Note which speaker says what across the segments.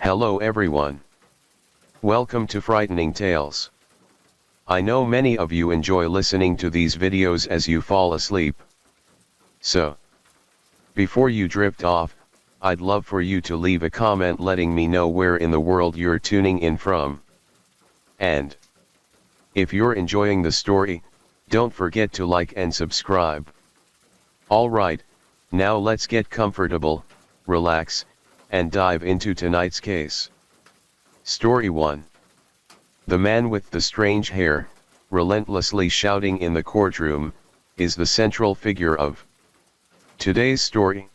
Speaker 1: Hello everyone. Welcome to Frightening Tales. I know many of you enjoy listening to these videos as you fall asleep. So, before you drift off, I'd love for you to leave a comment letting me know where in the world you're tuning in from. And, if you're enjoying the story, don't forget to like and subscribe. Alright, now let's get comfortable, relax, and dive into tonight's case. Story 1. The man with the strange hair, relentlessly shouting in the courtroom, is the central figure of today's story.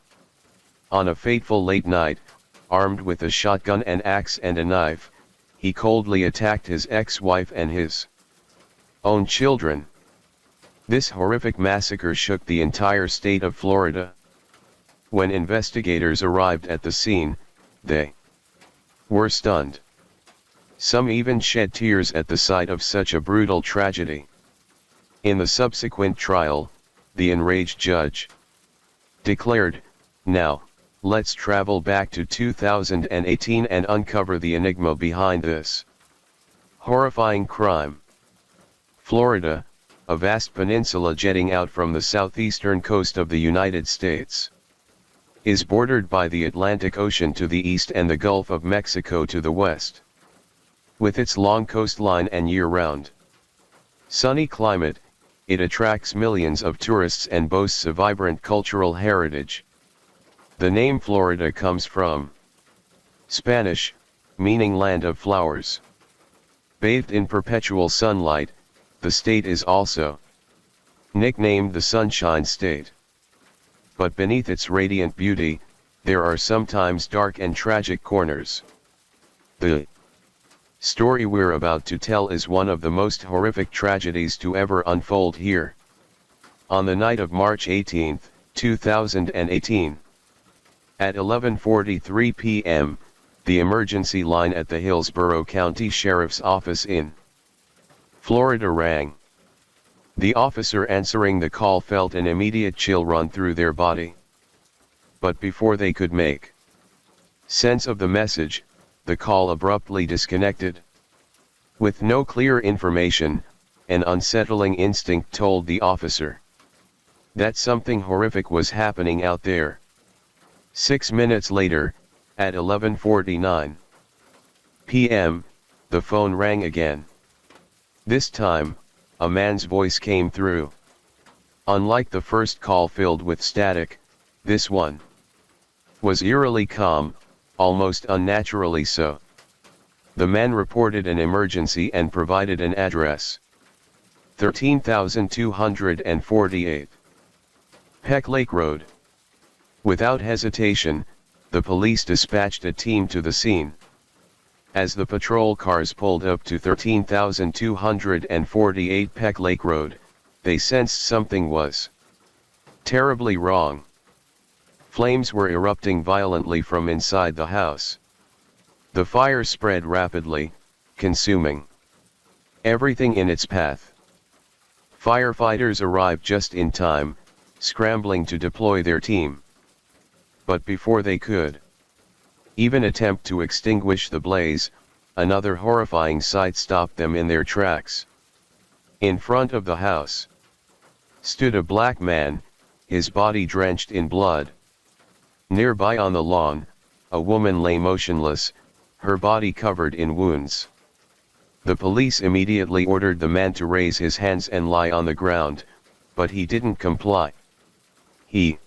Speaker 1: On a fateful late night, armed with a shotgun, an axe and a knife, he coldly attacked his ex-wife and his own children. This horrific massacre shook the entire state of Florida. When investigators arrived at the scene, they were stunned. Some even shed tears at the sight of such a brutal tragedy. In the subsequent trial, the enraged judge declared, "Now, let's travel back to 2018 and uncover the enigma behind this horrifying crime." Florida, a vast peninsula jutting out from the southeastern coast of the United States, is bordered by the Atlantic Ocean to the east and the Gulf of Mexico to the west. With its long coastline and year-round sunny climate, it attracts millions of tourists and boasts a vibrant cultural heritage. The name Florida comes from Spanish, meaning land of flowers. Bathed in perpetual sunlight, the state is also nicknamed the Sunshine State. But beneath its radiant beauty, there are sometimes dark and tragic corners. The story we're about to tell is one of the most horrific tragedies to ever unfold here. On the night of March 18, 2018, at 11:43 p.m., the emergency line at the Hillsborough County Sheriff's Office in Florida rang. The officer answering the call felt an immediate chill run through their body. But before they could make sense of the message, the call abruptly disconnected. With no clear information, an unsettling instinct told the officer that something horrific was happening out there. 6 minutes later, at 11:49 p.m., the phone rang again. This time, a man's voice came through. Unlike the first call filled with static, this one was eerily calm, almost unnaturally so. The man reported an emergency and provided an address: 13,248 Peck Lake Road. Without hesitation, the police dispatched a team to the scene. As the patrol cars pulled up to 13,248 Peck Lake Road, they sensed something was terribly wrong. Flames were erupting violently from inside the house. The fire spread rapidly, consuming everything in its path. Firefighters arrived just in time, scrambling to deploy their team. But before they could even attempt to extinguish the blaze, another horrifying sight stopped them in their tracks. In front of the house stood a black man, his body drenched in blood. Nearby on the lawn, a woman lay motionless, her body covered in wounds. The police immediately ordered the man to raise his hands and lie on the ground, but he didn't comply. He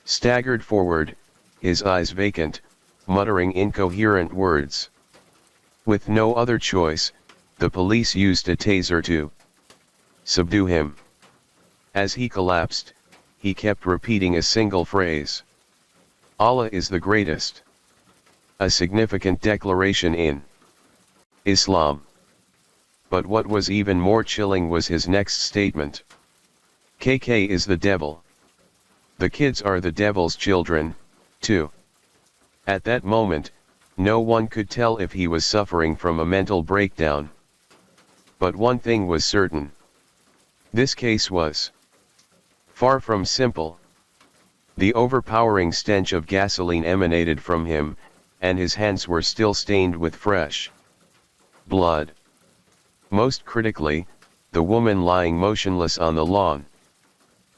Speaker 1: staggered forward, his eyes vacant, muttering incoherent words. With no other choice, the police used a taser to subdue him. As he collapsed, he kept repeating a single phrase: "Allah is the greatest." A significant declaration in Islam. But what was even more chilling was his next statement: "KK is the devil. The kids are the devil's children, too." At that moment, no one could tell if he was suffering from a mental breakdown. But one thing was certain. This case was far from simple. The overpowering stench of gasoline emanated from him, and his hands were still stained with fresh blood. Most critically, the woman lying motionless on the lawn.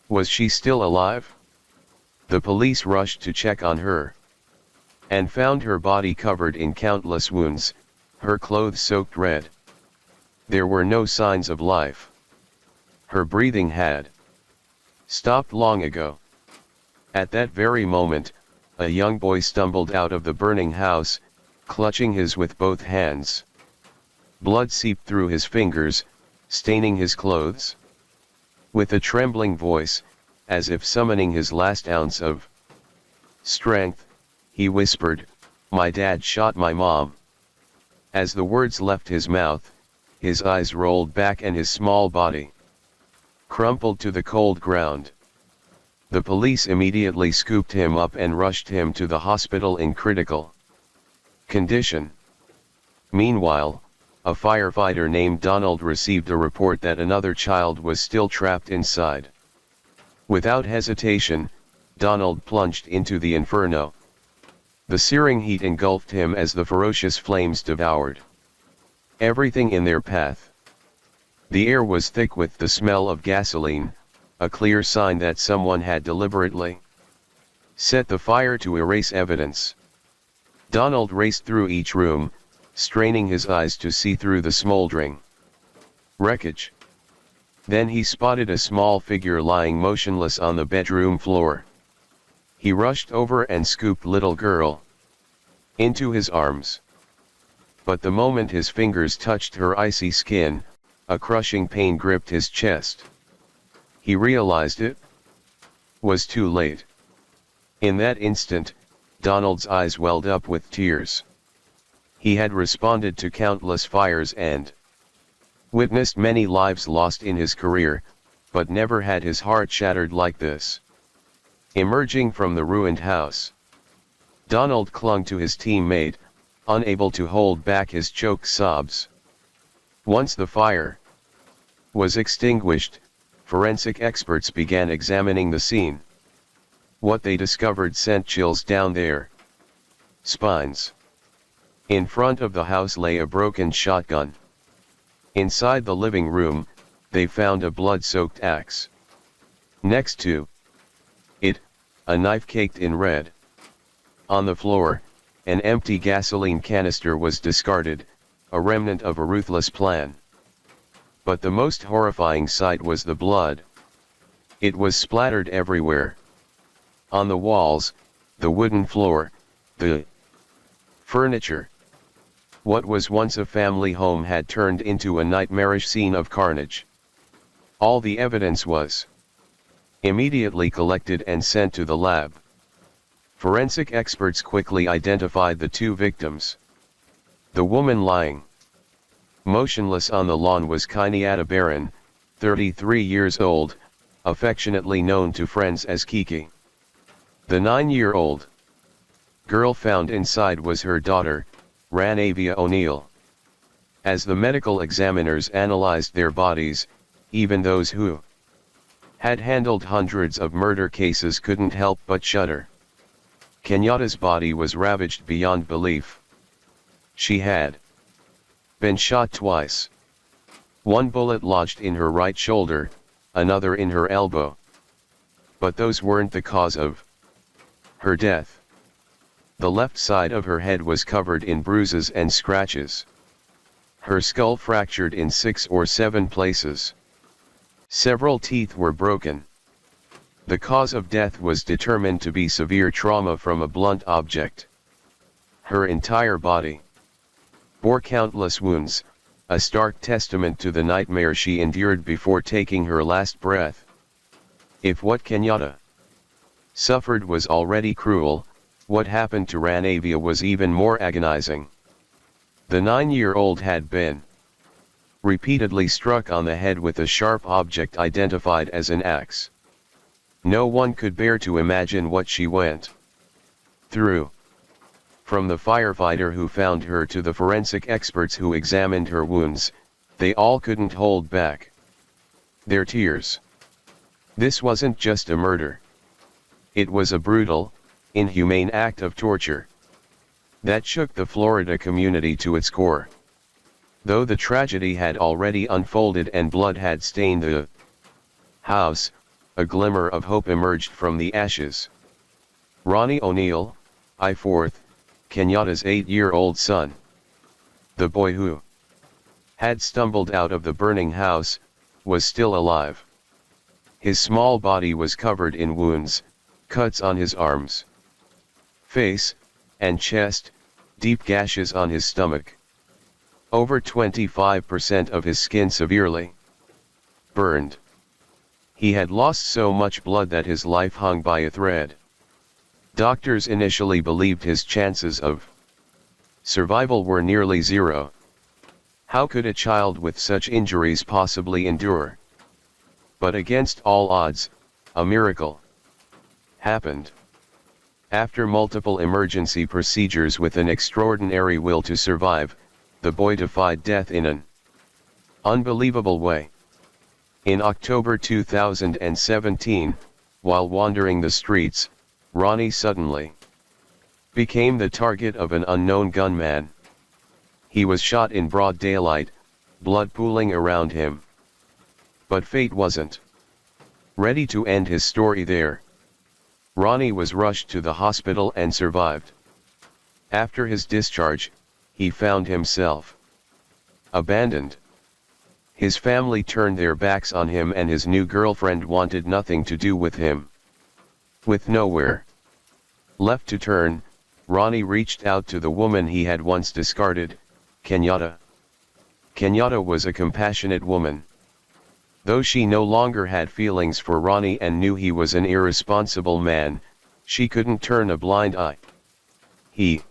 Speaker 1: Was she still alive? The police rushed to check on her, and found her body covered in countless wounds, her clothes soaked red. There were no signs of life. Her breathing had stopped long ago. At that very moment, a young boy stumbled out of the burning house, clutching his with both hands. Blood seeped through his fingers, staining his clothes. With a trembling voice, as if summoning his last ounce of strength, he whispered, "My dad shot my mom." As the words left his mouth, his eyes rolled back and his small body crumpled to the cold ground. The police immediately scooped him up and rushed him to the hospital in critical condition. Meanwhile, a firefighter named Donald received a report that another child was still trapped inside. Without hesitation, Donald plunged into the inferno. The searing heat engulfed him as the ferocious flames devoured everything in their path. The air was thick with the smell of gasoline, a clear sign that someone had deliberately set the fire to erase evidence. Donald raced through each room, straining his eyes to see through the smoldering wreckage. Then he spotted a small figure lying motionless on the bedroom floor. He rushed over and scooped little girl into his arms. But the moment his fingers touched her icy skin, a crushing pain gripped his chest. He realized it was too late. In that instant, Donald's eyes welled up with tears. He had responded to countless fires and witnessed many lives lost in his career, but never had his heart shattered like this. Emerging from the ruined house, Donald clung to his teammate, unable to hold back his choked sobs. Once the fire was extinguished, forensic experts began examining the scene. What they discovered sent chills down their spines. In front of the house lay a broken shotgun. Inside the living room, they found a blood-soaked axe. Next to it, a knife caked in red. On the floor, an empty gasoline canister was discarded, a remnant of a ruthless plan. But the most horrifying sight was the blood. It was splattered everywhere. On the walls, the wooden floor, the furniture. What was once a family home had turned into a nightmarish scene of carnage. All the evidence was immediately collected and sent to the lab. Forensic experts quickly identified the two victims. The woman lying motionless on the lawn was Kenyatta Barron, 33 years old, affectionately known to friends as Kiki. The 9-year-old girl found inside was her daughter, Ranavia O'Neill. As the medical examiners analyzed their bodies, even those who had handled hundreds of murder cases couldn't help but shudder. Kenyatta's body was ravaged beyond belief. She had been shot twice. One bullet lodged in her right shoulder, another in her elbow. But those weren't the cause of her death. The left side of her head was covered in bruises and scratches. Her skull fractured in 6 or 7 places. Several teeth were broken. The cause of death was determined to be severe trauma from a blunt object. Her entire body bore countless wounds, a stark testament to the nightmare she endured before taking her last breath. If what Kenyatta suffered was already cruel, what happened to Ranavia was even more agonizing. The 9-year-old had been repeatedly struck on the head with a sharp object identified as an axe. No one could bear to imagine what she went through. From the firefighter who found her to the forensic experts who examined her wounds, they all couldn't hold back their tears. This wasn't just a murder. It was a brutal, inhumane act of torture. That shook the Florida community to its core. Though the tragedy had already unfolded and blood had stained the house, a glimmer of hope emerged from the ashes. Ronnie O'Neill, I-4, Kenyatta's 8-year-old son. The boy who had stumbled out of the burning house, was still alive. His small body was covered in wounds, cuts on his arms, face, and chest, deep gashes on his stomach. Over 25% of his skin severely burned. He had lost so much blood that his life hung by a thread. Doctors initially believed his chances of survival were nearly zero. How could a child with such injuries possibly endure? But against all odds, a miracle happened. After multiple emergency procedures with an extraordinary will to survive, the boy defied death in an unbelievable way. In October 2017, while wandering the streets, Ronnie suddenly became the target of an unknown gunman. He was shot in broad daylight, blood pooling around him. But fate wasn't ready to end his story there. Ronnie was rushed to the hospital and survived. After his discharge, he found himself abandoned. His family turned their backs on him and his new girlfriend wanted nothing to do with him. With nowhere left to turn, Ronnie reached out to the woman he had once discarded, Kenyatta. Kenyatta was a compassionate woman. Though she no longer had feelings for Ronnie and knew he was an irresponsible man, she couldn't turn a blind eye. He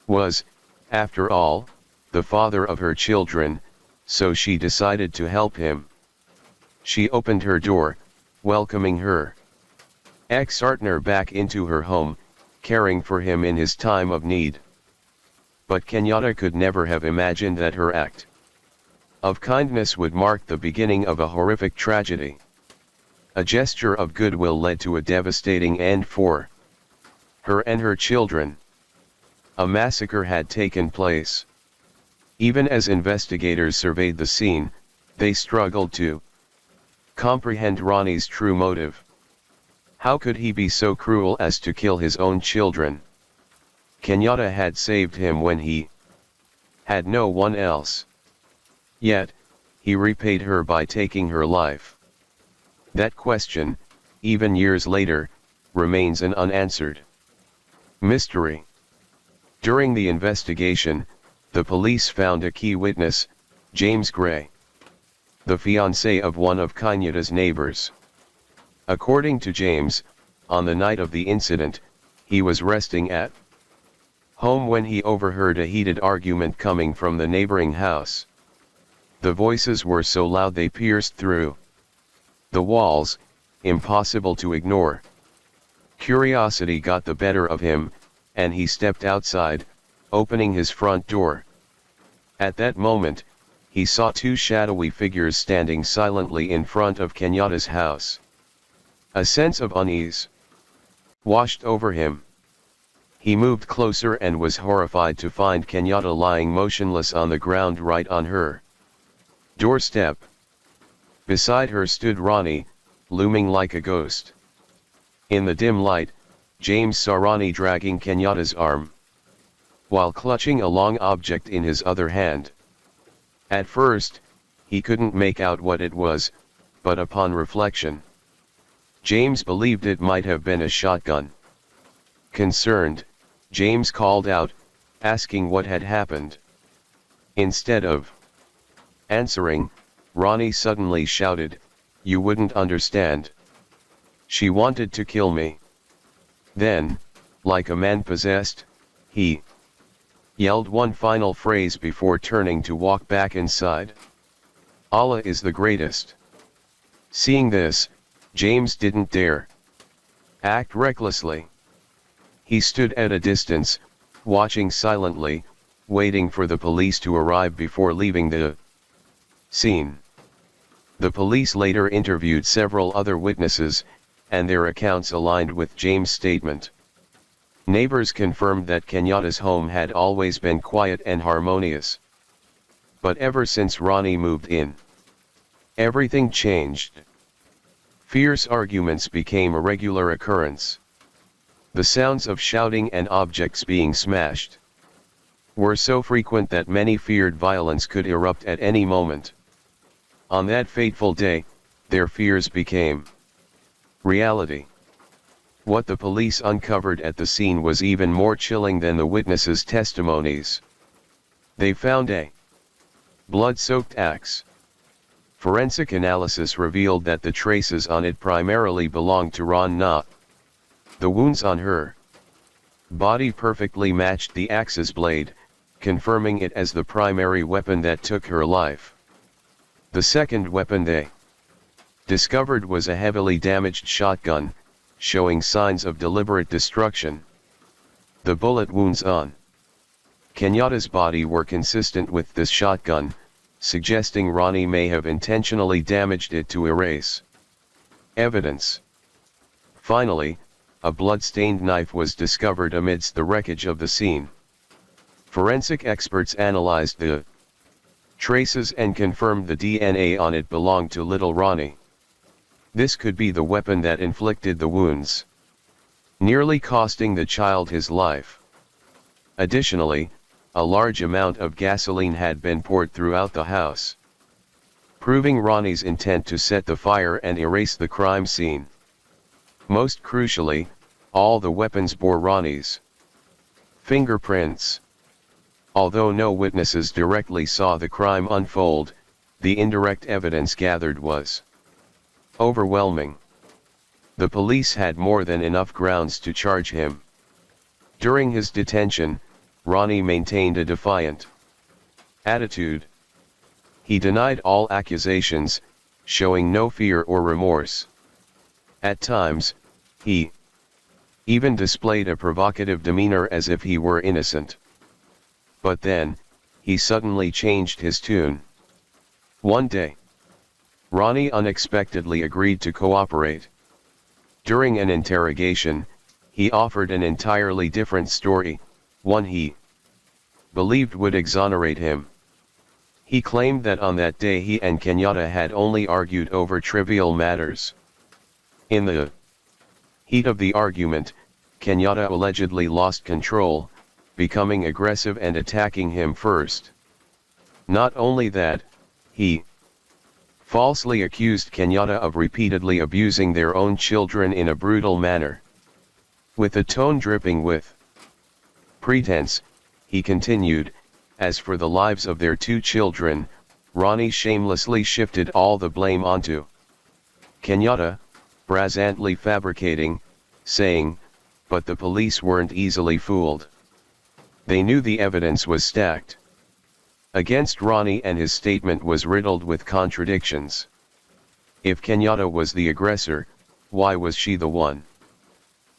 Speaker 1: was, after all, the father of her children, so she decided to help him. She opened her door, welcoming her ex-partner back into her home, caring for him in his time of need. But Kenyatta could never have imagined that her act of kindness would mark the beginning of a horrific tragedy. A gesture of goodwill led to a devastating end for her and her children. A massacre had taken place. Even as investigators surveyed the scene, they struggled to comprehend Ronnie's true motive. How could he be so cruel as to kill his own children? Kenyatta had saved him when he had no one else. Yet, he repaid her by taking her life. That question, even years later, remains an unanswered mystery. During the investigation, the police found a key witness, James Gray, the fiancé of one of Kenyatta's neighbors. According to James, on the night of the incident, he was resting at home when he overheard a heated argument coming from the neighboring house. The voices were so loud they pierced through the walls, impossible to ignore. Curiosity got the better of him, and he stepped outside, opening his front door. At that moment, he saw two shadowy figures standing silently in front of Kenyatta's house. A sense of unease washed over him. He moved closer and was horrified to find Kenyatta lying motionless on the ground right on her doorstep. Beside her stood Ronnie, looming like a ghost. In the dim light, James saw Ronnie dragging Kenyatta's arm, while clutching a long object in his other hand. At first, he couldn't make out what it was, but upon reflection, James believed it might have been a shotgun. Concerned, James called out, asking what had happened. Instead of answering, Ronnie suddenly shouted, "You wouldn't understand. She wanted to kill me." Then, like a man possessed, he yelled one final phrase before turning to walk back inside. "Allah is the greatest." Seeing this, James didn't dare act recklessly. He stood at a distance, watching silently, waiting for the police to arrive before leaving the scene. The police later interviewed several other witnesses, and their accounts aligned with James' statement. Neighbors confirmed that Kenyatta's home had always been quiet and harmonious. But ever since Ronnie moved in, everything changed. Fierce arguments became a regular occurrence. The sounds of shouting and objects being smashed were so frequent that many feared violence could erupt at any moment. On that fateful day, their fears became reality. What the police uncovered at the scene was even more chilling than the witnesses' testimonies. They found a blood-soaked axe. Forensic analysis revealed that the traces on it primarily belonged to Ron Na. The wounds on her body perfectly matched the axe's blade, confirming it as the primary weapon that took her life. The second weapon they discovered was a heavily damaged shotgun, showing signs of deliberate destruction. The bullet wounds on Kenyatta's body were consistent with this shotgun, suggesting Ronnie may have intentionally damaged it to erase evidence. Finally, a blood-stained knife was discovered amidst the wreckage of the scene. Forensic experts analyzed the traces and confirmed the DNA on it belonged to little Ronnie. This could be the weapon that inflicted the wounds, nearly costing the child his life. Additionally, a large amount of gasoline had been poured throughout the house, proving Ronnie's intent to set the fire and erase the crime scene. Most crucially, all the weapons bore Ronnie's fingerprints. Although no witnesses directly saw the crime unfold, the indirect evidence gathered was overwhelming. The police had more than enough grounds to charge him. During his detention, Ronnie maintained a defiant attitude. He denied all accusations, showing no fear or remorse. At times, he even displayed a provocative demeanor as if he were innocent. But then, he suddenly changed his tune. One day, Ronnie unexpectedly agreed to cooperate. During an interrogation, he offered an entirely different story, one he believed would exonerate him. He claimed that on that day he and Kenyatta had only argued over trivial matters. In the heat of the argument, Kenyatta allegedly lost control, becoming aggressive and attacking him first. Not only that, he falsely accused Kenyatta of repeatedly abusing their own children in a brutal manner. With a tone dripping with pretense, he continued, as for the lives of their two children, Ronnie shamelessly shifted all the blame onto Kenyatta, brazenly fabricating, saying, "But the police weren't easily fooled. They knew the evidence was stacked against Ronnie and his statement was riddled with contradictions. If Kenyatta was the aggressor, why was she the one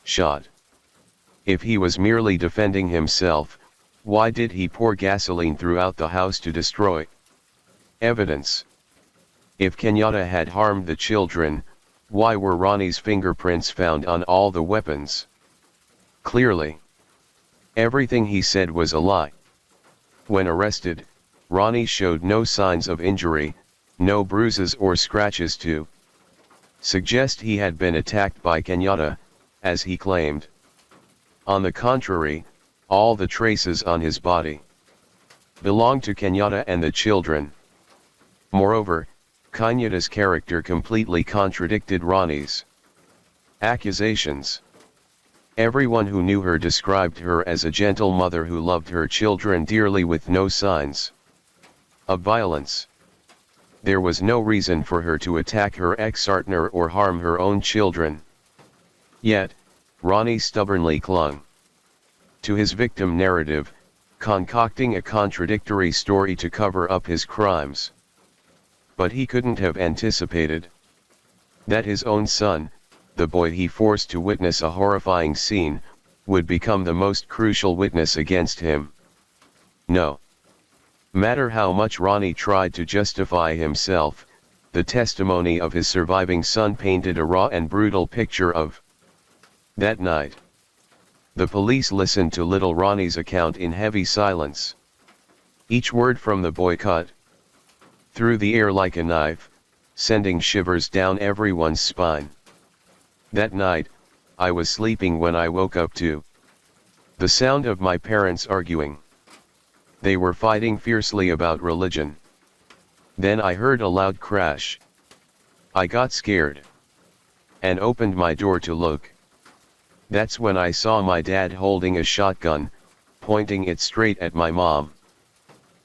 Speaker 1: shot? If he was merely defending himself, why did he pour gasoline throughout the house to destroy evidence? If Kenyatta had harmed the children, why were Ronnie's fingerprints found on all the weapons? Clearly, everything he said was a lie. When arrested, Ronnie showed no signs of injury, no bruises or scratches to suggest he had been attacked by Kenyatta, as he claimed. On the contrary, all the traces on his body belonged to Kenyatta and the children. Moreover, Kenyatta's character completely contradicted Ronnie's accusations. Everyone who knew her described her as a gentle mother who loved her children dearly with no signs of violence. There was no reason for her to attack her ex-partner or harm her own children. Yet, Ronnie stubbornly clung to his victim narrative, concocting a contradictory story to cover up his crimes. But he couldn't have anticipated that his own son, the boy he forced to witness a horrifying scene, would become the most crucial witness against him. No matter how much Ronnie tried to justify himself, the testimony of his surviving son painted a raw and brutal picture of that night. The police listened to little Ronnie's account in heavy silence. Each word from the boy cut through the air like a knife, sending shivers down everyone's spine. That night, I was sleeping when I woke up to the sound of my parents arguing. They were fighting fiercely about religion. Then I heard a loud crash. I got scared and opened my door to look. That's when I saw my dad holding a shotgun, pointing it straight at my mom.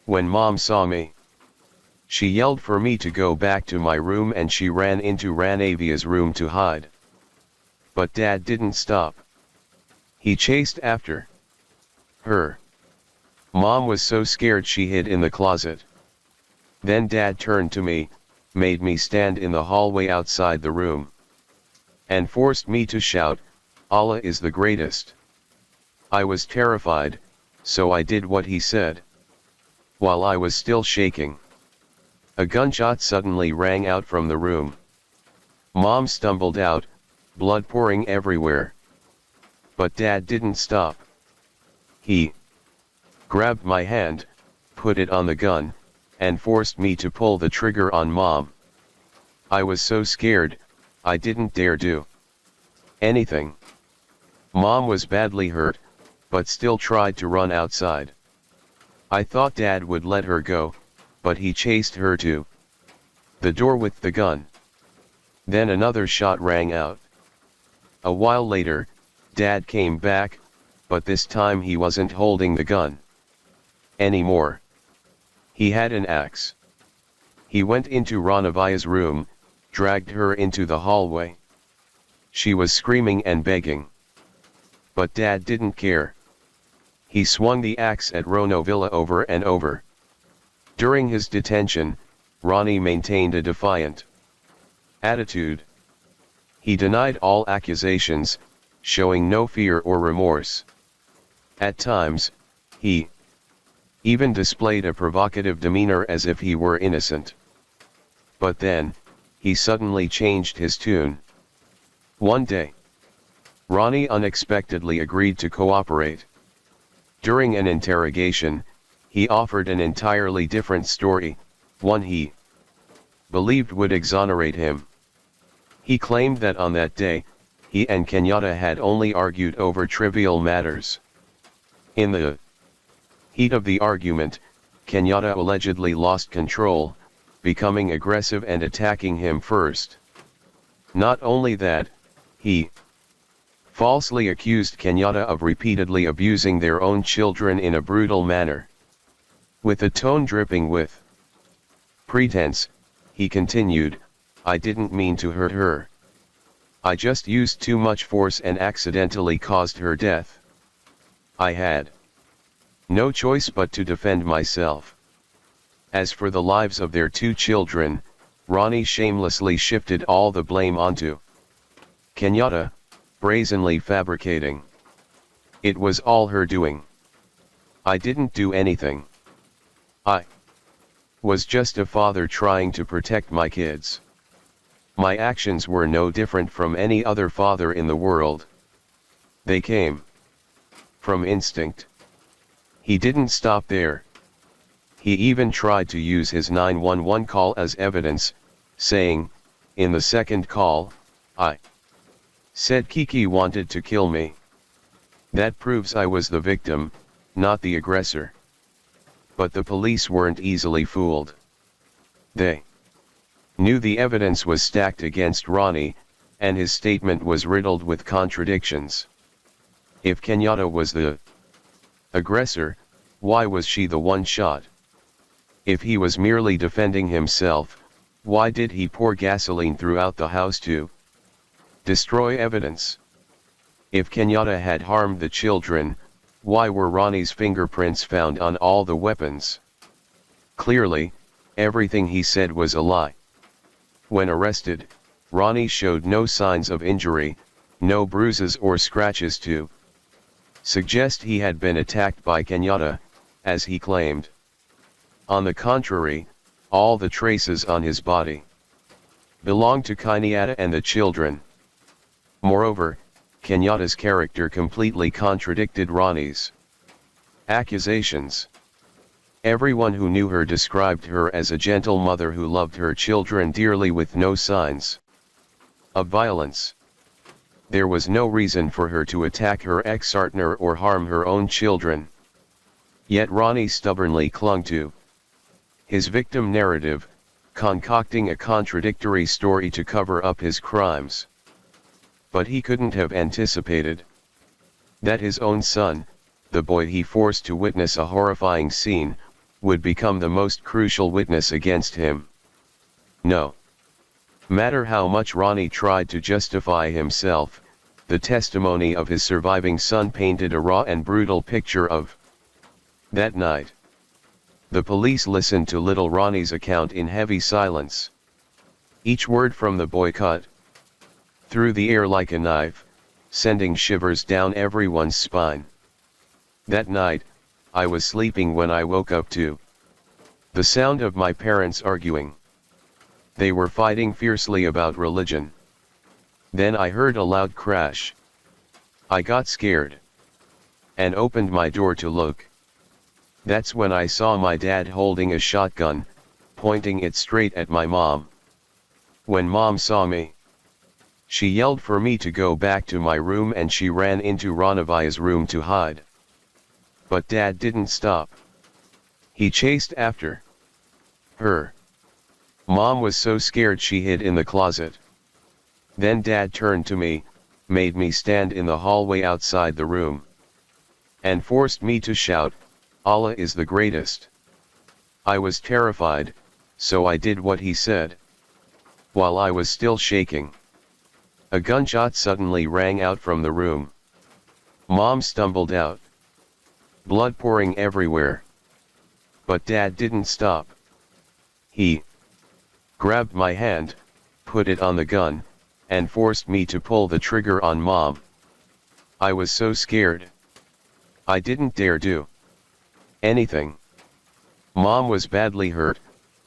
Speaker 1: When Mom saw me, she yelled for me to go back to my room and she ran into Ranavia's room to hide. But Dad didn't stop. He chased after her. Mom was so scared she hid in the closet. Then Dad turned to me, made me stand in the hallway outside the room, and forced me to shout, "Allah is the greatest." I was terrified, so I did what he said. While I was still shaking, a gunshot suddenly rang out from the room. Mom stumbled out, blood pouring everywhere. But Dad didn't stop. He grabbed my hand, put it on the gun, and forced me to pull the trigger on Mom. I was so scared, I didn't dare do anything. Mom was badly hurt, but still tried to run outside. I thought Dad would let her go, but he chased her to the door with the gun. Then another shot rang out. A while later, Dad came back, but this time he wasn't holding the gun anymore. He had an axe. He went into Ranavia's room, dragged her into the hallway. She was screaming and begging. But Dad didn't care. He swung the axe at Ronovilla over and over. During his detention, Ronnie maintained a defiant attitude. He denied all accusations, showing no fear or remorse. At times, he even displayed a provocative demeanor as if he were innocent. But then, he suddenly changed his tune. One day, Ronnie unexpectedly agreed to cooperate. During an interrogation, he offered an entirely different story, one he believed would exonerate him. He claimed that on that day, he and Kenyatta had only argued over trivial matters. In the heat of the argument, Kenyatta allegedly lost control, becoming aggressive and attacking him first. Not only that, he falsely accused Kenyatta of repeatedly abusing their own children in a brutal manner. With a tone dripping with pretense, he continued, "I didn't mean to hurt her. I just used too much force and accidentally caused her death. I had no choice but to defend myself." As for the lives of their two children, Ronnie shamelessly shifted all the blame onto Kenyatta, brazenly fabricating. "It was all her doing. I didn't do anything. I was just a father trying to protect my kids. My actions were no different from any other father in the world. They came from instinct." He didn't stop there. He even tried to use his 911 call as evidence, saying, in the second call, "I said Kiki wanted to kill me. That proves I was the victim, not the aggressor." But the police weren't easily fooled. They knew the evidence was stacked against Ronnie, and his statement was riddled with contradictions. If Kenyatta was the aggressor, why was she the one shot? If he was merely defending himself, why did he pour gasoline throughout the house to destroy evidence? If Kenyatta had harmed the children, why were Ronnie's fingerprints found on all the weapons? Clearly, everything he said was a lie. When arrested, Ronnie showed no signs of injury, no bruises or scratches to suggest he had been attacked by Kenyatta, as he claimed. On the contrary, all the traces on his body belonged to Kenyatta and the children. Moreover, Kenyatta's character completely contradicted Ronnie's accusations. Everyone who knew her described her as a gentle mother who loved her children dearly with no signs of violence. There was no reason for her to attack her ex-partner or harm her own children. Yet Ronnie stubbornly clung to his victim narrative, concocting a contradictory story to cover up his crimes. But he couldn't have anticipated that his own son, the boy he forced to witness a horrifying scene, would become the most crucial witness against him. No matter how much Ronnie tried to justify himself, the testimony of his surviving son painted a raw and brutal picture of that night. The police listened to little Ronnie's account in heavy silence. Each word from the boy cut through the air like a knife, sending shivers down everyone's spine. That night, I was sleeping when I woke up to the sound of my parents arguing. They were fighting fiercely about religion. Then I heard a loud crash. I got scared and opened my door to look. That's when I saw my dad holding a shotgun, pointing it straight at my mom. When Mom saw me, she yelled for me to go back to my room and she ran into Ranavia's room to hide. But Dad didn't stop. He chased after her. Mom was so scared she hid in the closet. Then Dad turned to me, made me stand in the hallway outside the room, and forced me to shout, "Allah is the greatest." I was terrified, so I did what he said. While I was still shaking, a gunshot suddenly rang out from the room. Mom stumbled out, blood pouring everywhere. But Dad didn't stop. He grabbed my hand, put it on the gun, and forced me to pull the trigger on Mom. I was so scared. I didn't dare do anything. Mom was badly hurt,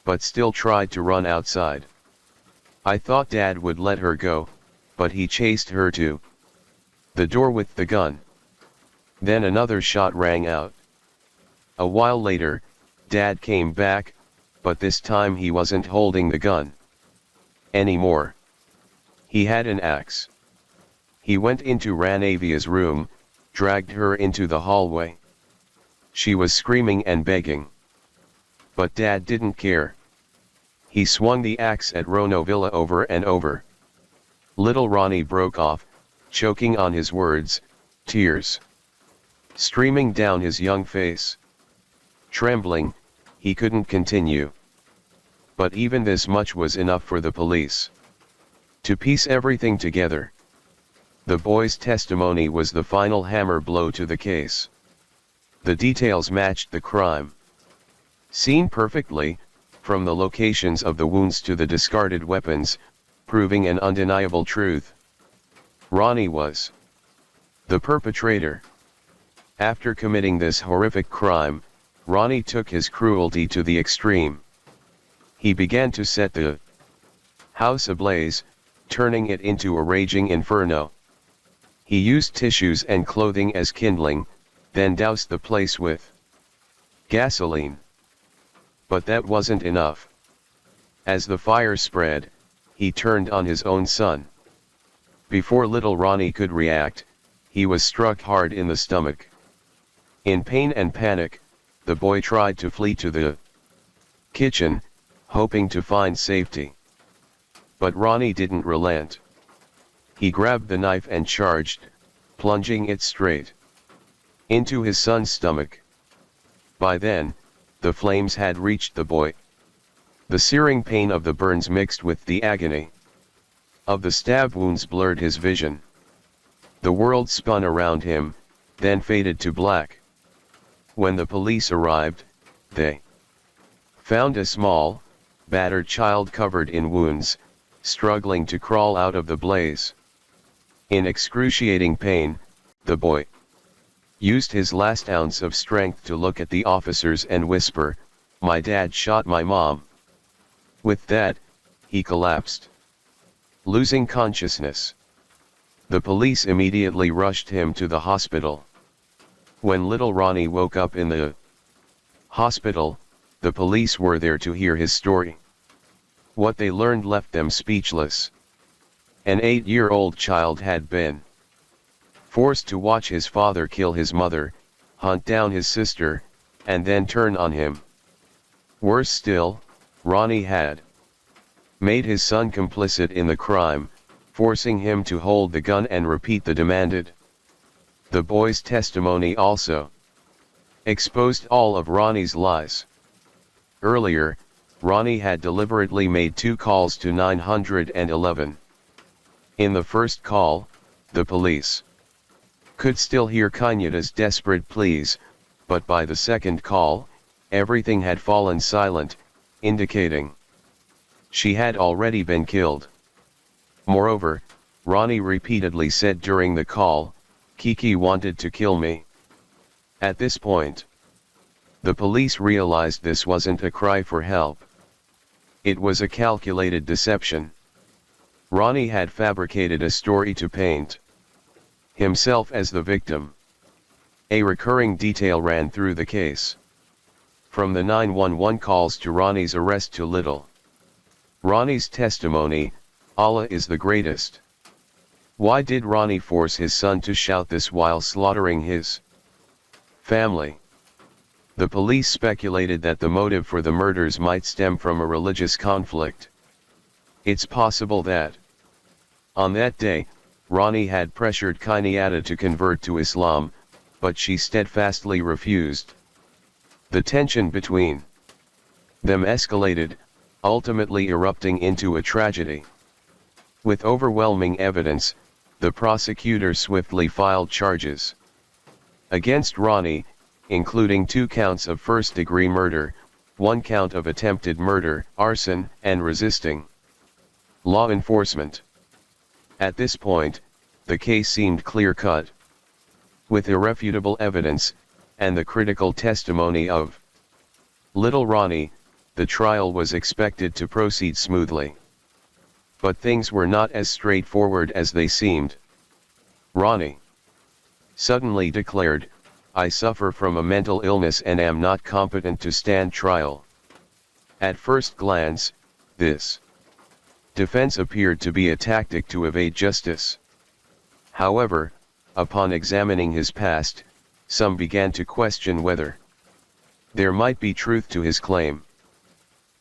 Speaker 1: but still tried to run outside. I thought Dad would let her go, but he chased her to the door with the gun. Then another shot rang out. A while later, Dad came back, but this time he wasn't holding the gun anymore. He had an axe. He went into Ranavia's room, dragged her into the hallway. She was screaming and begging. But Dad didn't care. He swung the axe at Ronovilla over and over. Little Ronnie broke off, choking on his words, tears streaming down his young face. Trembling, he couldn't continue. But even this much was enough for the police to piece everything together. The boy's testimony was the final hammer blow to the case. The details matched the crime scene perfectly, from the locations of the wounds to the discarded weapons, proving an undeniable truth. Ronnie was the perpetrator. After committing this horrific crime, Ronnie took his cruelty to the extreme. He began to set the house ablaze, turning it into a raging inferno. He used tissues and clothing as kindling, then doused the place with gasoline. But that wasn't enough. As the fire spread, he turned on his own son. Before little Ronnie could react, he was struck hard in the stomach. In pain and panic, the boy tried to flee to the kitchen, hoping to find safety. But Ronnie didn't relent. He grabbed the knife and charged, plunging it straight into his son's stomach. By then, the flames had reached the boy. The searing pain of the burns mixed with the agony of the stab wounds blurred his vision. The world spun around him, then faded to black. When the police arrived, they found a small, battered child covered in wounds, struggling to crawl out of the blaze. In excruciating pain, the boy used his last ounce of strength to look at the officers and whisper, "My dad shot my mom." With that, he collapsed, losing consciousness. The police immediately rushed him to the hospital. When little Ronnie woke up in the hospital, the police were there to hear his story. What they learned left them speechless. An 8-year-old child had been forced to watch his father kill his mother, hunt down his sister, and then turn on him. Worse still, Ronnie had made his son complicit in the crime, forcing him to hold the gun and repeat the demanded. The boy's testimony also exposed all of Ronnie's lies. Earlier, Ronnie had deliberately made 2 calls to 911. In the first call, the police could still hear Kenyatta's desperate pleas, but by the second call, everything had fallen silent, indicating she had already been killed. Moreover, Ronnie repeatedly said during the call, "Kiki wanted to kill me." At this point, the police realized this wasn't a cry for help. It was a calculated deception. Ronnie had fabricated a story to paint himself as the victim. A recurring detail ran through the case. From the 911 calls to Ronnie's arrest to little Ronnie's testimony, Allah is the greatest. Why did Ronnie force his son to shout this while slaughtering his family? The police speculated that the motive for the murders might stem from a religious conflict. It's possible that on that day, Ronnie had pressured Kenyatta to convert to Islam, but she steadfastly refused. The tension between them escalated, ultimately erupting into a tragedy. With overwhelming evidence, the prosecutor swiftly filed charges against Ronnie, including 2 counts of first-degree murder, 1 count of attempted murder, arson, and resisting law enforcement. At this point, the case seemed clear-cut. With irrefutable evidence, and the critical testimony of little Ronnie, the trial was expected to proceed smoothly. But things were not as straightforward as they seemed. Ronnie suddenly declared, "I suffer from a mental illness and am not competent to stand trial." At first glance, this defense appeared to be a tactic to evade justice. However, upon examining his past, some began to question whether there might be truth to his claim.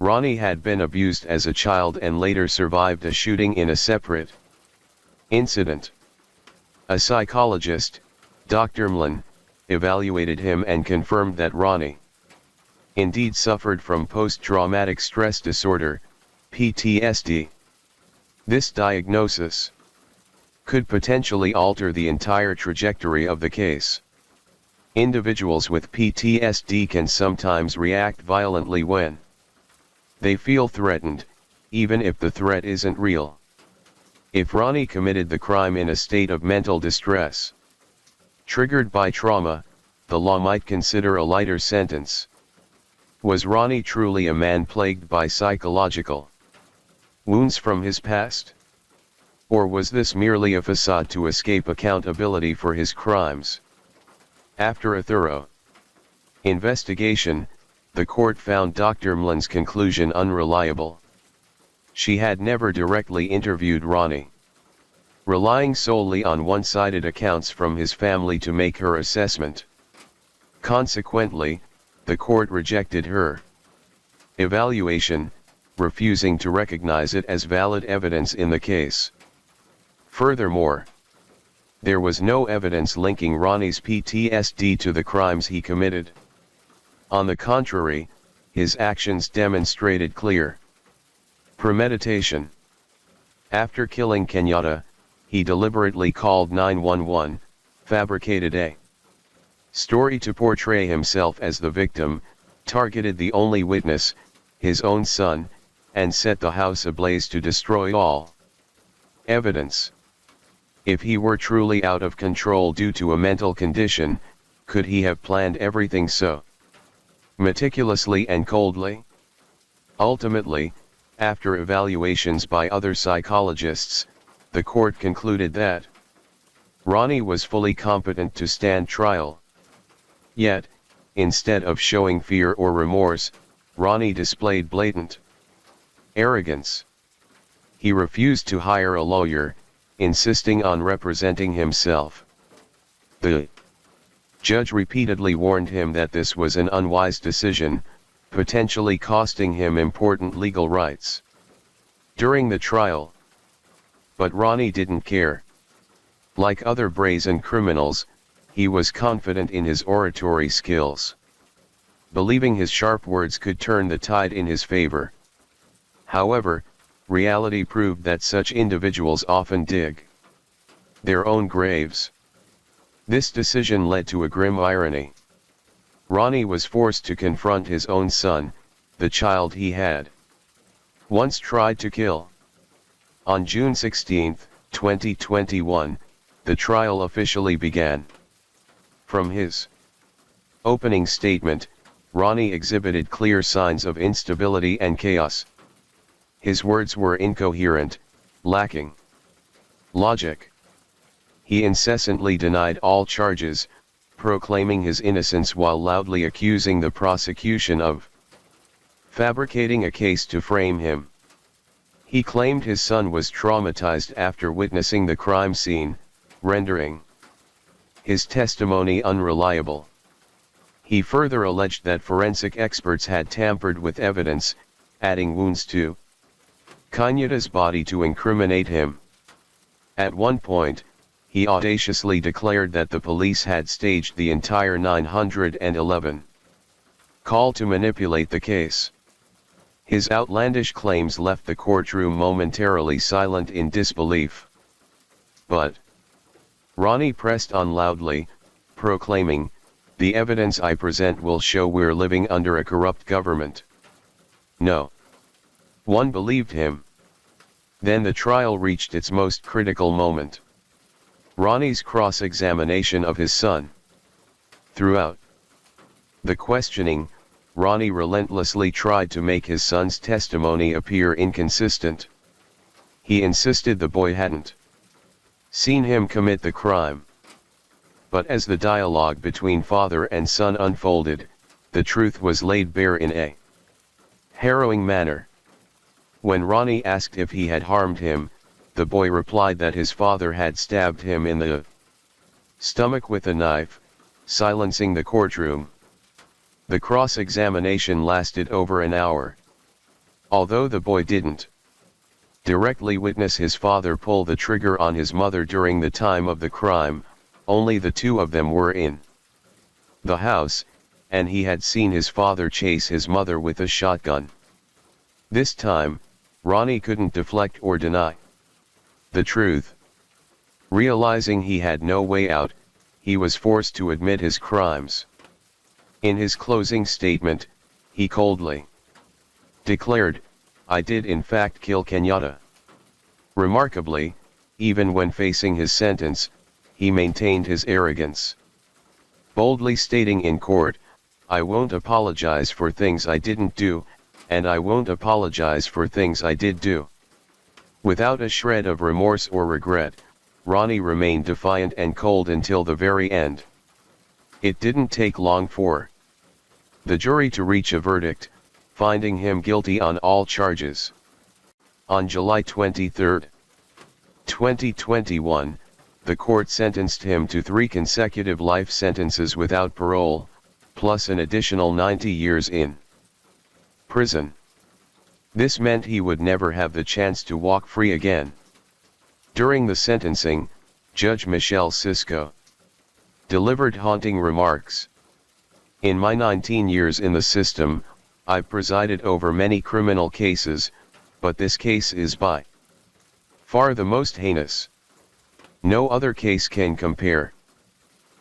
Speaker 1: Ronnie had been abused as a child and later survived a shooting in a separate incident. A psychologist, Dr. Mlin, evaluated him and confirmed that Ronnie indeed suffered from post-traumatic stress disorder, PTSD. This diagnosis could potentially alter the entire trajectory of the case. Individuals with PTSD can sometimes react violently when they feel threatened, even if the threat isn't real. If Ronnie committed the crime in a state of mental distress triggered by trauma, the law might consider a lighter sentence. Was Ronnie truly a man plagued by psychological wounds from his past? Or was this merely a facade to escape accountability for his crimes? After a thorough investigation, the court found Dr. Mlin's conclusion unreliable. She had never directly interviewed Ronnie, relying solely on one-sided accounts from his family to make her assessment. Consequently, the court rejected her evaluation, refusing to recognize it as valid evidence in the case. Furthermore, there was no evidence linking Ronnie's PTSD to the crimes he committed. On the contrary, his actions demonstrated clear premeditation. After killing Kenyatta, he deliberately called 911, fabricated a story to portray himself as the victim, targeted the only witness, his own son, and set the house ablaze to destroy all evidence. If he were truly out of control due to a mental condition, could he have planned everything so meticulously and coldly? Ultimately, after evaluations by other psychologists, the court concluded that Ronnie was fully competent to stand trial. Yet, instead of showing fear or remorse, Ronnie displayed blatant arrogance. He refused to hire a lawyer, insisting on representing himself. The judge repeatedly warned him that this was an unwise decision, potentially costing him important legal rights during the trial. But Ronnie didn't care. Like other brazen criminals, he was confident in his oratory skills, believing his sharp words could turn the tide in his favor. However, reality proved that such individuals often dig their own graves. This decision led to a grim irony. Ronnie was forced to confront his own son, the child he had once tried to kill. On June 16, 2021, the trial officially began. From his opening statement, Ronnie exhibited clear signs of instability and chaos. His words were incoherent, lacking logic. He incessantly denied all charges, proclaiming his innocence while loudly accusing the prosecution of fabricating a case to frame him. He claimed his son was traumatized after witnessing the crime scene, rendering his testimony unreliable. He further alleged that forensic experts had tampered with evidence, adding wounds to Kanyata's body to incriminate him. At one point, he audaciously declared that the police had staged the entire 911 call to manipulate the case. His outlandish claims left the courtroom momentarily silent in disbelief. But Ronnie pressed on loudly, proclaiming, "The evidence I present will show we're living under a corrupt government." No one believed him. Then the trial reached its most critical moment. Ronnie's cross-examination of his son. Throughout the questioning, Ronnie relentlessly tried to make his son's testimony appear inconsistent. He insisted the boy hadn't seen him commit the crime. But as the dialogue between father and son unfolded, the truth was laid bare in a harrowing manner. When Ronnie asked if he had harmed him, the boy replied that his father had stabbed him in the stomach with a knife, silencing the courtroom. The cross-examination lasted over an hour. Although the boy didn't directly witness his father pull the trigger on his mother during the time of the crime, only the two of them were in the house, and he had seen his father chase his mother with a shotgun. This time, Ronnie couldn't deflect or deny the truth. Realizing he had no way out, he was forced to admit his crimes. In his closing statement, he coldly declared, "I did in fact kill Kenyatta." Remarkably, even when facing his sentence, he maintained his arrogance, boldly stating in court, "I won't apologize for things I didn't do, and I won't apologize for things I did do." Without a shred of remorse or regret, Ronnie remained defiant and cold until the very end. It didn't take long for the jury to reach a verdict, finding him guilty on all charges. On July 23, 2021, the court sentenced him to 3 consecutive life sentences without parole, plus an additional 90 years in prison. This meant he would never have the chance to walk free again. During the sentencing, Judge Michelle Cisco delivered haunting remarks. "In my 19 years in the system, I've presided over many criminal cases, but this case is by far the most heinous. No other case can compare."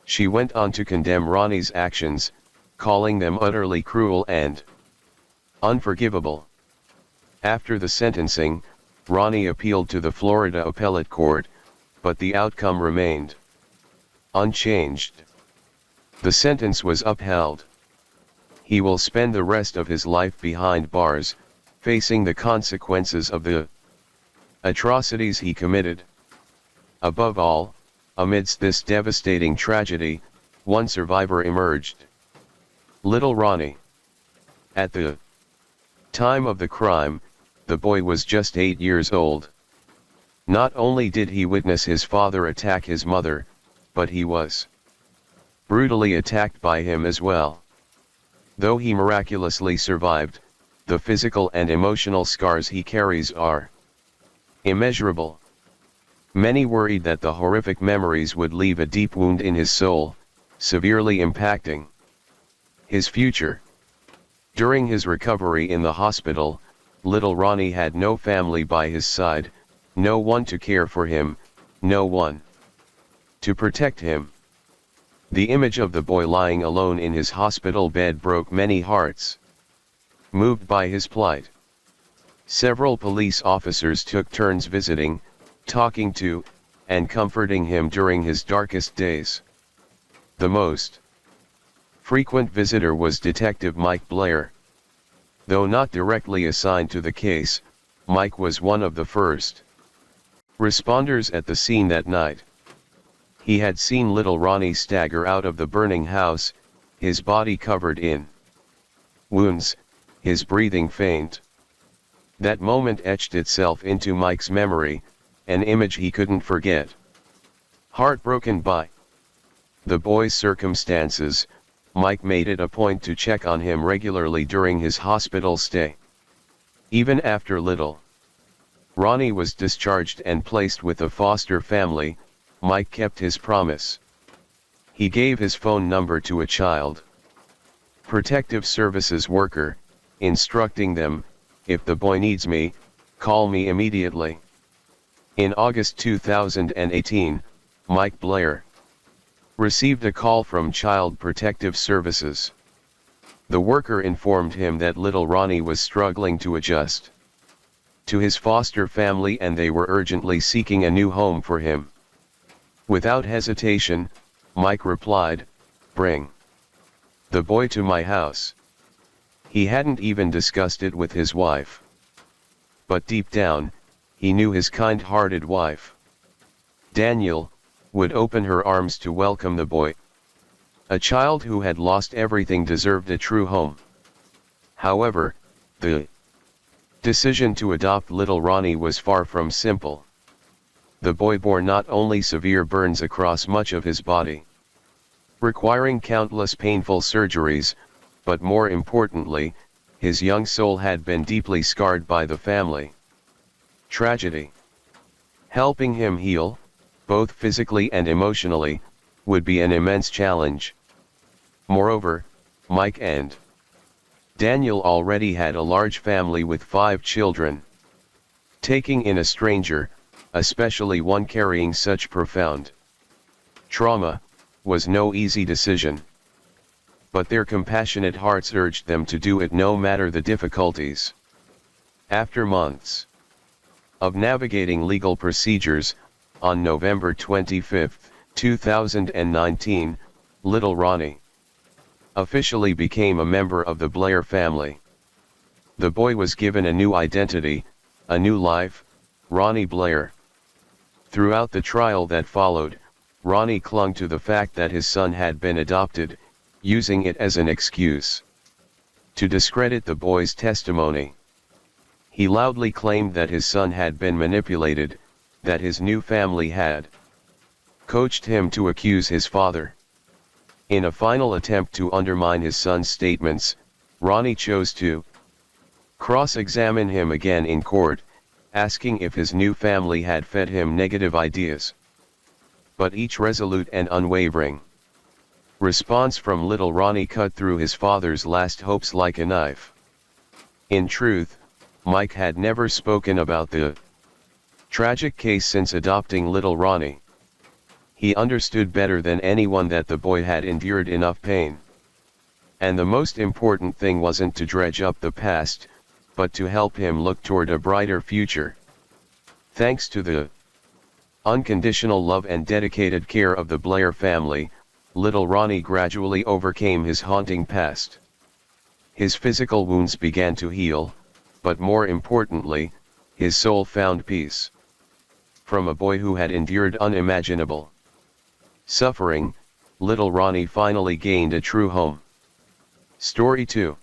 Speaker 1: She went on to condemn Ronnie's actions, calling them utterly cruel and unforgivable. After the sentencing, Ronnie appealed to the Florida Appellate Court, but the outcome remained unchanged. The sentence was upheld. He will spend the rest of his life behind bars, facing the consequences of the atrocities he committed. Above all, Amidst this devastating tragedy, one survivor emerged. Little Ronnie. At the time of the crime, the boy was just 8 years old. Not only did he witness his father attack his mother, but he was brutally attacked by him as well. Though he miraculously survived, the physical and emotional scars he carries are immeasurable. Many worried that the horrific memories would leave a deep wound in his soul, severely impacting his future. During his recovery in the hospital, little Ronnie had no family by his side, no one to care for him, no one to protect him. The image of the boy lying alone in his hospital bed broke many hearts. Moved by his plight, several police officers took turns visiting, talking to, and comforting him during his darkest days. The most frequent visitor was Detective Mike Blair. Though not directly assigned to the case, Mike was one of the first responders at the scene that night. He had seen little Ronnie stagger out of the burning house, his body covered in wounds, his breathing faint. That moment etched itself into Mike's memory, an image he couldn't forget. Heartbroken by the boy's circumstances, Mike made it a point to check on him regularly during his hospital stay. Even after little Ronnie was discharged and placed with a foster family, Mike kept his promise. He gave his phone number to a child protective services worker, instructing them, "If the boy needs me, call me immediately." In August 2018, Mike Blair received a call from Child Protective Services. The worker informed him that little Ronnie was struggling to adjust to his foster family and they were urgently seeking a new home for him. Without hesitation, Mike replied, "Bring the boy to my house." He hadn't even discussed it with his wife. But deep down, he knew his kind-hearted wife, Daniel, would open her arms to welcome the boy. A child who had lost everything deserved a true home. However, the decision to adopt little Ronnie was far from simple. The boy bore not only severe burns across much of his body, requiring countless painful surgeries, but more importantly, his young soul had been deeply scarred by the family tragedy. Helping him heal, both physically and emotionally, would be an immense challenge. Moreover, Mike and Daniel already had a large family with 5 children. Taking in a stranger, especially one carrying such profound trauma, was no easy decision. But their compassionate hearts urged them to do it no matter the difficulties. After months of navigating legal procedures, on November 25, 2019, little Ronnie officially became a member of the Blair family. The boy was given a new identity, a new life, Ronnie Blair. Throughout the trial that followed, Ronnie clung to the fact that his son had been adopted, using it as an excuse to discredit the boy's testimony. He loudly claimed that his son had been manipulated, that his new family had coached him to accuse his father. In a final attempt to undermine his son's statements, Ronnie chose to cross-examine him again in court, asking if his new family had fed him negative ideas. But each resolute and unwavering response from little Ronnie cut through his father's last hopes like a knife. In truth, Mike had never spoken about the tragic case since adopting little Ronnie. He understood better than anyone that the boy had endured enough pain. And the most important thing wasn't to dredge up the past, but to help him look toward a brighter future. Thanks to the unconditional love and dedicated care of the Blair family, little Ronnie gradually overcame his haunting past. His physical wounds began to heal, but more importantly, his soul found peace. From a boy who had endured unimaginable Suffering, little Ronnie finally gained a true home. Story 2.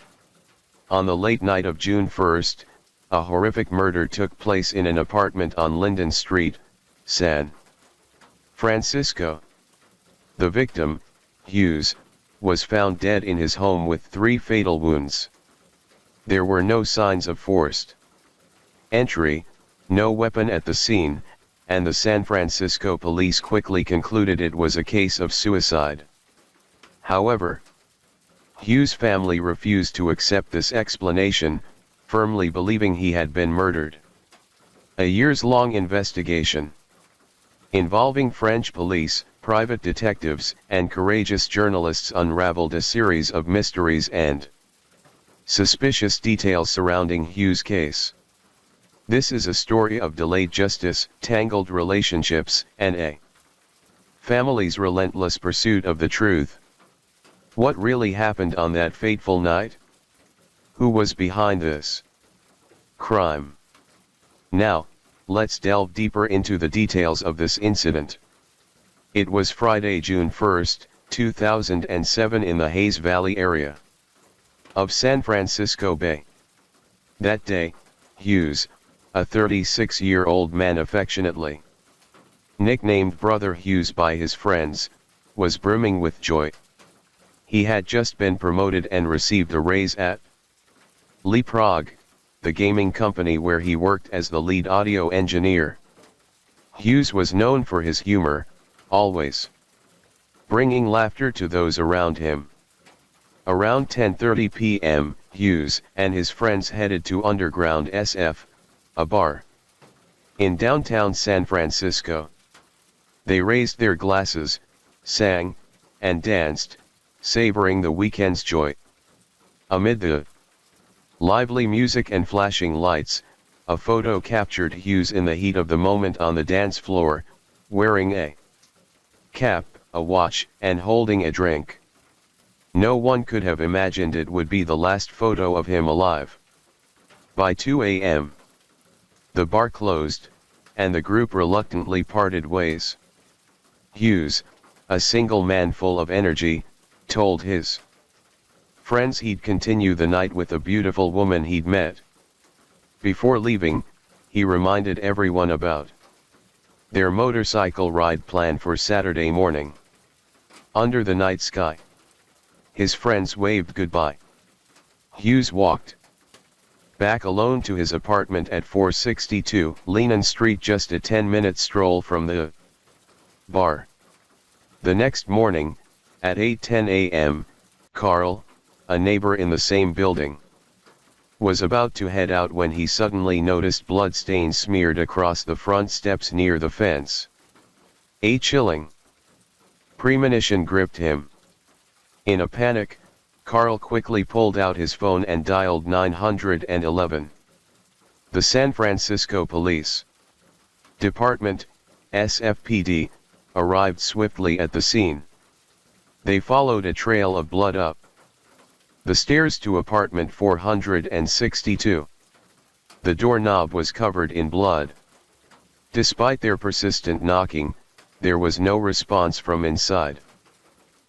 Speaker 1: On the late night of June 1st, a horrific murder took place in an apartment on Linden Street, San Francisco. The victim, Hughes, was found dead in his home with 3 fatal wounds. There were no signs of forced entry, no weapon at the scene, and the San Francisco police quickly concluded it was a case of suicide. However, Hughes' family refused to accept this explanation, firmly believing he had been murdered. A years-long investigation involving French police, private detectives, and courageous journalists unraveled a series of mysteries and suspicious details surrounding Hughes' case. This is a story of delayed justice, tangled relationships, and a family's relentless pursuit of the truth. What really happened on that fateful night? Who was behind this crime? Now, let's delve deeper into the details of this incident. It was Friday, June 1, 2007 in the Hayes Valley area of San Francisco Bay. That day, Hughes, a 36-year-old man affectionately nicknamed Brother Hughes by his friends, was brimming with joy. He had just been promoted and received a raise at Leapfrog, the gaming company where he worked as the lead audio engineer. Hughes was known for his humor, always bringing laughter to those around him. Around 10:30 p.m., Hughes and his friends headed to Underground SF, a bar in downtown San Francisco. They raised their glasses, sang, and danced, savoring the weekend's joy. Amid the lively music and flashing lights, a photo captured Hughes in the heat of the moment on the dance floor, wearing a cap, a watch, and holding a drink. No one could have imagined it would be the last photo of him alive. By 2 a.m., the bar closed, and the group reluctantly parted ways. Hughes, a single man full of energy, told his friends he'd continue the night with a beautiful woman he'd met. Before leaving, he reminded everyone about their motorcycle ride planned for Saturday morning. Under the night sky, his friends waved goodbye. Hughes walked back alone to his apartment at 462 Linden Street, just a 10-minute stroll from the bar. The next morning, at 8:10 a.m., Carl, a neighbor in the same building, was about to head out when he suddenly noticed bloodstains smeared across the front steps near the fence. A chilling premonition gripped him. In a panic, Carl quickly pulled out his phone and dialed 911. The San Francisco Police Department, SFPD, arrived swiftly at the scene. They followed a trail of blood up the stairs to apartment 462. The doorknob was covered in blood. Despite their persistent knocking, there was no response from inside.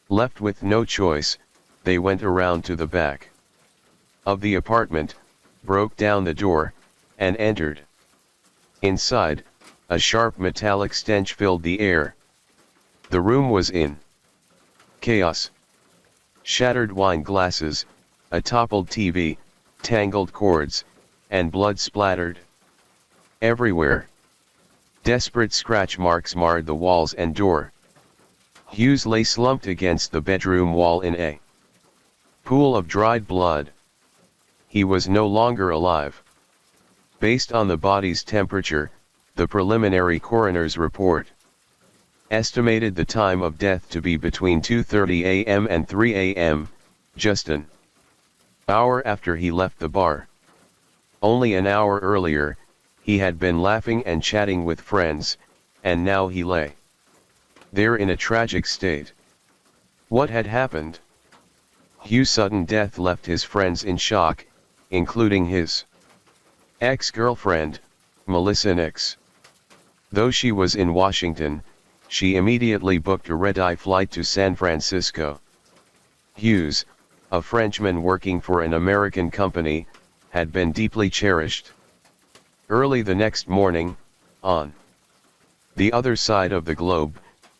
Speaker 1: Left with no choice, they went around to the back of the apartment, broke down the door, and entered. Inside, a sharp metallic stench filled the air. The room was in chaos. Shattered wine glasses, a toppled TV, tangled cords, and blood splattered everywhere. Desperate scratch marks marred the walls and door. Hughes lay slumped against the bedroom wall in a pool of dried blood. He was no longer alive. Based on the body's temperature, the preliminary coroner's report estimated the time of death to be between 2:30 a.m. and 3 a.m., just an hour after he left the bar. Only an hour earlier, he had been laughing and chatting with friends, and now he lay there in a tragic state. What had happened? Hughes' sudden death left his friends in shock, including his ex-girlfriend, Melissa Nix. Though she was in Washington, she immediately booked a red-eye flight to San Francisco. Hughes, a Frenchman working for an American company, had been deeply cherished. Early the next morning, on the other side of the globe,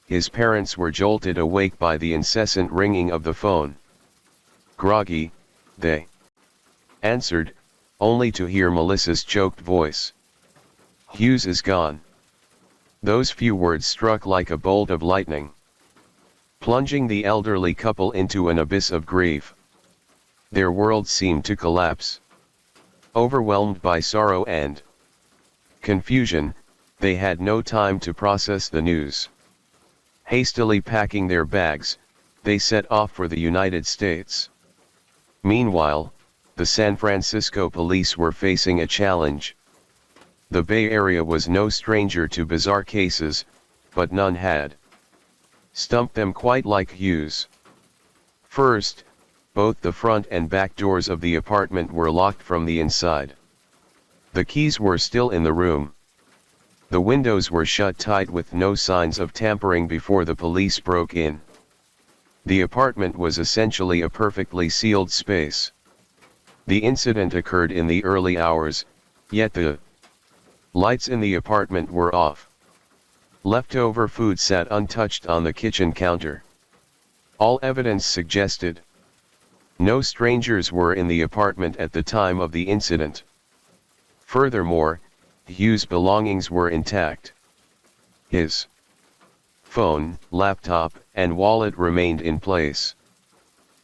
Speaker 1: his parents were jolted awake by the incessant ringing of the phone. Groggy, they answered, only to hear Melissa's choked voice. Hughes is gone. Those few words struck like a bolt of lightning, plunging the elderly couple into an abyss of grief. Their world seemed to collapse. Overwhelmed by sorrow and confusion, they had no time to process the news. Hastily packing their bags, they set off for the United States. Meanwhile, the San Francisco police were facing a challenge. The Bay Area was no stranger to bizarre cases, but none had stumped them quite like Hughes. First, both the front and back doors of the apartment were locked from the inside. The keys were still in the room. The windows were shut tight with no signs of tampering before the police broke in. The apartment was essentially a perfectly sealed space. The incident occurred in the early hours, yet the lights in the apartment were off. Leftover food sat untouched on the kitchen counter. All evidence suggested no strangers were in the apartment at the time of the incident. Furthermore, Hughes' belongings were intact. His phone, laptop, and wallet remained in place.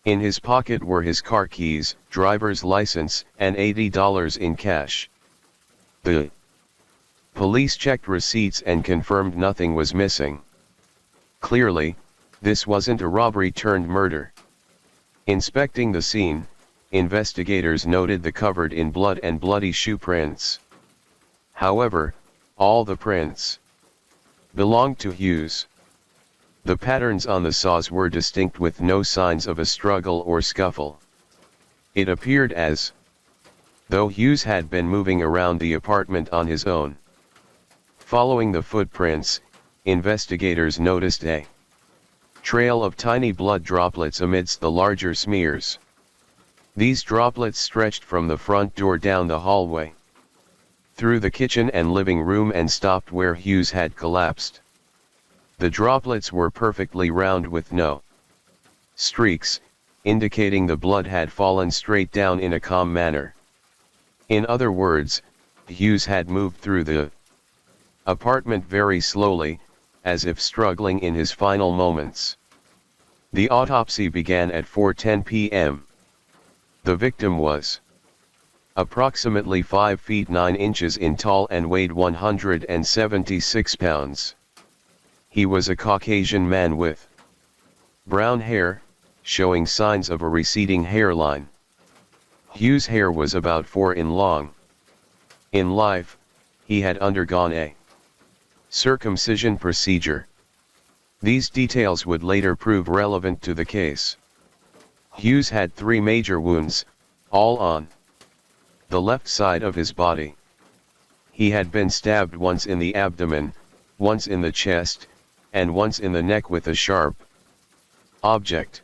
Speaker 1: In his pocket were his car keys, driver's license, and $80 in cash. The police checked receipts and confirmed nothing was missing. Clearly, this wasn't a robbery turned murder. Inspecting the scene, investigators noted the covered in blood and bloody shoe prints. However, all the prints belonged to Hughes. The patterns on the saws were distinct with no signs of a struggle or scuffle. It appeared as though Hughes had been moving around the apartment on his own. Following the footprints, investigators noticed a trail of tiny blood droplets amidst the larger smears. These droplets stretched from the front door down the hallway, through the kitchen and living room, and stopped where Hughes had collapsed. The droplets were perfectly round with no streaks, indicating the blood had fallen straight down in a calm manner. In other words, Hughes had moved through the apartment very slowly, as if struggling in his final moments. The autopsy began at 4:10 p.m. The victim was approximately 5 feet 9 inches in tall and weighed 176 pounds. He was a Caucasian man with brown hair, showing signs of a receding hairline. Hughes' hair was about 4 in long. In life, he had undergone a circumcision procedure. These details would later prove relevant to the case. Hughes had 3 major wounds, all on the left side of his body. He had been stabbed once in the abdomen, once in the chest, and once in the neck with a sharp object.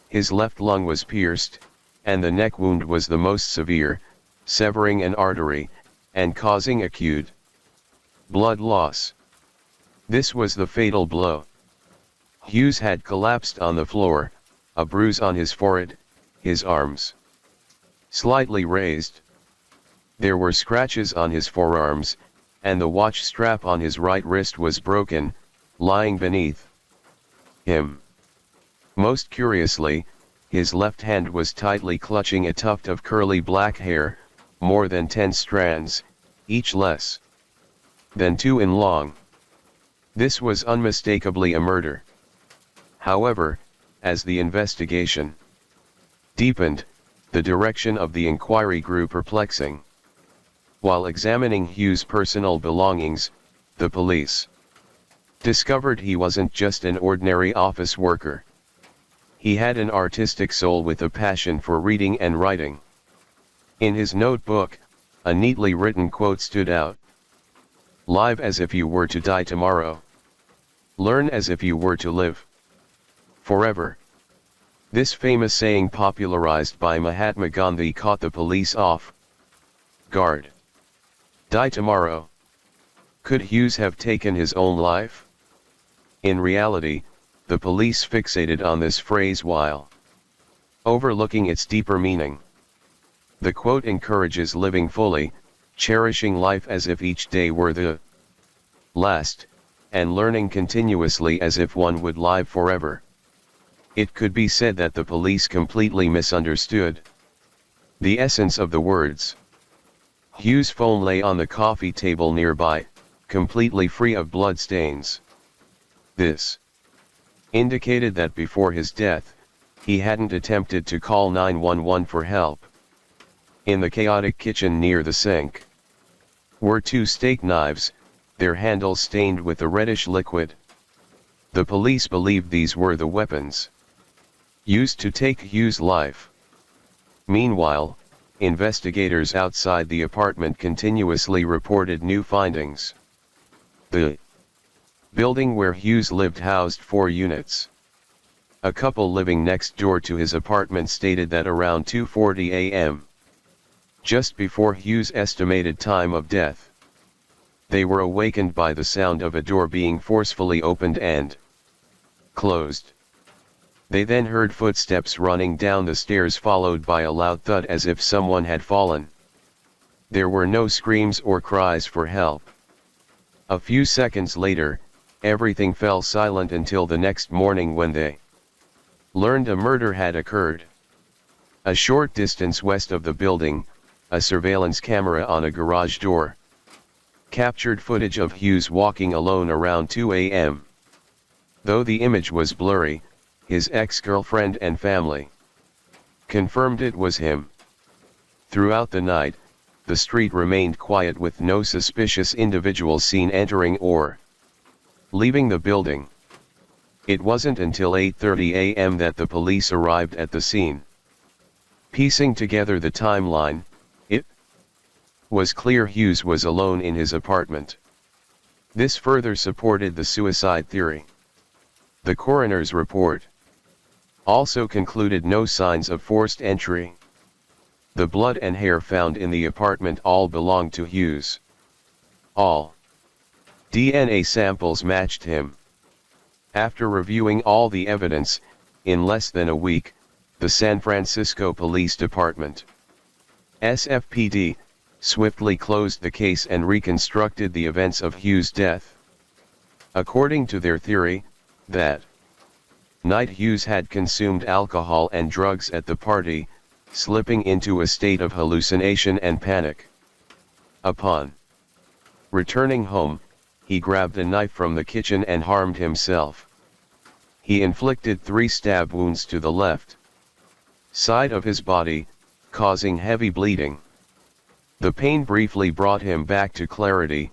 Speaker 1: His left lung was pierced, and the neck wound was the most severe, severing an artery, and causing acute blood loss. This was the fatal blow. Hughes had collapsed on the floor, a bruise on his forehead, his arms slightly raised. There were scratches on his forearms, and the watch strap on his right wrist was broken, lying beneath him. Most curiously, his left hand was tightly clutching a tuft of curly black hair, more than 10 strands, each less than 2 in long. This was unmistakably a murder. However, as the investigation deepened, the direction of the inquiry grew perplexing. While examining Hughes' personal belongings, the police discovered he wasn't just an ordinary office worker. He had an artistic soul with a passion for reading and writing. In his notebook, a neatly written quote stood out. "Live as if you were to die tomorrow." Learn as if you were to live forever. This famous saying, popularized by Mahatma Gandhi, caught the police off guard. Die tomorrow. Could Hughes have taken his own life? In reality, the police fixated on this phrase while overlooking its deeper meaning. The quote encourages living fully, cherishing life as if each day were the last, and learning continuously as if one would live forever. It could be said that the police completely misunderstood the essence of the words. Hughes' phone lay on the coffee table nearby, completely free of blood stains. This indicated that before his death, he hadn't attempted to call 911 for help. In the chaotic kitchen near the sink were 2 steak knives, their handles stained with a reddish liquid. The police believed these were the weapons used to take Hughes' life. Meanwhile, investigators outside the apartment continuously reported new findings. The building where Hughes lived housed 4 units. A couple living next door to his apartment stated that around 2:40 a.m., just before Hughes' estimated time of death, they were awakened by the sound of a door being forcefully opened and closed. They then heard footsteps running down the stairs, followed by a loud thud as if someone had fallen. There were no screams or cries for help. A few seconds later, everything fell silent until the next morning when they learned a murder had occurred. A short distance west of the building, a surveillance camera on a garage door captured footage of Hughes walking alone around 2 a.m. Though the image was blurry, his ex-girlfriend and family confirmed it was him. Throughout the night, the street remained quiet with no suspicious individuals seen entering or leaving the building. It wasn't until 8:30 a.m. that the police arrived at the scene. Piecing together the timeline, it was clear Hughes was alone in his apartment. This further supported the suicide theory. The coroner's report also concluded no signs of forced entry. The blood and hair found in the apartment all belonged to Hughes. All DNA samples matched him. After reviewing all the evidence, in less than a week, the San Francisco Police Department, SFPD, swiftly closed the case and reconstructed the events of Hughes' death. According to their theory, that night Hughes had consumed alcohol and drugs at the party, slipping into a state of hallucination and panic. Upon returning home, he grabbed a knife from the kitchen and harmed himself. He inflicted 3 stab wounds to the left side of his body, causing heavy bleeding. The pain briefly brought him back to clarity,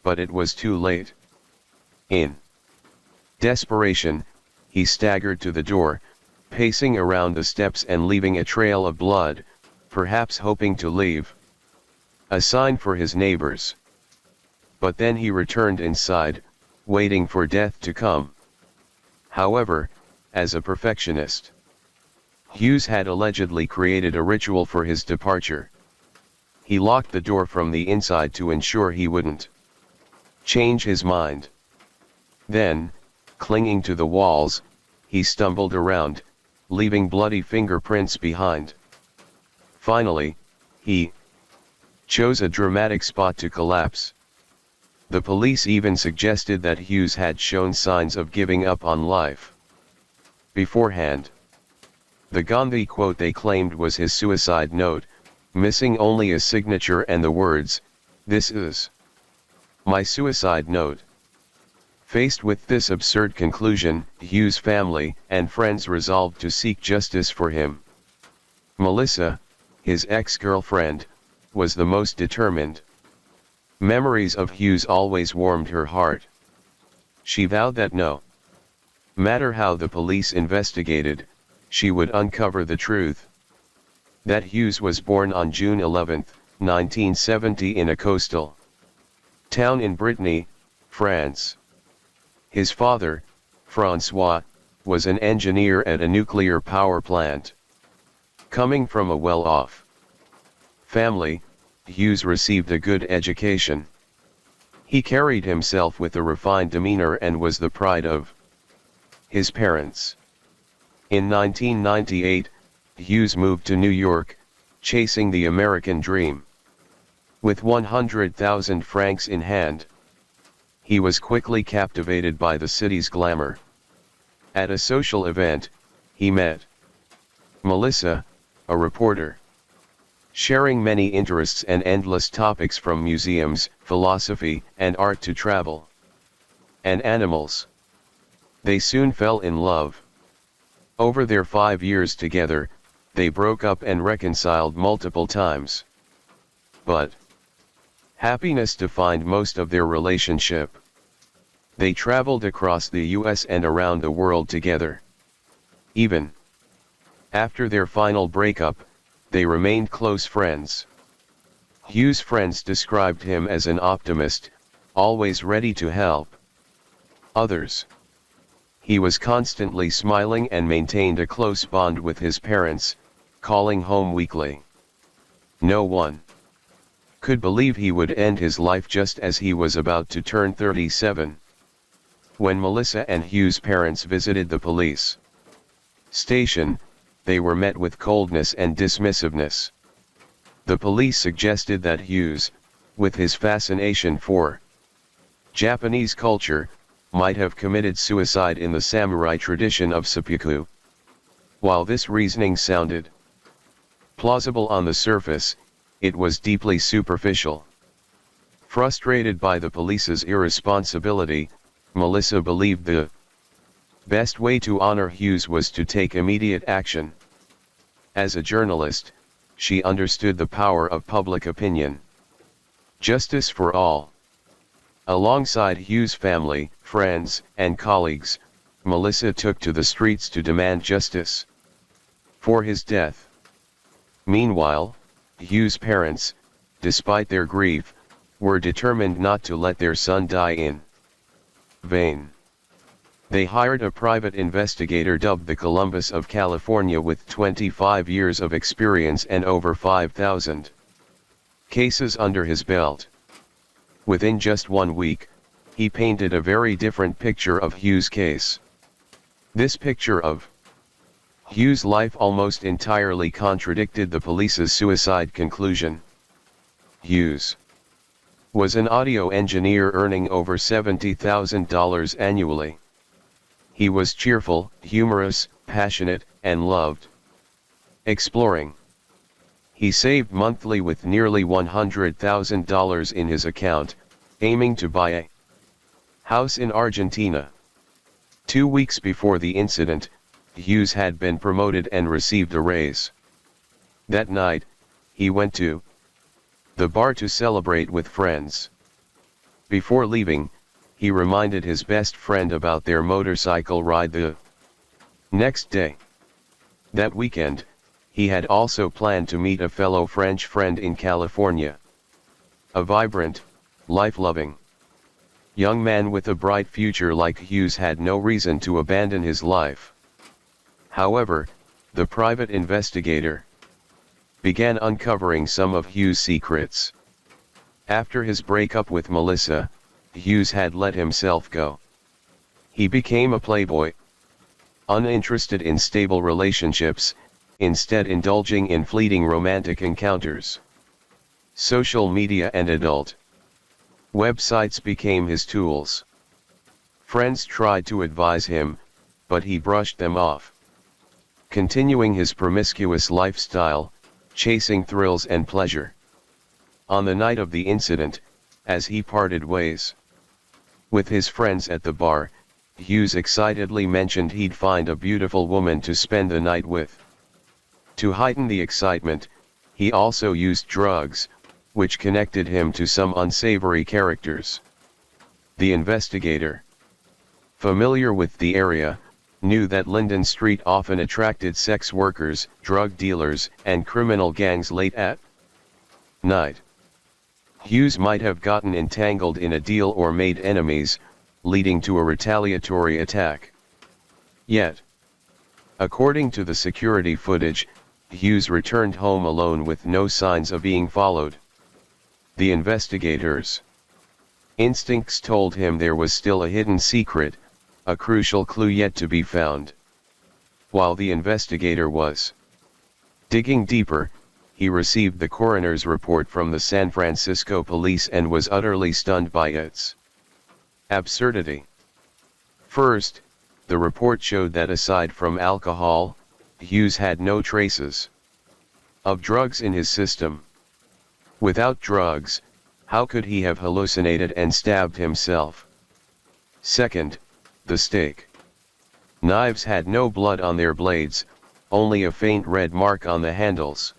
Speaker 1: but it was too late. In desperation, he staggered to the door, pacing around the steps and leaving a trail of blood, perhaps hoping to leave a sign for his neighbors. But then he returned inside, waiting for death to come. However, as a perfectionist, Hughes had allegedly created a ritual for his departure. He locked the door from the inside to ensure he wouldn't change his mind. Then, clinging to the walls, he stumbled around, leaving bloody fingerprints behind. Finally, he chose a dramatic spot to collapse. The police even suggested that Hughes had shown signs of giving up on life beforehand. The Gandhi quote they claimed was his suicide note, missing only a signature and the words, "This is my suicide note." Faced with this absurd conclusion, Hughes' family and friends resolved to seek justice for him. Melissa, his ex-girlfriend, was the most determined. Memories of Hughes always warmed her heart. She vowed that no matter how the police investigated, she would uncover the truth. That Hughes was born on June 11, 1970 in a coastal town in Brittany, France. His father, Francois, was an engineer at a nuclear power plant. Coming from a well-off family, Hughes received a good education. He carried himself with a refined demeanor and was the pride of his parents. In 1998, Hughes moved to New York, chasing the American dream. With 100,000 francs in hand, he was quickly captivated by the city's glamour. At a social event, he met Melissa, a reporter. Sharing many interests and endless topics from museums, philosophy, and art to travel and animals, they soon fell in love. Over their 5 years together, they broke up and reconciled multiple times. But happiness defined most of their relationship. They traveled across the US and around the world together. Even after their final breakup, they remained close friends. Hughes' friends described him as an optimist, always ready to help others. He was constantly smiling and maintained a close bond with his parents, calling home weekly. No one could believe he would end his life just as he was about to turn 37. When Melissa and Hughes' parents visited the police station, they were met with coldness and dismissiveness. The police suggested that Hughes, with his fascination for Japanese culture, might have committed suicide in the samurai tradition of seppuku. While this reasoning sounded plausible on the surface, it was deeply superficial. Frustrated by the police's irresponsibility, Melissa believed the best way to honor Hughes was to take immediate action. As a journalist, she understood the power of public opinion. Justice for all. Alongside Hughes' family, friends, and colleagues, Melissa took to the streets to demand justice for his death. Meanwhile, Hughes' parents, despite their grief, were determined not to let their son die in vain. They hired a private investigator dubbed the Columbus of California with 25 years of experience and over 5,000 cases under his belt. Within just 1 week, he painted a very different picture of Hughes' case. This picture of Hughes' life almost entirely contradicted the police's suicide conclusion. Hughes was an audio engineer earning over $70,000 annually. He was cheerful, humorous, passionate, and loved exploring. He saved monthly with nearly $100,000 in his account, aiming to buy a house in Argentina. 2 weeks before the incident, Hughes had been promoted and received a raise. That night, he went to the bar to celebrate with friends. Before leaving, he reminded his best friend about their motorcycle ride the next day. That weekend, he had also planned to meet a fellow French friend in California. A vibrant, life-loving young man with a bright future like Hughes had no reason to abandon his life. However, the private investigator began uncovering some of Hughes' secrets. After his breakup with Melissa, Hughes had let himself go. He became a playboy, uninterested in stable relationships, instead indulging in fleeting romantic encounters. Social media and adult websites became his tools. Friends tried to advise him, but he brushed them off. Continuing his promiscuous lifestyle, chasing thrills and pleasure. On the night of the incident, as he parted ways with his friends at the bar, Hughes excitedly mentioned he'd find a beautiful woman to spend the night with. To heighten the excitement, he also used drugs, which connected him to some unsavory characters. The investigator, familiar with the area, knew that Linden Street often attracted sex workers, drug dealers, and criminal gangs late at night. Hughes might have gotten entangled in a deal or made enemies, leading to a retaliatory attack. Yet, according to the security footage, Hughes returned home alone with no signs of being followed. The investigators' instincts told him there was still a hidden secret, a crucial clue yet to be found. While the investigator was digging deeper, he received the coroner's report from the San Francisco police and was utterly stunned by its absurdity. First, the report showed that aside from alcohol, Hughes had no traces of drugs in his system. Without drugs, how could he have hallucinated and stabbed himself? Second, the steak knives had no blood on their blades, only a faint red mark on the handles.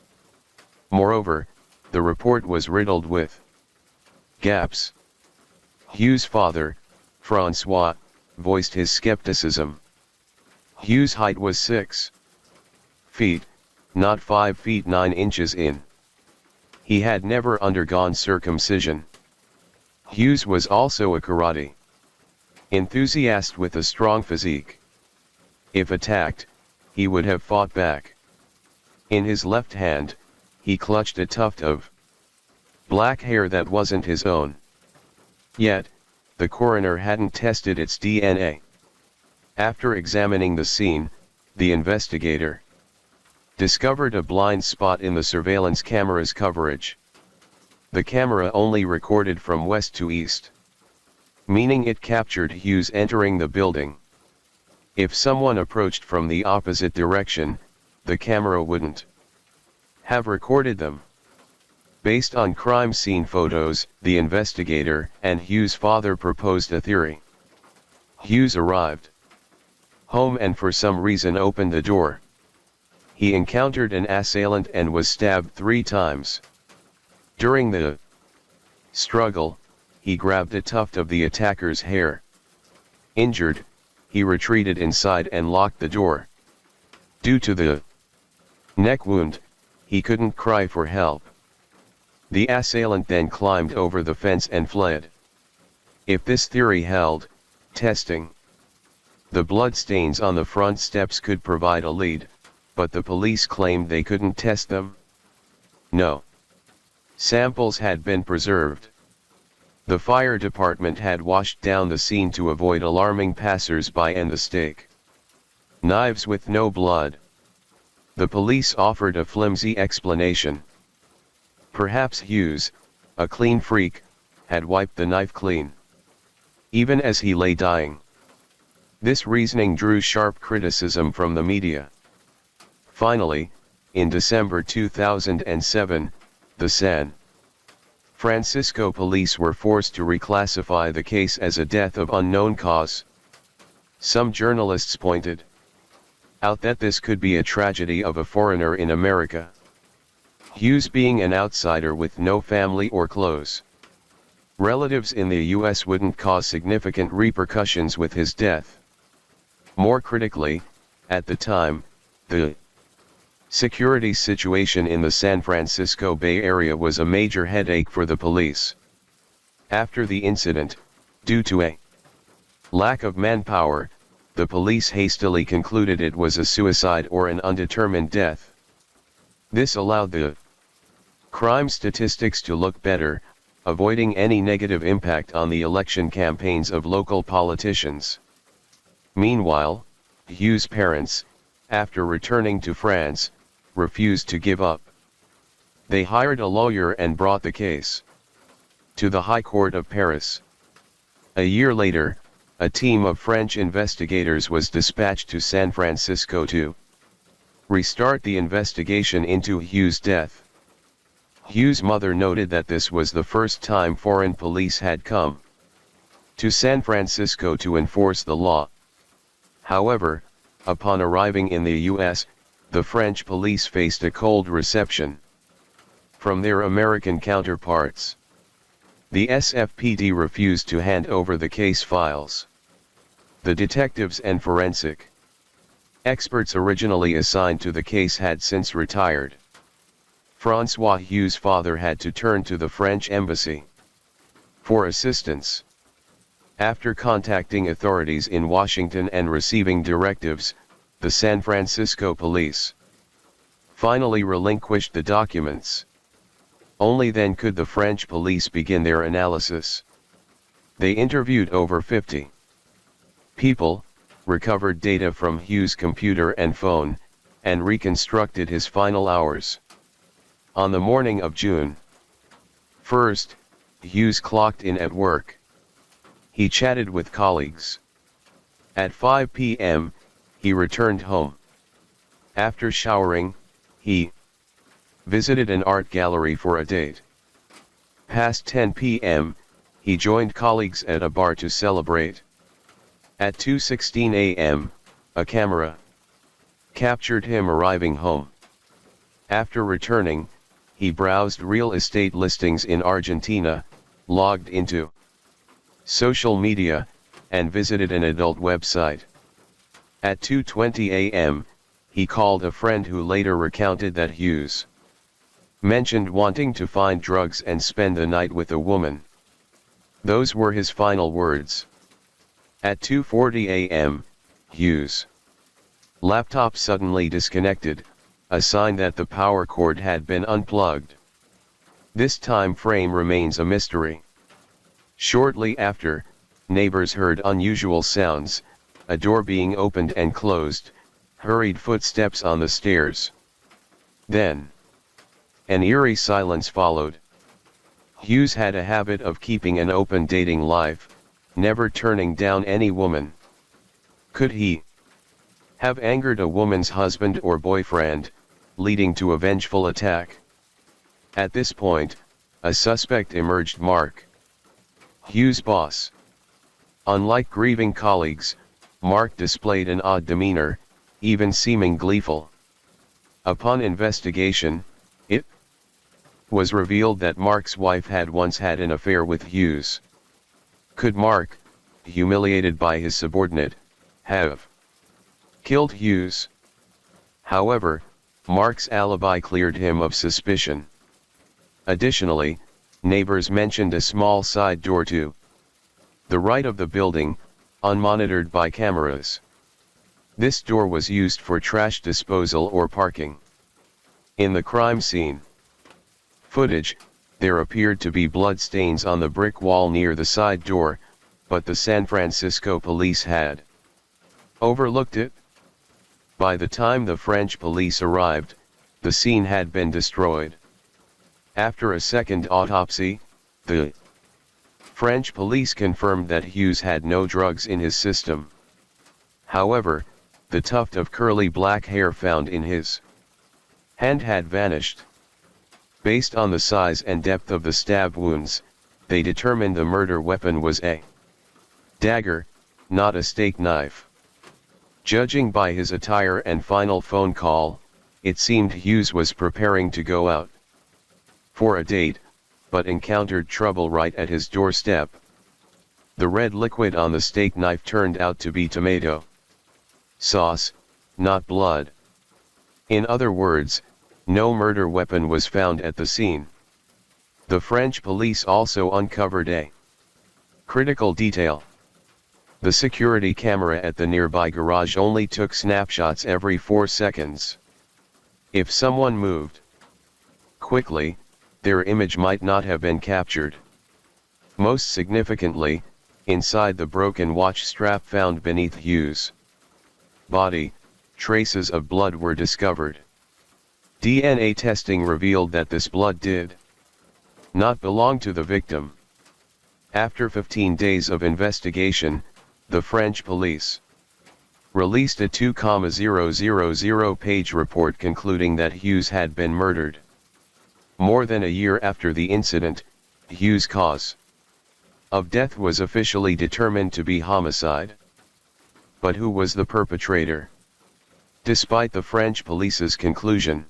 Speaker 1: Moreover, the report was riddled with gaps. Hughes' father, Francois, voiced his skepticism. Hughes' height was 6 feet, not 5 feet 9 inches in. He had never undergone circumcision. Hughes was also a karate enthusiast with a strong physique. If attacked, he would have fought back. In his left hand, he clutched a tuft of black hair that wasn't his own. Yet, the coroner hadn't tested its DNA. After examining the scene, the investigator discovered a blind spot in the surveillance camera's coverage. The camera only recorded from west to east, meaning it captured Hughes entering the building. If someone approached from the opposite direction, the camera wouldn't have recorded them. Based on crime scene photos, the investigator and Hughes' father proposed a theory. Hughes arrived home and for some reason opened the door. He encountered an assailant and was stabbed 3 times. During the struggle, he grabbed a tuft of the attacker's hair. Injured, he retreated inside and locked the door. Due to the neck wound, he couldn't cry for help. The assailant then climbed over the fence and fled. If this theory held, testing the blood stains on the front steps could provide a lead, but the police claimed they couldn't test them. No samples had been preserved. The fire department had washed down the scene to avoid alarming passers-by and the steak knives with no blood. The police offered a flimsy explanation. Perhaps Hughes, a clean freak, had wiped the knife clean, even as he lay dying. This reasoning drew sharp criticism from the media. Finally, in December 2007, the San Francisco police were forced to reclassify the case as a death of unknown cause. Some journalists pointed out that this could be a tragedy of a foreigner in America. Hughes being an outsider with no family or close relatives in the U.S. wouldn't cause significant repercussions with his death. More critically, at the time, the security situation in the San Francisco Bay Area was a major headache for the police. After the incident, due to a lack of manpower, the police hastily concluded it was a suicide or an undetermined death. This allowed the crime statistics to look better, avoiding any negative impact on the election campaigns of local politicians. Meanwhile, Hughes' parents, after returning to France, refused to give up. They hired a lawyer and brought the case to the High Court of Paris. A year later, a team of French investigators was dispatched to San Francisco to restart the investigation into Hughes' death. Hughes' mother noted that this was the first time foreign police had come to San Francisco to enforce the law. However, upon arriving in the U.S., the French police faced a cold reception from their American counterparts. The SFPD refused to hand over the case files. The detectives and forensic experts originally assigned to the case had since retired. Francois Hughes' father had to turn to the French embassy for assistance. After contacting authorities in Washington and receiving directives, the San Francisco police finally relinquished the documents. Only then could the French police begin their analysis. They interviewed over 50 people, recovered data from Hughes' computer and phone, and reconstructed his final hours. On the morning of June 1st, Hughes clocked in at work. He chatted with colleagues. At 5 p.m., he returned home. After showering, he visited an art gallery for a date. Past 10 p.m., he joined colleagues at a bar to celebrate. At 2:16 a.m., a camera captured him arriving home. After returning, he browsed real estate listings in Argentina, logged into social media, and visited an adult website. At 2:20 a.m., he called a friend who later recounted that Hughes mentioned wanting to find drugs and spend the night with a woman. Those were his final words. At 2:40 a.m., Hughes' laptop suddenly disconnected, a sign that the power cord had been unplugged. This time frame remains a mystery. Shortly after, neighbors heard unusual sounds, a door being opened and closed, hurried footsteps on the stairs. Then, an eerie silence followed. Hughes had a habit of keeping an open dating life, never turning down any woman. Could he have angered a woman's husband or boyfriend, leading to a vengeful attack? At this point, a suspect emerged: Mark, Hughes' boss. Unlike grieving colleagues, Mark displayed an odd demeanor, even seeming gleeful. Upon investigation, it was revealed that Mark's wife had once had an affair with Hughes. Could Mark, humiliated by his subordinate, have killed Hughes? However, Mark's alibi cleared him of suspicion. Additionally, neighbors mentioned a small side door to the right of the building, unmonitored by cameras. This door was used for trash disposal or parking. In the crime scene footage, there appeared to be blood stains on the brick wall near the side door, but the San Francisco police had overlooked it. By the time the French police arrived, the scene had been destroyed. After a second autopsy, the French police confirmed that Hughes had no drugs in his system. However, the tuft of curly black hair found in his hand had vanished. Based on the size and depth of the stab wounds, they determined the murder weapon was a dagger, not a steak knife. Judging by his attire and final phone call, it seemed Hughes was preparing to go out for a date, but encountered trouble right at his doorstep. The red liquid on the steak knife turned out to be tomato sauce, not blood. In other words, no murder weapon was found at the scene. The French police also uncovered a critical detail. The security camera at the nearby garage only took snapshots every 4 seconds. If someone moved quickly, their image might not have been captured. Most significantly, inside the broken watch strap found beneath Hughes' body, traces of blood were discovered. DNA testing revealed that this blood did not belong to the victim. After 15 days of investigation, the French police released a 2,000-page report concluding that Hughes had been murdered. More than a year after the incident, Hughes' cause of death was officially determined to be homicide. But who was the perpetrator? Despite the French police's conclusion,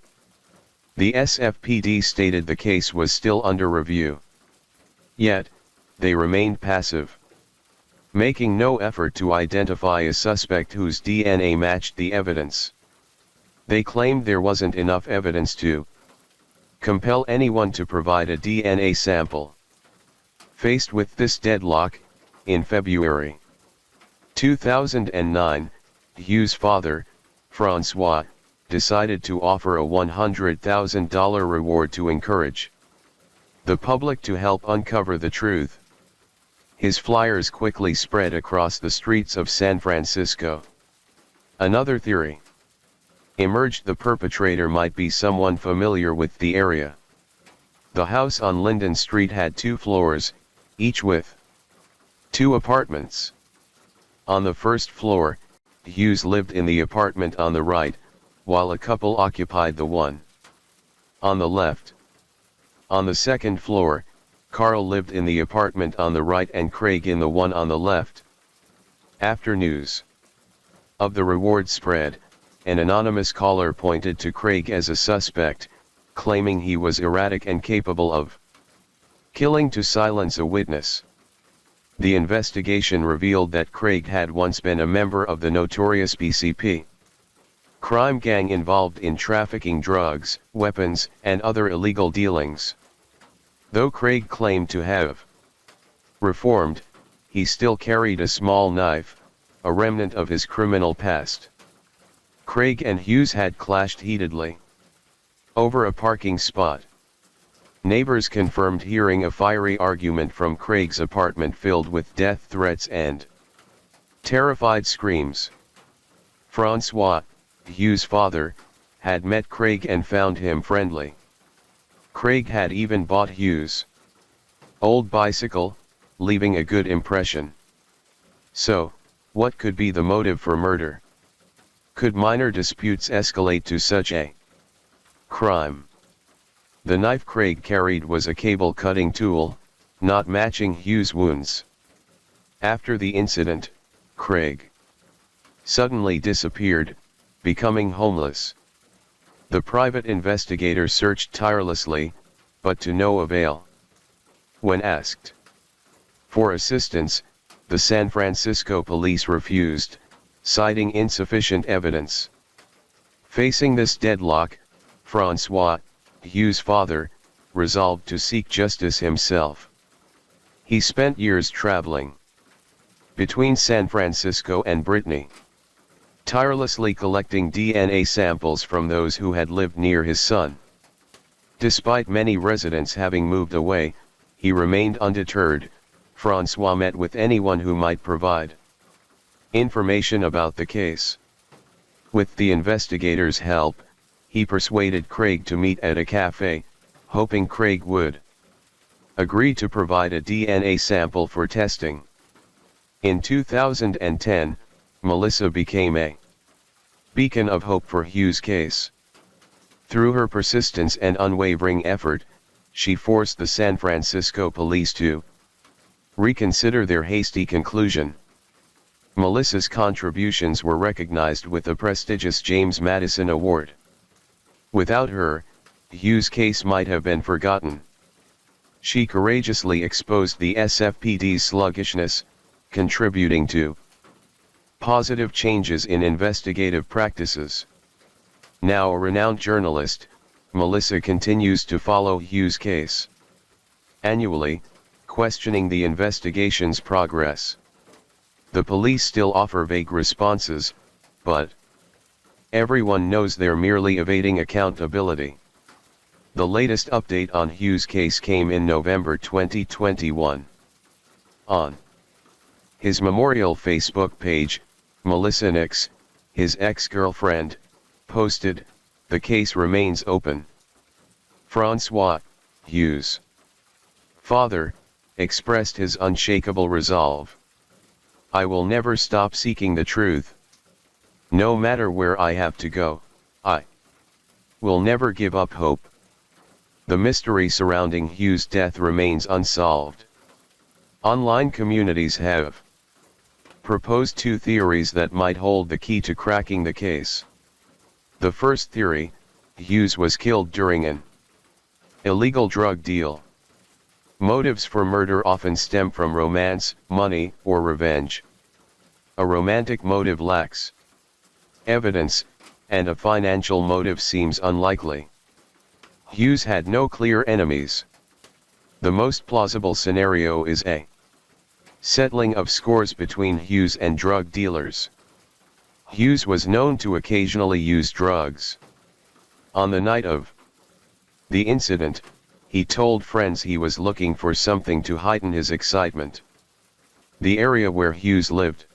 Speaker 1: the SFPD stated the case was still under review. Yet, they remained passive, making no effort to identify a suspect whose DNA matched the evidence. They claimed there wasn't enough evidence to compel anyone to provide a DNA sample. Faced with this deadlock, In February 2009, Hughes' father, Francois, decided to offer a $100,000 reward to encourage the public to help uncover the truth. His flyers quickly spread across the streets of San Francisco. Another theory emerged: the perpetrator might be someone familiar with the area. The house on Linden Street had 2 floors, each with 2 apartments. On the first floor, Hughes lived in the apartment on the right, while a couple occupied the one on the left. On the second floor, Carl lived in the apartment on the right and Craig in the one on the left. After news of the reward spread, an anonymous caller pointed to Craig as a suspect, claiming he was erratic and capable of killing to silence a witness. The investigation revealed that Craig had once been a member of the notorious BCP crime gang involved in trafficking drugs, weapons, and other illegal dealings. Though Craig claimed to have reformed, he still carried a small knife, a remnant of his criminal past. Craig and Hughes had clashed heatedly over a parking spot. Neighbors confirmed hearing a fiery argument from Craig's apartment filled with death threats and terrified screams. Francois, Hughes' father, had met Craig and found him friendly. Craig had even bought Hughes' old bicycle, leaving a good impression. So, what could be the motive for murder? Could minor disputes escalate to such a crime? The knife Craig carried was a cable-cutting tool, not matching Hughes' wounds. After the incident, Craig suddenly disappeared, becoming homeless. The private investigator searched tirelessly, but to no avail. When asked for assistance, the San Francisco police refused, citing insufficient evidence. Facing this deadlock, Francois, Hughes' father, resolved to seek justice himself. He spent years traveling between San Francisco and Brittany, tirelessly collecting DNA samples from those who had lived near his son. Despite many residents having moved away, he remained undeterred. Francois met with anyone who might provide information about the case. With the investigators' help, he persuaded Craig to meet at a cafe, hoping Craig would agree to provide a DNA sample for testing. In 2010, Melissa became a beacon of hope for Hughes' case. Through her persistence and unwavering effort, she forced the San Francisco police to reconsider their hasty conclusion. Melissa's contributions were recognized with the prestigious James Madison Award. Without her, Hughes' case might have been forgotten. She courageously exposed the SFPD's sluggishness, contributing to positive changes in investigative practices. Now a renowned journalist, Melissa continues to follow Hughes' case annually, questioning the investigation's progress. The police still offer vague responses, but everyone knows they're merely evading accountability. The latest update on Hughes' case came in November 2021. On his memorial Facebook page, Melissa Nix, his ex-girlfriend, posted, "The case remains open." Francois, Hughes' father, expressed his unshakable resolve. "I will never stop seeking the truth. No matter where I have to go, I will never give up hope." The mystery surrounding Hughes' death remains unsolved. Online communities have proposed 2 theories that might hold the key to cracking the case. The first theory: Hughes was killed during an illegal drug deal. Motives for murder often stem from romance, money, or revenge. A romantic motive lacks evidence, and a financial motive seems unlikely. Hughes had no clear enemies. The most plausible scenario is a Settling of scores between Hughes and drug dealers. Hughes was known to occasionally use drugs. On the night of the incident, he told friends he was looking for something to heighten his excitement. The area where Hughes lived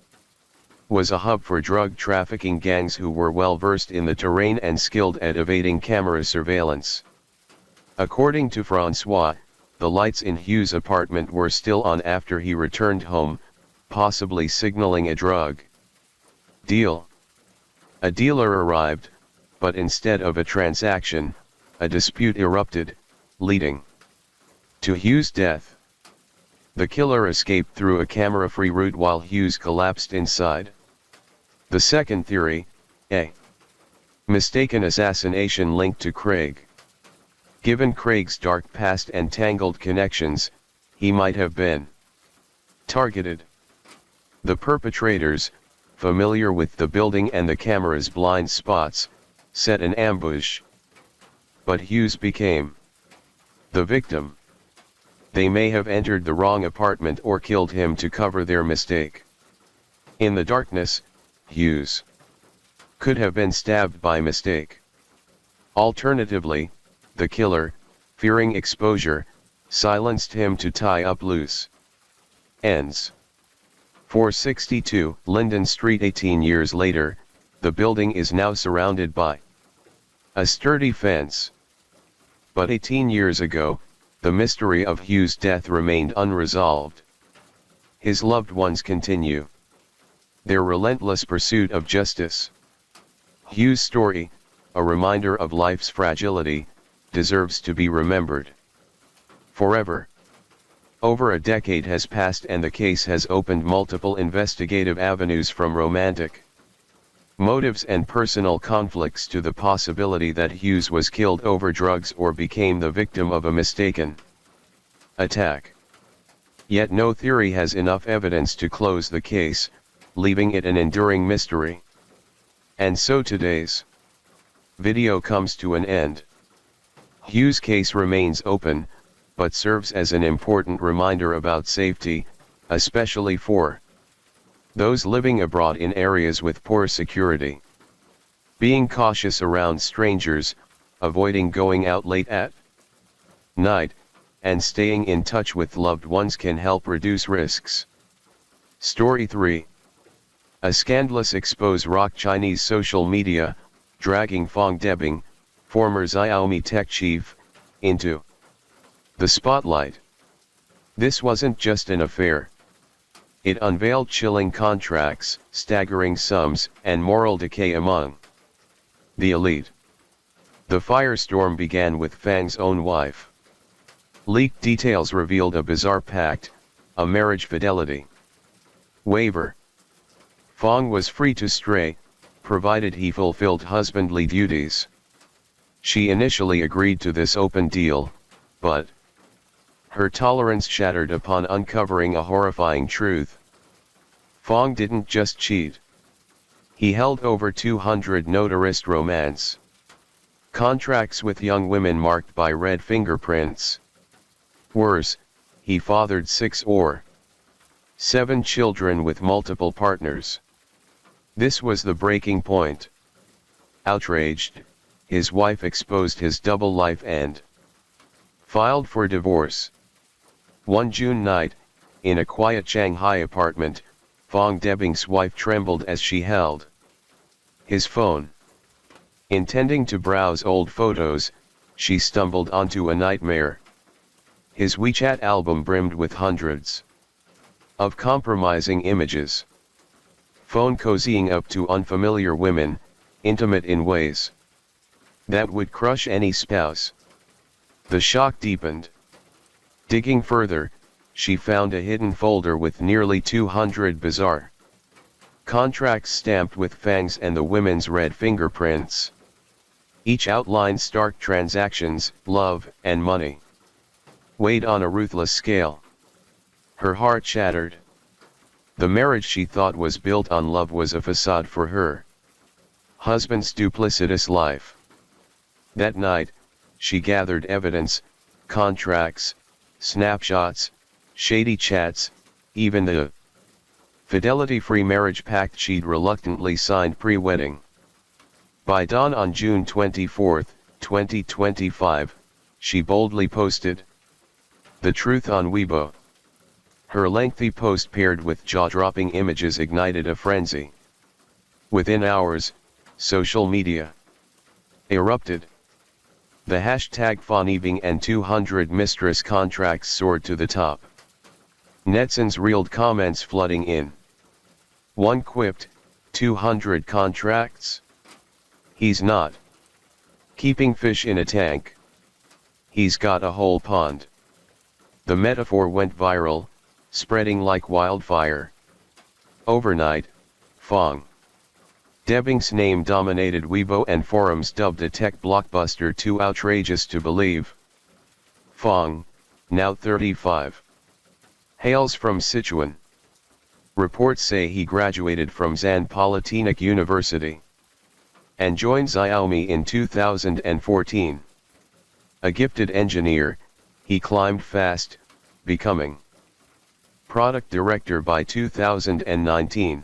Speaker 1: was a hub for drug trafficking gangs who were well versed in the terrain and skilled at evading camera surveillance. According to Francois, the lights in Hughes' apartment were still on after he returned home, possibly signaling a drug deal. A dealer arrived, but instead of a transaction, a dispute erupted, leading to Hughes' death. The killer escaped through a camera-free route while Hughes collapsed inside. The second theory, a mistaken assassination linked to Craig. Given Craig's dark past and tangled connections, he might have been targeted. The perpetrators, familiar with the building and the camera's blind spots, set an ambush. But Hughes became the victim. They may have entered the wrong apartment or killed him to cover their mistake. In the darkness, Hughes could have been stabbed by mistake. Alternatively, the killer, fearing exposure, silenced him to tie up loose ends. 462 Linden Street. 18 years later, the building is now surrounded by a sturdy fence. But 18 years ago, the mystery of Hughes' death remained unresolved. His loved ones continue their relentless pursuit of justice. Hughes' story, a reminder of life's fragility, deserves to be remembered forever. Over a decade has passed and the case has opened multiple investigative avenues, from romantic motives and personal conflicts to the possibility that Hughes was killed over drugs or became the victim of a mistaken attack. Yet no theory has enough evidence to close the case, leaving it an enduring mystery. And so today's video comes to an end. Hughes' case remains open, but serves as an important reminder about safety, especially for those living abroad in areas with poor security. Being cautious around strangers, avoiding going out late at night, and staying in touch with loved ones can help reduce risks. Story 3. A scandalous expose rock Chinese social media, dragging Fong Debing, former Xiaomi tech chief, into the spotlight. This wasn't just an affair. It unveiled chilling contracts, staggering sums, and moral decay among the elite. The firestorm began with Fang's own wife. Leaked details revealed a bizarre pact, a marriage fidelity waiver. Fong was free to stray, provided he fulfilled husbandly duties. She initially agreed to this open deal, but her tolerance shattered upon uncovering a horrifying truth. Fong didn't just cheat. He held over 200 notarized romance contracts with young women marked by red fingerprints. Worse, he fathered 6 or 7 children with multiple partners. This was the breaking point. Outraged, his wife exposed his double life and filed for divorce. One June night, in a quiet Shanghai apartment, Fong Debing's wife trembled as she held his phone. Intending to browse old photos, she stumbled onto a nightmare. His WeChat album brimmed with hundreds of compromising images. Phone cozying up to unfamiliar women, intimate in ways that would crush any spouse. The shock deepened. Digging further, she found a hidden folder with nearly 200 bizarre contracts stamped with Fang's and the women's red fingerprints. Each outlined stark transactions, love, and money, weighed on a ruthless scale. Her heart shattered. The marriage she thought was built on love was a facade for her husband's duplicitous life. That night, she gathered evidence, contracts, snapshots, shady chats, even the fidelity-free marriage pact she'd reluctantly signed pre-wedding. By dawn on June 24, 2025, she boldly posted the truth on Weibo. Her lengthy post paired with jaw-dropping images ignited a frenzy. Within hours, social media erupted. The hashtag Fonibing and 200 mistress contracts soared to the top. Netizens reeled comments flooding in. One quipped, 200 contracts? He's not keeping fish in a tank. He's got a whole pond. The metaphor went viral, spreading like wildfire. Overnight, Fong Debing's name dominated Weibo and forums dubbed a tech blockbuster too outrageous to believe. Fong, now 35, hails from Sichuan. Reports say he graduated from Zan Polytechnic University and joined Xiaomi in 2014. A gifted engineer, he climbed fast, becoming product director by 2019.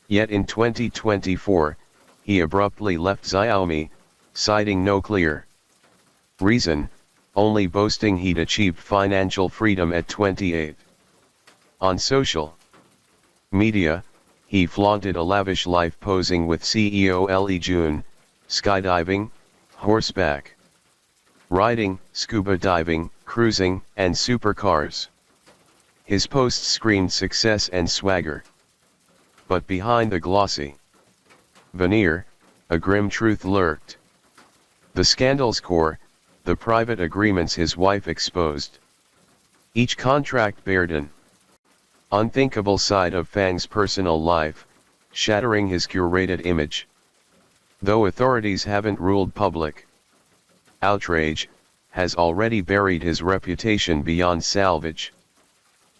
Speaker 1: Yet in 2024, he abruptly left Xiaomi, citing no clear reason, only boasting he'd achieved financial freedom at 28. On social media, he flaunted a lavish life posing with CEO Li Jun, skydiving, horseback riding, scuba diving, cruising, and supercars. His posts screamed success and swagger. But behind the glossy veneer, a grim truth lurked. The scandal's core, the private agreements his wife exposed. Each contract bared an unthinkable side of Fang's personal life, shattering his curated image. Though authorities haven't ruled public outrage, has already buried his reputation beyond salvage.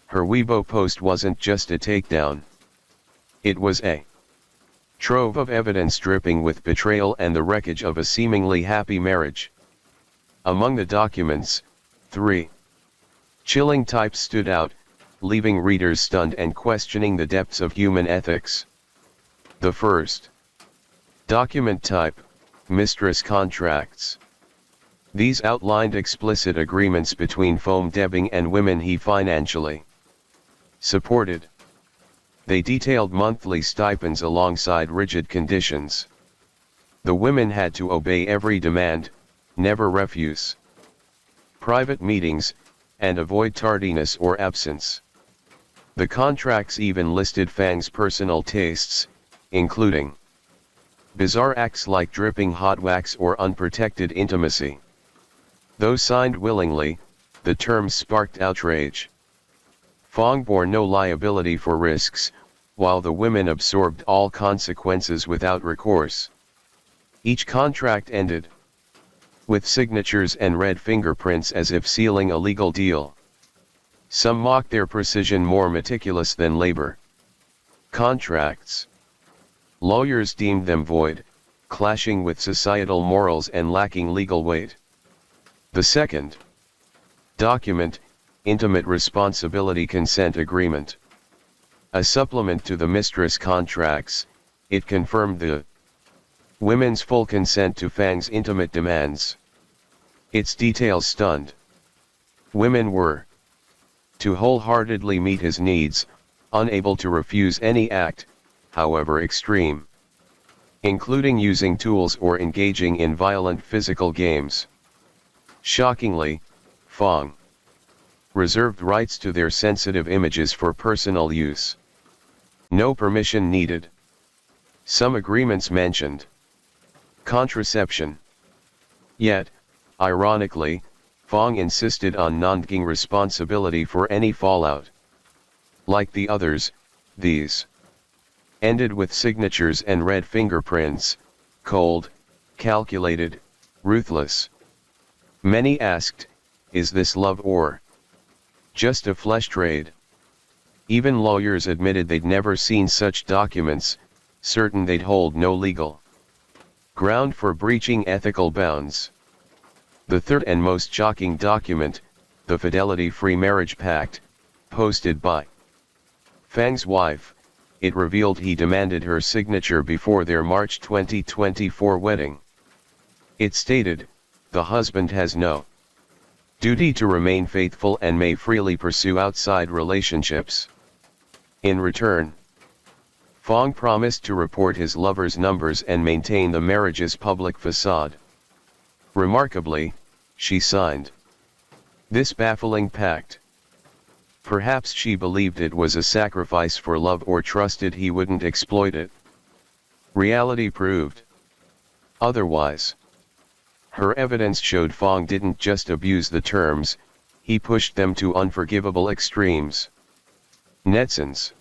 Speaker 1: Her Weibo post wasn't just a takedown. It was a trove of evidence dripping with betrayal and the wreckage of a seemingly happy marriage. Among the documents, 3 chilling types stood out, leaving readers stunned and questioning the depths of human ethics. The first document type, mistress contracts. These outlined explicit agreements between Foam Debing and women he financially supported. They detailed monthly stipends alongside rigid conditions. The women had to obey every demand, never refuse private meetings, and avoid tardiness or absence. The contracts even listed Fang's personal tastes, including bizarre acts like dripping hot wax or unprotected intimacy. Though signed willingly, the terms sparked outrage. Fong bore no liability for risks, while the women absorbed all consequences without recourse. Each contract ended with signatures and red fingerprints as if sealing a legal deal. Some mocked their precision, more meticulous than labor contracts. Lawyers deemed them void, clashing with societal morals and lacking legal weight. The second document, Intimate Responsibility Consent Agreement. A supplement to the mistress contracts, it confirmed the women's full consent to Fang's intimate demands. Its details stunned. Women were to wholeheartedly meet his needs, unable to refuse any act, however extreme, including using tools or engaging in violent physical games. Shockingly, Fong reserved rights to their sensitive images for personal use. No permission needed. Some agreements mentioned contraception. Yet, ironically, Fong insisted on non-taking responsibility for any fallout. Like the others, these ended with signatures and red fingerprints, cold, calculated, ruthless. Many asked, is this love or just a flesh trade? Even lawyers admitted they'd never seen such documents, certain they'd hold no legal ground for breaching ethical bounds. The third and most shocking document, the Fidelity Free Marriage Pact, posted by Fang's wife, it revealed he demanded her signature before their March 2024 wedding. It stated, the husband has no duty to remain faithful and may freely pursue outside relationships. In return, Fang promised to report his lover's numbers and maintain the marriage's public facade. Remarkably, she signed this baffling pact. Perhaps she believed it was a sacrifice for love or trusted he wouldn't exploit it. Reality proved otherwise. Her evidence showed Fang didn't just abuse the terms, he pushed them to unforgivable extremes. Netizens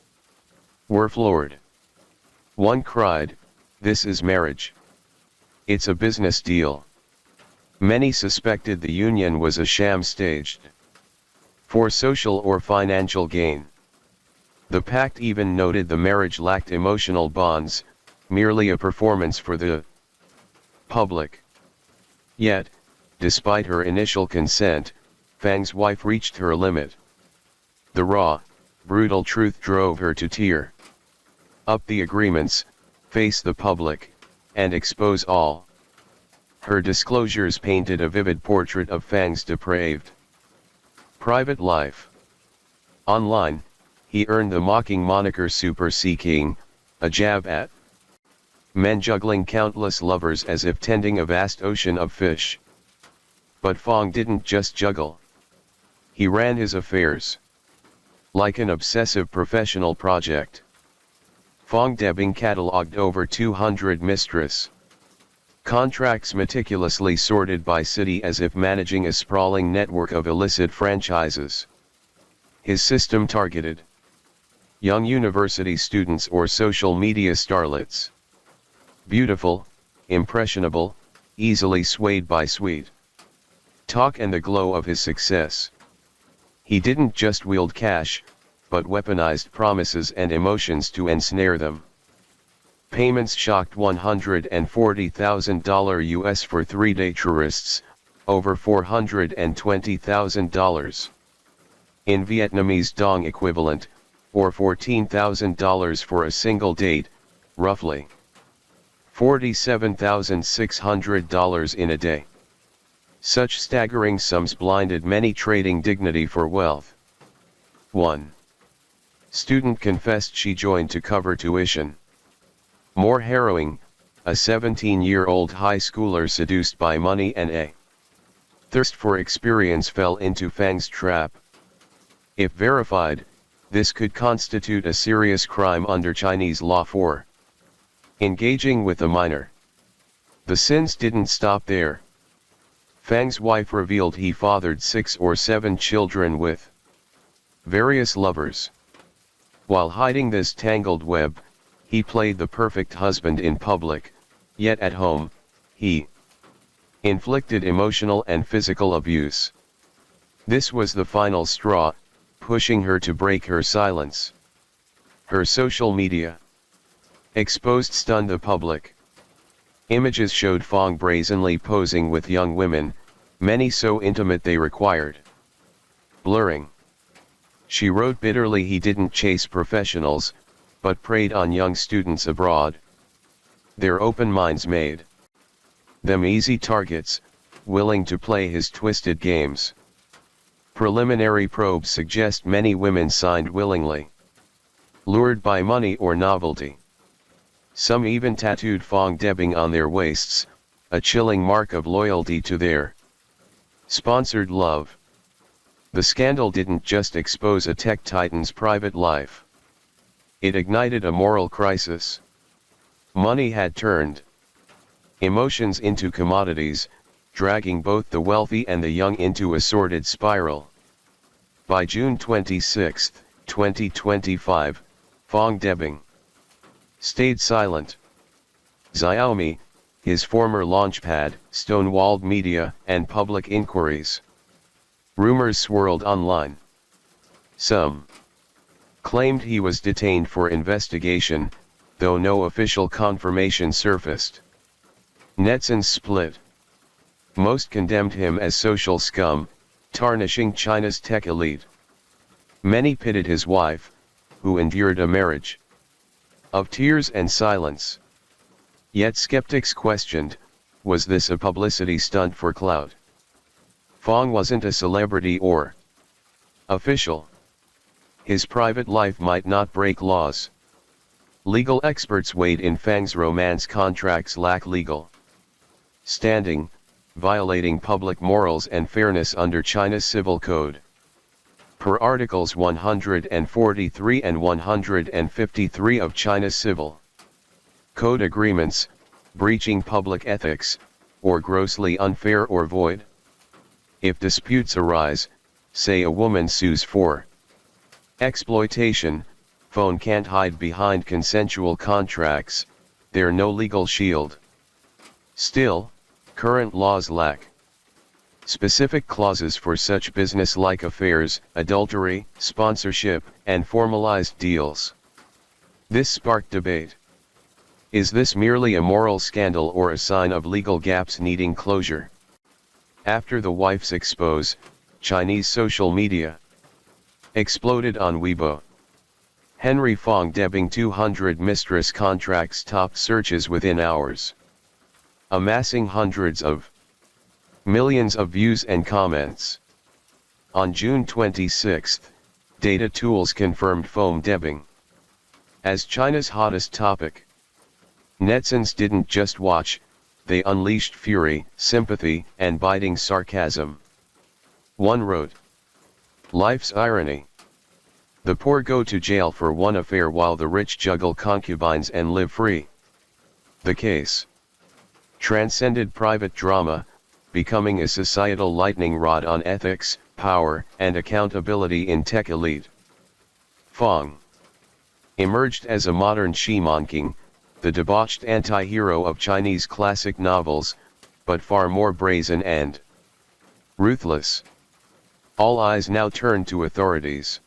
Speaker 1: were floored. One cried, "This is marriage. It's a business deal." Many suspected the union was a sham staged for social or financial gain. The pact even noted the marriage lacked emotional bonds, merely a performance for the public. Yet, despite her initial consent, Fang's wife reached her limit. The raw, brutal truth drove her to tear up the agreements, face the public, and expose all. Her disclosures painted a vivid portrait of Fang's depraved private life. Online, he earned the mocking moniker Super Sea King, a jab at men juggling countless lovers as if tending a vast ocean of fish. But Fang didn't just juggle. He ran his affairs like an obsessive professional project. Fang Debing catalogued over 200 mistress contracts meticulously sorted by city as if managing a sprawling network of illicit franchises. His system targeted young university students or social media starlets. Beautiful, impressionable, easily swayed by sweet talk and the glow of his success. He didn't just wield cash, but weaponized promises and emotions to ensnare them. Payments shocked $140,000 US for 3-day tourists, over $420,000. In Vietnamese dong equivalent, or $14,000 for a single date, roughly $47,600 in a day. Such staggering sums blinded many trading dignity for wealth. 1. Student confessed she joined to cover tuition. More harrowing, a 17-year-old high schooler seduced by money and a thirst for experience fell into Fang's trap. If verified, this could constitute a serious crime under Chinese law for engaging with a minor. The sins didn't stop there. Fang's wife revealed he fathered 6 or 7 children with various lovers. While hiding this tangled web, he played the perfect husband in public, yet at home, he inflicted emotional and physical abuse. This was the final straw, pushing her to break her silence. Her social media exposed stunned the public. Images showed Fang brazenly posing with young women, many so intimate they required blurring. She wrote bitterly he didn't chase professionals, but preyed on young students abroad. Their open minds made them easy targets, willing to play his twisted games. Preliminary probes suggest many women signed willingly, lured by money or novelty. Some even tattooed Fang Debing on their waists, a chilling mark of loyalty to their sponsored love. The scandal didn't just expose a tech titan's private life. It ignited a moral crisis. Money had turned emotions into commodities, dragging both the wealthy and the young into a sordid spiral. By June 26, 2025, Fang Debing stayed silent. Xiaomi, his former launchpad, stonewalled media and public inquiries. Rumors swirled online. Some claimed he was detained for investigation, though no official confirmation surfaced. Netizens split. Most condemned him as social scum, tarnishing China's tech elite. Many pitted his wife, who endured a marriage of tears and silence. Yet skeptics questioned, was this a publicity stunt for clout? Fong wasn't a celebrity or official. His private life might not break laws. Legal experts weighed in Fang's romance contracts lack legal standing, violating public morals and fairness under China's civil code. Per Articles 143 and 153 of China's civil code agreements, breaching public ethics, or grossly unfair or void. If disputes arise, say a woman sues for exploitation, Fong can't hide behind consensual contracts, they're no legal shield. Still, current laws lack specific clauses for such business-like affairs, adultery, sponsorship, and formalized deals. This sparked debate. Is this merely a moral scandal or a sign of legal gaps needing closure? After the wife's expose, Chinese social media exploded on Weibo. Henry Fong debbing 200 mistress contracts topped searches within hours, amassing hundreds of millions of views and comments. On June 26, data tools confirmed Fong debbing as China's hottest topic. Netizens didn't just watch, they unleashed fury, sympathy, and biting sarcasm. One wrote, "Life's irony. The poor go to jail for one affair while the rich juggle concubines and live free. The case transcended private drama, becoming a societal lightning rod on ethics, power, and accountability in tech elite." Fong emerged as a modern King, the debauched anti-hero of Chinese classic novels, but far more brazen and ruthless. All eyes now turn to authorities.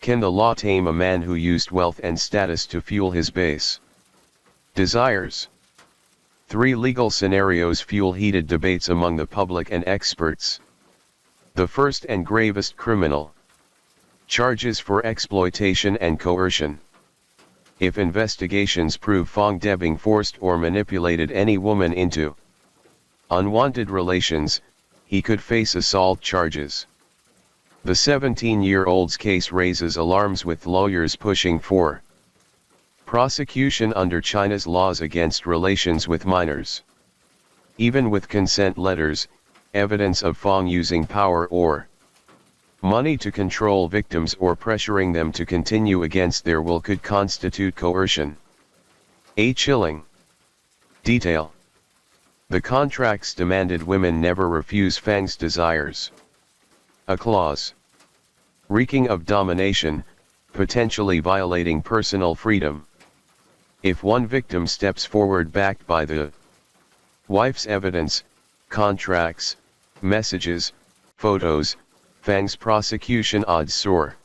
Speaker 1: Can the law tame a man who used wealth and status to fuel his base desires? 3 legal scenarios fuel heated debates among the public and experts. The first and gravest: criminal charges for exploitation and coercion. If investigations prove Fong debbing forced or manipulated any woman into unwanted relations, he could face assault charges. The 17-year-old's case raises alarms, with lawyers pushing for prosecution under China's laws against relations with minors. Even with consent letters, evidence of Fong using power or money to control victims or pressuring them to continue against their will could constitute coercion. A chilling detail: the contracts demanded women never refuse Fang's desires. A clause reeking of domination, potentially violating personal freedom. If one victim steps forward backed by the wife's evidence, contracts, messages, photos, Fang's prosecution odds soar.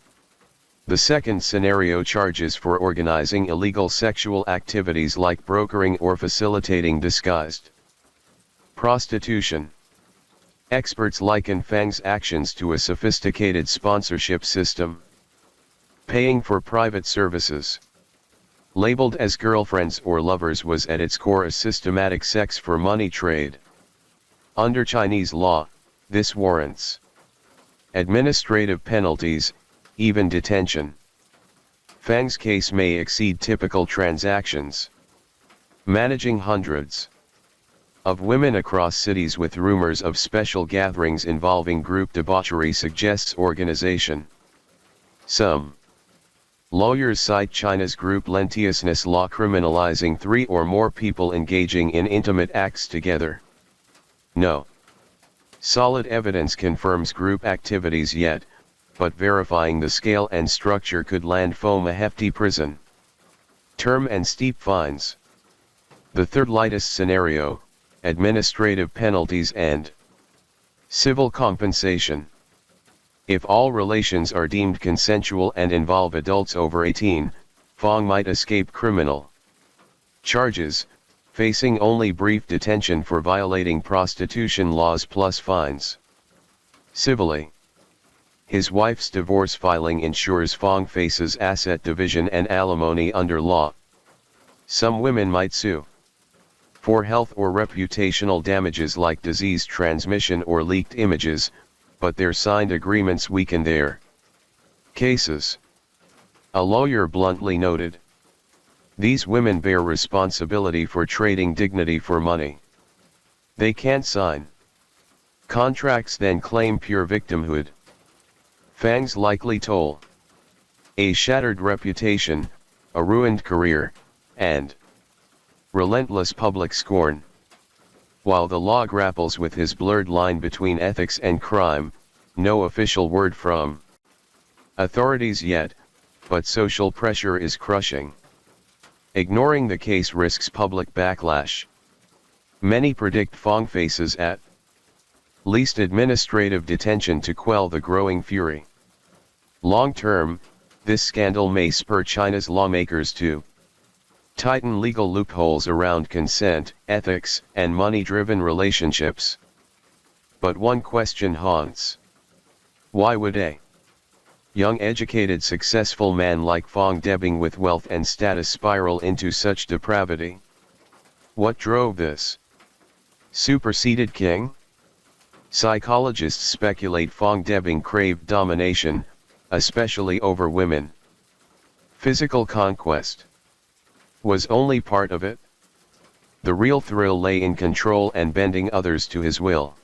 Speaker 1: The second scenario: charges for organizing illegal sexual activities like brokering or facilitating disguised prostitution. Experts liken Fang's actions to a sophisticated sponsorship system, paying for private services. Labeled as girlfriends or lovers, was at its core a systematic sex for money trade. Under Chinese law, this warrants administrative penalties, even detention. Fang's case may exceed typical transactions. Managing hundreds of women across cities with rumors of special gatherings involving group debauchery suggests organization. Some lawyers cite China's group lentiousness law criminalizing 3 or more people engaging in intimate acts together. No solid evidence confirms group activities yet, but verifying the scale and structure could land Fong a hefty prison term and steep fines. The third lightest scenario: administrative penalties and civil compensation. If all relations are deemed consensual and involve adults over 18, Fong might escape criminal charges, facing only brief detention for violating prostitution laws plus fines. Civilly, His wife's divorce filing ensures Fong faces asset division and alimony under law. Some women might sue for health or reputational damages like disease transmission or leaked images, but their signed agreements weaken their cases. A lawyer bluntly noted, "These women bear responsibility for trading dignity for money. They can't sign contracts then claim pure victimhood." Fang's likely toll: a shattered reputation, a ruined career, and relentless public scorn. While the law grapples with his blurred line between ethics and crime, no official word from authorities yet, but social pressure is crushing. Ignoring the case risks public backlash. Many predict Fong faces at least administrative detention to quell the growing fury. Long term, this scandal may spur China's lawmakers to tighten legal loopholes around consent, ethics, and money-driven relationships. But one question haunts: why would a young, educated, successful man like Fong Debing with wealth and status spiral into such depravity? What drove this superseded king? Psychologists speculate Fong Debing craved domination, especially over women. Physical conquest was only part of it. The real thrill lay in control and bending others to his will.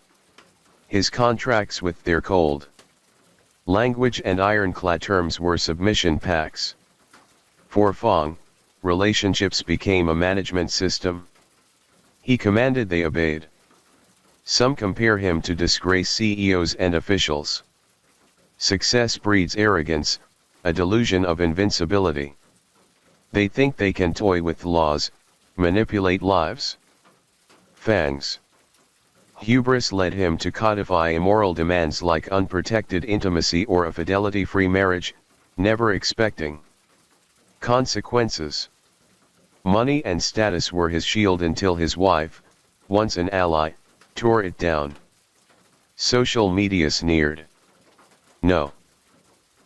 Speaker 1: His contracts with their cold language and ironclad terms were submission pacts. For Fong, relationships became a management system. He commanded, they obeyed. Some compare him to disgraced CEOs and officials. Success breeds arrogance, a delusion of invincibility. They think they can toy with laws, manipulate lives. Fang's hubris led him to codify immoral demands like unprotected intimacy or a fidelity-free marriage, never expecting consequences. Money and status were his shield until his wife, once an ally, tore it down. Social media sneered. No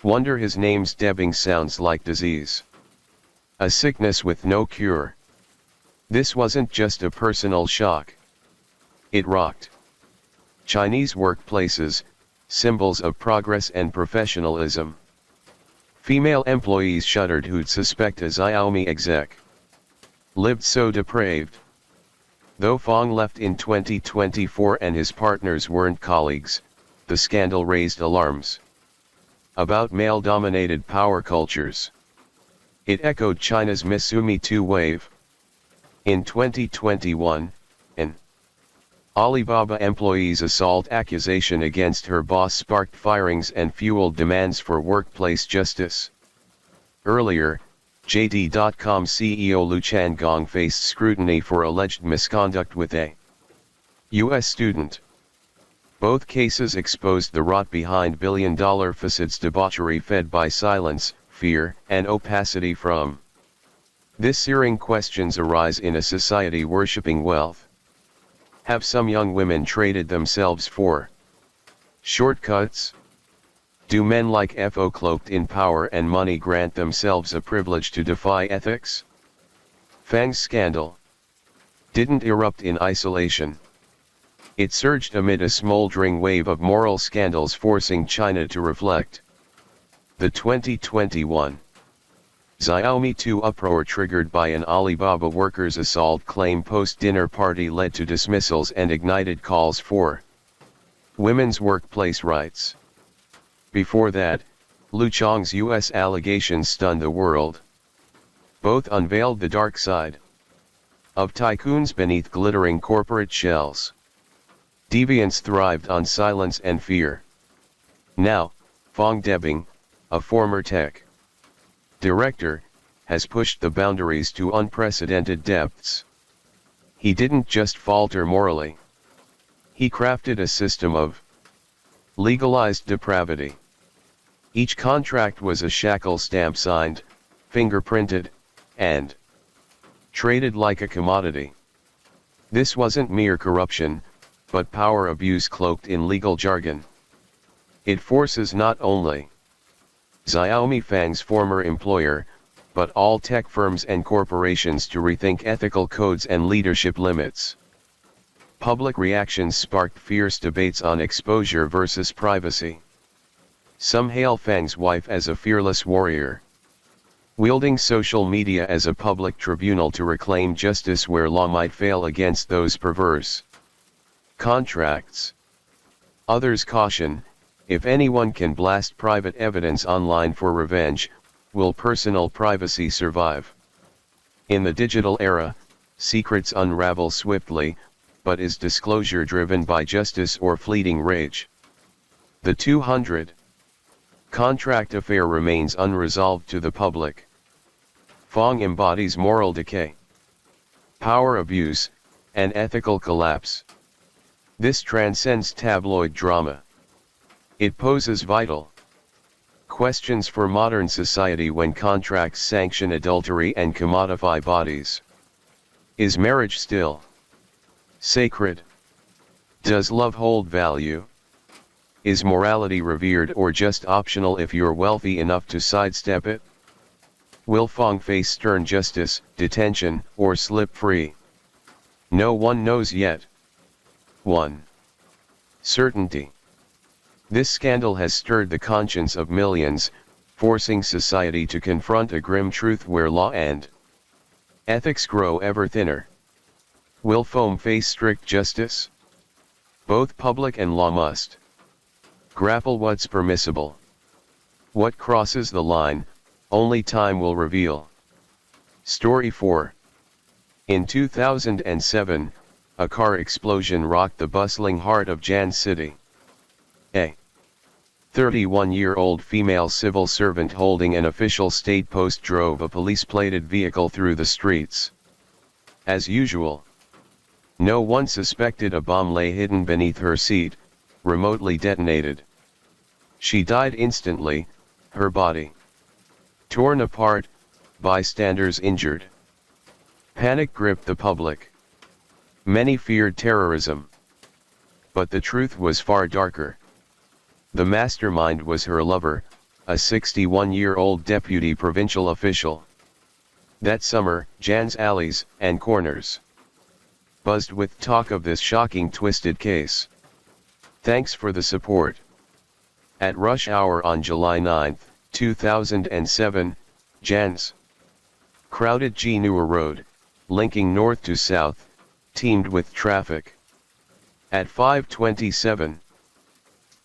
Speaker 1: wonder his name's Debing sounds like disease. A sickness with no cure. This wasn't just a personal shock. It rocked Chinese workplaces, symbols of progress and professionalism. Female employees shuddered who'd suspect a Xiaomi exec lived so depraved. Though Fong left in 2024 and his partners weren't colleagues, the scandal raised alarms about male-dominated power cultures. It echoed China's Me Too wave. In 2021, an Alibaba employee's assault accusation against her boss sparked firings and fueled demands for workplace justice. Earlier, JD.com CEO Lu Changong faced scrutiny for alleged misconduct with a U.S. student. Both cases exposed the rot behind billion-dollar facades, debauchery fed by silence, fear, and opacity from this. Searing questions arise in a society worshipping wealth. Have some young women traded themselves for shortcuts? Do men like FO cloaked in power and money grant themselves a privilege to defy ethics? Fang's scandal didn't erupt in isolation. It surged amid a smoldering wave of moral scandals forcing China to reflect. The 2021 Xiaomi 2 uproar, triggered by an Alibaba workers' assault claim post-dinner party, led to dismissals and ignited calls for women's workplace rights. Before that, Lu Chang's U.S. allegations stunned the world. Both unveiled the dark side of tycoons beneath glittering corporate shells. Deviance thrived on silence and fear. Now, Fong Debing, a former tech director, has pushed the boundaries to unprecedented depths. He didn't just falter morally. He crafted a system of legalized depravity. Each contract was a shackle stamp, signed, fingerprinted, and traded like a commodity. This wasn't mere corruption, but power abuse cloaked in legal jargon. It forces not only Xiaomi Fang's former employer, but all tech firms and corporations to rethink ethical codes and leadership limits. Public reactions sparked fierce debates on exposure versus privacy. Some hail Fang's wife as a fearless warrior, wielding social media as a public tribunal to reclaim justice where law might fail against those perverse contracts. Others caution, if anyone can blast private evidence online for revenge, will personal privacy survive? In the digital era, secrets unravel swiftly, but is disclosure driven by justice or fleeting rage? The 200 contract affair remains unresolved to the public. Fang embodies moral decay, power abuse, and ethical collapse. This transcends tabloid drama. It poses vital questions for modern society when contracts sanction adultery and commodify bodies. Is marriage still sacred? Does love hold value? Is morality revered or just optional if you're wealthy enough to sidestep it? Will Fang face stern justice, detention, or slip free? No one knows yet. 1. Certainty. This scandal has stirred the conscience of millions, forcing society to confront a grim truth where law and ethics grow ever thinner. Will Fang face strict justice? Both public and law must grapple what's permissible. What crosses the line, only time will reveal. Story 4. In 2007, a car explosion rocked the bustling heart of Jan City. A 31-year-old female civil servant holding an official state post drove a police-plated vehicle through the streets. As usual, no one suspected a bomb lay hidden beneath her seat, remotely detonated. She died instantly, her body torn apart, bystanders injured. Panic gripped the public. Many feared terrorism. But the truth was far darker. The mastermind was her lover, a 61-year-old deputy provincial official. That summer, Jan's alleys and corners buzzed with talk of this shocking twisted case. Thanks for the support. At rush hour on July 9, 2007, Jan's crowded Jinua Road, linking north to south, teemed with traffic. At 5:27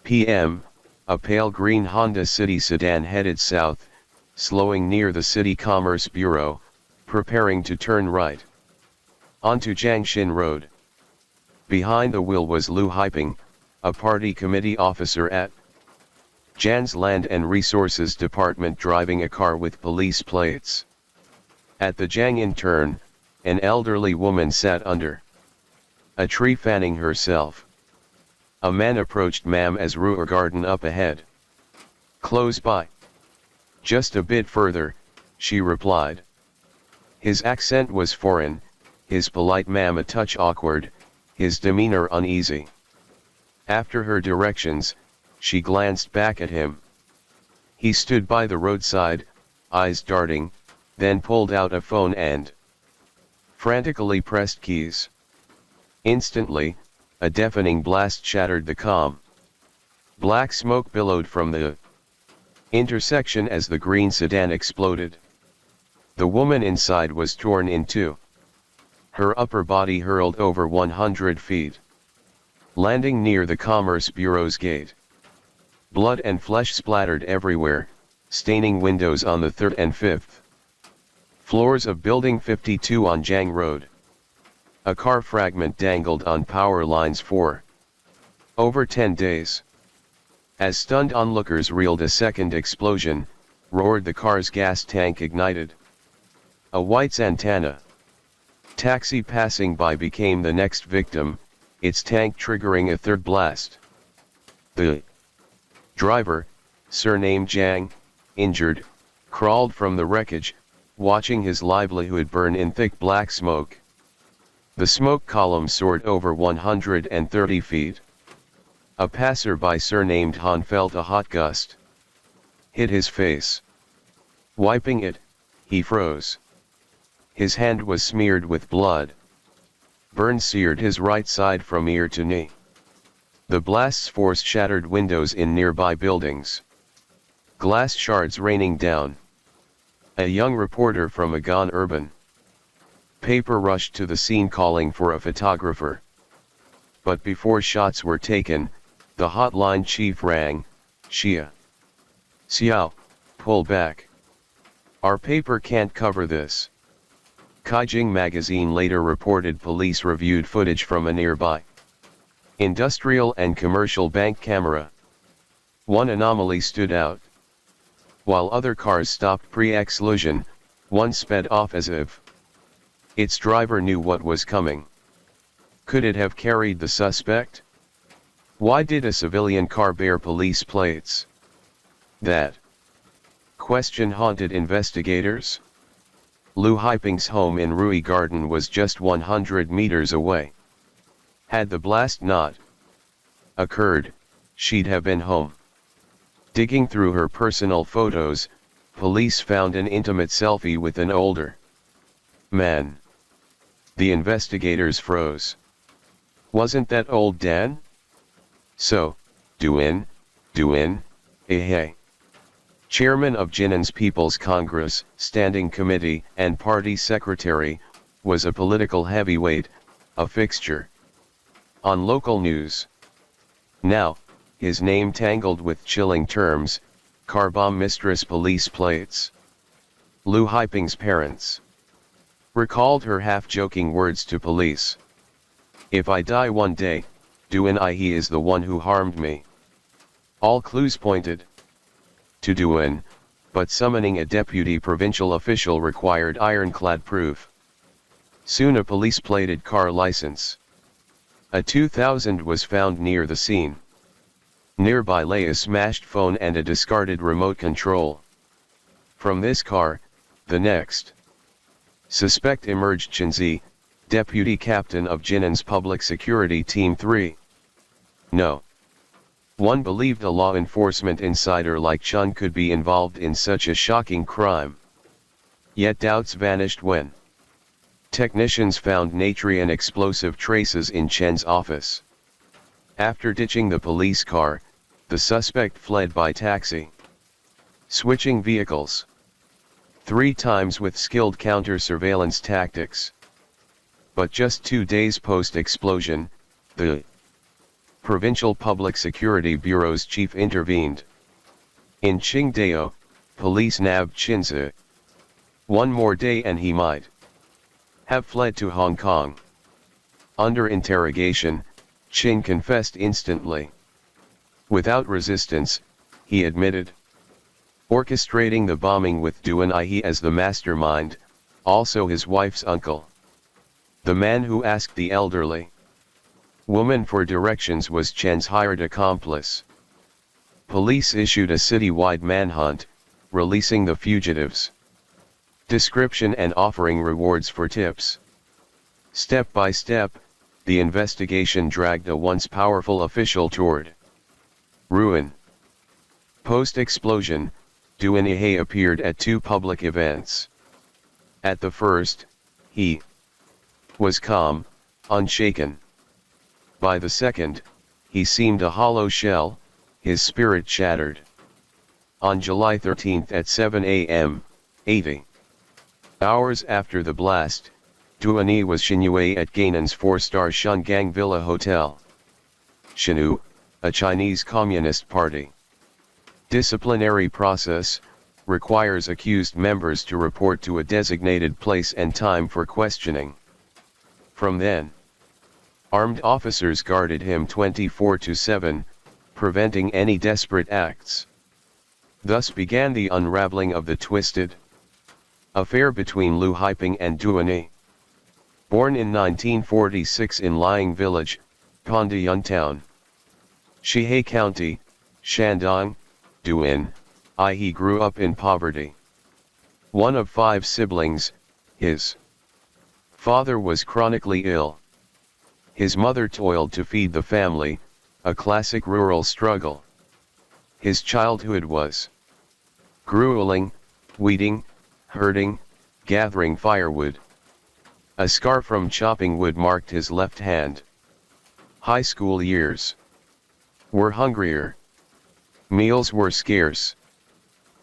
Speaker 1: p.m., a pale green Honda City sedan headed south, slowing near the City Commerce Bureau, preparing to turn right onto Jiangshin Road. Behind the wheel was Lu Haiping, a party committee officer at Jan's Land and Resources Department driving a car with police plates. At the Jiangyin turn, an elderly woman sat under a tree fanning herself. A man approached "Ma'am, as Ruhr Garden up ahead." "Close by." "Just a bit further," she replied. His accent was foreign, his polite "ma'am" a touch awkward, his demeanor uneasy. After her directions, she glanced back at him. He stood by the roadside, eyes darting, then pulled out a phone and frantically pressed keys. Instantly, a deafening blast shattered the calm. Black smoke billowed from the intersection as the green sedan exploded. The woman inside was torn in two. Her upper body hurled over 100 feet, landing near the Commerce Bureau's gate. Blood and flesh splattered everywhere, staining windows on the 3rd and 5th floors of Building 52 on Jiang Road. A car fragment dangled on power lines for over 10 days. As stunned onlookers reeled, a second explosion roared. The car's gas tank ignited. A white Santana taxi passing by became the next victim, its tank triggering a third blast. The driver, surnamed Jiang, injured, crawled from the wreckage, watching his livelihood burn in thick black smoke. The smoke column soared over 130 feet. A passerby surnamed Han felt a hot gust hit his face. Wiping it, he froze. His hand was smeared with blood. Burns seared his right side from ear to knee. The blast's force shattered windows in nearby buildings. Glass shards raining down. A young reporter from a gone urban paper rushed to the scene calling for a photographer. But before shots were taken, the hotline chief rang, Xia. Xiao, pull back. Our paper can't cover this. Caijing magazine later reported police reviewed footage from a nearby industrial and commercial bank camera. One anomaly stood out. While other cars stopped pre-explosion, one sped off as if its driver knew what was coming. Could it have carried the suspect? Why did a civilian car bear police plates? That question haunted investigators. Lu Haiping's home in Rui Garden was just 100 meters away. Had the blast not occurred, she'd have been home. Digging through her personal photos, police found an intimate selfie with an older man. The investigators froze. Wasn't that old Dan? So, Duin, hey. Chairman of Jinnan's People's Congress, Standing Committee, and Party Secretary, was a political heavyweight, a fixture on local news. Now, his name tangled with chilling terms, car bomb mistress police plates. Lu Haiping's parents recalled her half-joking words to police. If I die one day, Duan he is the one who harmed me. All clues pointed to Duan, but summoning a deputy provincial official required ironclad proof. Soon a police-plated car license. A 2000 was found near the scene. Nearby lay a smashed phone and a discarded remote control. From this car, the next suspect emerged: Chinzi, deputy captain of Jinnan's Public Security Team 3. No one believed a law enforcement insider like Chun could be involved in such a shocking crime. Yet doubts vanished when technicians found nitrogen explosive traces in Chen's office. After ditching the police car, the suspect fled by taxi, switching vehicles 3 times with skilled counter-surveillance tactics. But just 2 days post-explosion, the Provincial Public Security Bureau's chief intervened. In Qingdao, police nabbed Chinzi. One more day and he might have fled to Hong Kong. Under interrogation, Qing confessed instantly. Without resistance, he admitted orchestrating the bombing with Duan he as the mastermind, also his wife's uncle. The man who asked the elderly woman for directions was Chen's hired accomplice. Police issued a citywide manhunt, releasing the fugitives' description and offering rewards for tips. Step by step, the investigation dragged a once powerful official toward ruin. Post-explosion, Duan He appeared at 2 public events. At the first, he was calm, unshaken. By the second, he seemed a hollow shell, his spirit shattered. On July 13 at 7 a.m., 80 hours after the blast, Duan was Xinyue at Gainan's 4-star Shungang Villa Hotel. Xinu, a Chinese Communist Party disciplinary process, requires accused members to report to a designated place and time for questioning. From then, armed officers guarded him 24/7, preventing any desperate acts. Thus began the unraveling of the twisted affair between Lu Haiping and Duan. Born in 1946 in Liang Village, Pondayun Town, Shihai County, Shandong, Duan he grew up in poverty. One of 5 siblings, his father was chronically ill. His mother toiled to feed the family, a classic rural struggle. His childhood was grueling, weeding, herding, gathering firewood. A scar from chopping wood marked his left hand. High school years were hungrier. Meals were scarce.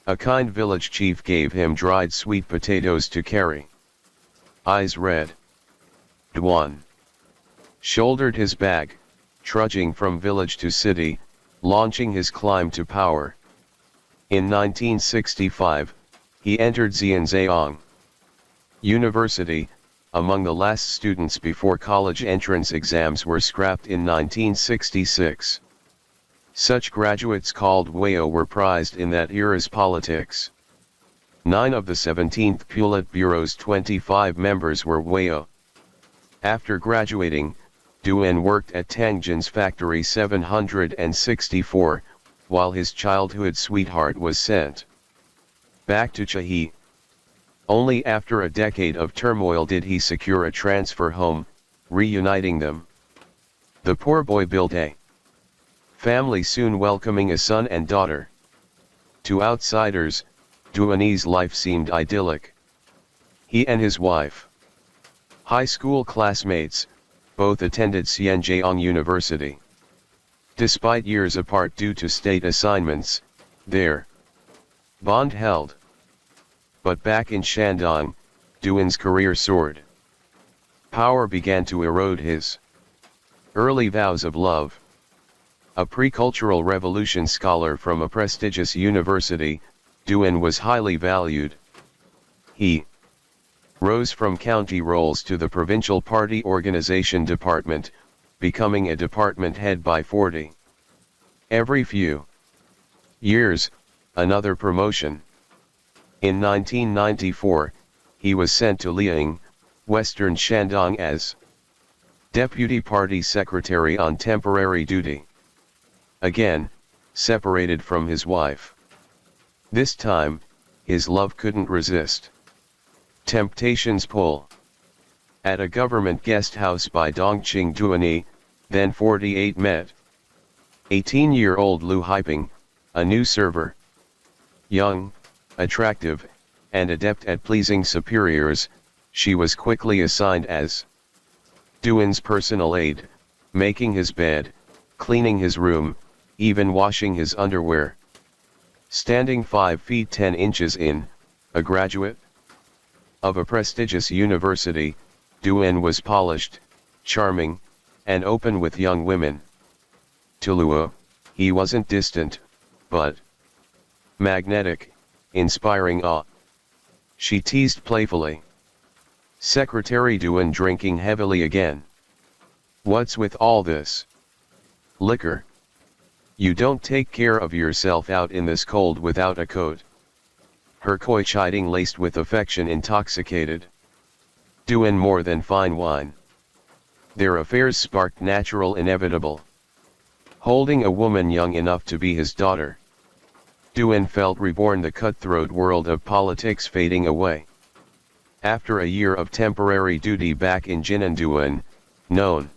Speaker 1: A kind village chief gave him dried sweet potatoes to carry. Eyes red. Duan shouldered his bag, trudging from village to city, launching his climb to power. In 1965, he entered Zhejiang University, among the last students before college entrance exams were scrapped in 1966. Such graduates called Wei-o were prized in that era's politics. 9 of the 17th Politburo's 25 members were Wei-o. After graduating, Duan worked at Tangjin's Factory 764, while his childhood sweetheart was sent back to Chihe. Only after a decade of turmoil did he secure a transfer home, reuniting them. The poor boy built a family, soon welcoming a son and daughter. To outsiders, Duan's life seemed idyllic. He and his wife, high school classmates, both attended Zhejiang University. Despite years apart due to state assignments, their bond held. But back in Shandong, Duan's career soared. Power began to erode his early vows of love. A pre-cultural revolution scholar from a prestigious university, Duan was highly valued. He rose from county roles to the provincial party organization department, becoming a department head by 40. Every few years, another promotion. In 1994, he was sent to Liang, Western Shandong as deputy party secretary on temporary duty. Again, separated from his wife. This time, his love couldn't resist temptation's pull. At a government guest house by Dongqing Duani, then 48, met 18-year-old Lu Haiping, a new server. Young, attractive, and adept at pleasing superiors, she was quickly assigned as Duan's personal aide, making his bed, cleaning his room, even washing his underwear. Standing 5 feet 10 inches in, a graduate of a prestigious university, Duan was polished, charming, and open with young women. To Luo, he wasn't distant, but magnetic, inspiring awe. She teased playfully. Secretary Duan drinking heavily again. What's with all this liquor? You don't take care of yourself out in this cold without a coat. Her coy chiding laced with affection intoxicated Duan more than fine wine. Their affairs sparked natural inevitable. Holding a woman young enough to be his daughter, Duan felt reborn, the cutthroat world of politics fading away. After a year of temporary duty back in Jinan, Duan, known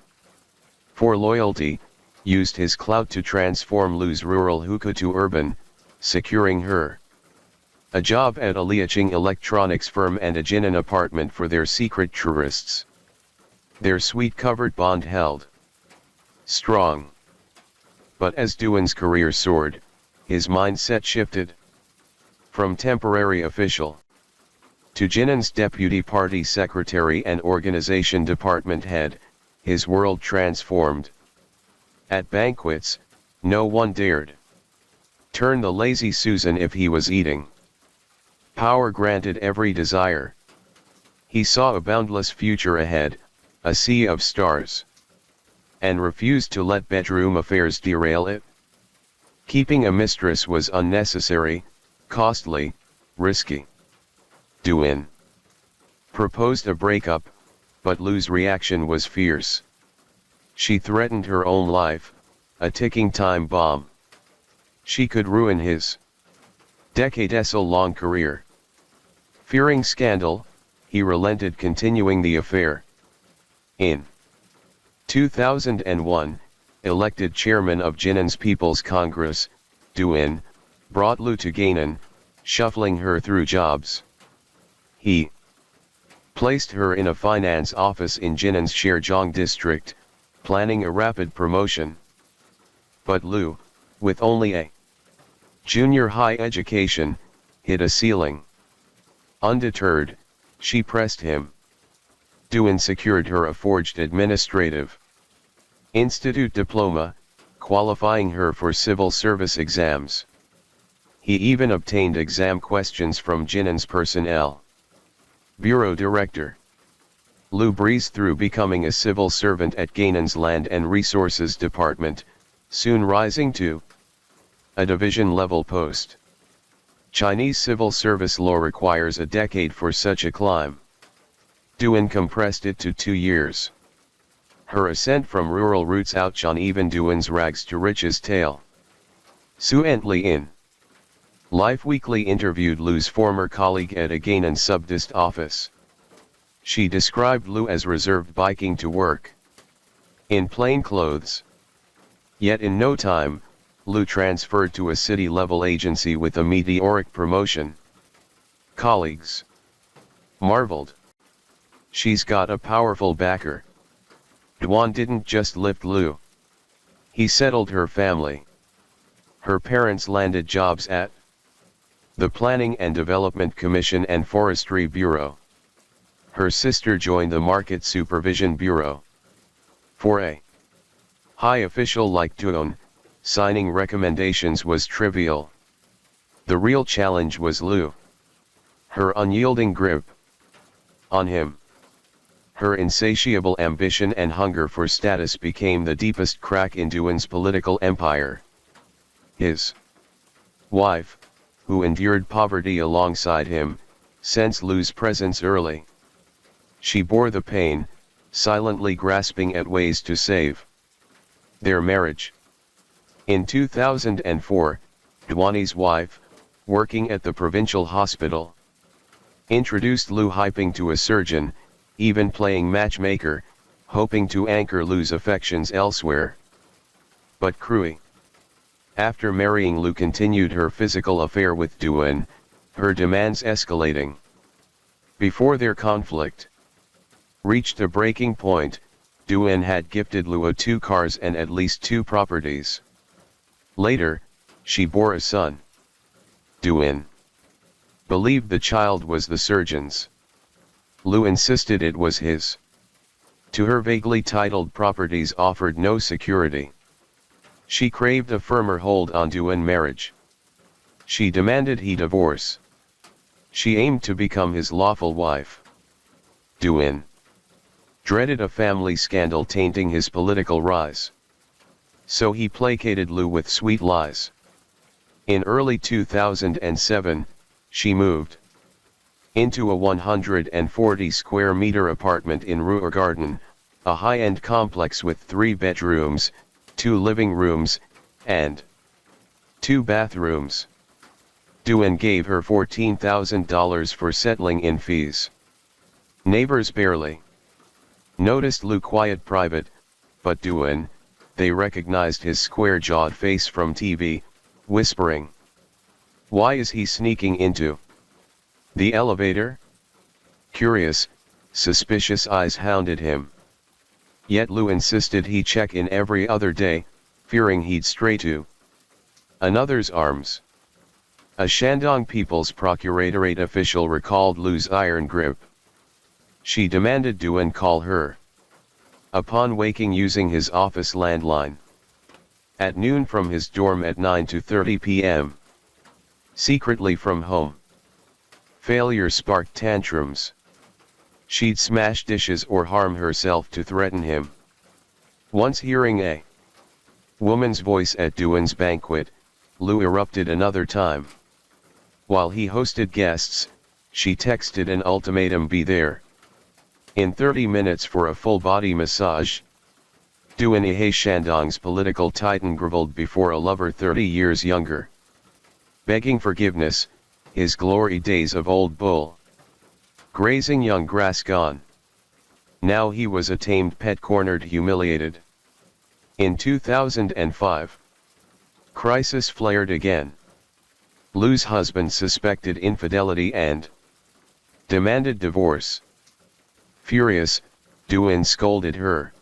Speaker 1: for loyalty, used his clout to transform Lu's rural hookah to urban, securing her a job at a Liaoqing electronics firm and a Jinan apartment for their secret tourists. Their sweet-covered bond held strong. But as Duan's career soared, his mindset shifted. From temporary official to Jinan's deputy party secretary and organization department head, his world transformed. At banquets, no one dared turn the lazy Susan if he was eating. Power granted every desire. He saw a boundless future ahead, a sea of stars, and refused to let bedroom affairs derail it. Keeping a mistress was unnecessary, costly, risky. Duan proposed a breakup, but Lu's reaction was fierce. She threatened her own life, a ticking time bomb. She could ruin his decades-long career. Fearing scandal, he relented, continuing the affair. In 2001, elected chairman of Jinan's People's Congress, Duin, brought Lu to Gainan, shuffling her through jobs. He placed her in a finance office in Jinan's Sherzhong district, planning a rapid promotion. But Lu, with only a junior high education, hit a ceiling. Undeterred, she pressed him. Duin secured her a forged administrative institute diploma, qualifying her for civil service exams. He even obtained exam questions from Jinan's personnel bureau director. Lu breezed through becoming a civil servant at Gainan's Land and Resources Department, soon rising to a division-level post. Chinese civil service law requires a decade for such a climb. Duin compressed it to 2 years. Her ascent from rural roots outshone even Duin's rags to riches tale. Suent Li in Life Weekly interviewed Lu's former colleague at a Gainan subdist office. She described Lu as reserved, biking to work in plain clothes. Yet in no time, Lu transferred to a city-level agency with a meteoric promotion. Colleagues marveled. She's got a powerful backer. Duan didn't just lift Lu. He settled her family. Her parents landed jobs at the Planning and Development Commission and Forestry Bureau. Her sister joined the Market Supervision Bureau. For a high official like Duan, signing recommendations was trivial. The real challenge was Lu. Her unyielding grip on him. Her insatiable ambition and hunger for status became the deepest crack in Duan's political empire. His wife, who endured poverty alongside him, sensed Lu's presence early. She bore the pain, silently grasping at ways to save their marriage. In 2004, Duani's wife, working at the provincial hospital, introduced Lu hyping to a surgeon, even playing matchmaker, hoping to anchor Lu's affections elsewhere. But Krui, after marrying Lu, continued her physical affair with Duan, her demands escalating. Before their conflict reached a breaking point, Duan had gifted Lu 2 cars and at least 2 properties. Later, she bore a son. Duan believed the child was the surgeon's. Lu insisted it was his. To her, vaguely titled properties offered no security. She craved a firmer hold on Duan marriage. She demanded he divorce. She aimed to become his lawful wife. Duan dreaded a family scandal tainting his political rise. So he placated Lu with sweet lies. In early 2007, she moved into a 140 square meter apartment in Ruhrgarten, a high-end complex with 3 bedrooms, 2 living rooms, and 2 bathrooms. Duan gave her $14,000 for settling in fees. Neighbors barely noticed Lu quiet private, but Duan, they recognized his square-jawed face from TV, whispering, "Why is he sneaking into the elevator?" Curious, suspicious eyes hounded him. Yet Lu insisted he check in every other day, fearing he'd stray to another's arms. A Shandong People's Procuratorate official recalled Lu's iron grip. She demanded Duan call her upon waking using his office landline. At noon from his dorm, at 9:30 p.m. secretly from home. Failure sparked tantrums. She'd smash dishes or harm herself to threaten him. Once hearing a woman's voice at Duan's banquet, Lu erupted another time. While he hosted guests, she texted an ultimatum: be there in 30 minutes for a full-body massage. Duan He, Shandong's political titan, grovelled before a lover 30 years younger, begging forgiveness, his glory days of old bull grazing young grass gone. Now he was a tamed pet, cornered, humiliated. In 2005, crisis flared again. Lu's husband suspected infidelity and demanded divorce. Furious, Duan scolded her.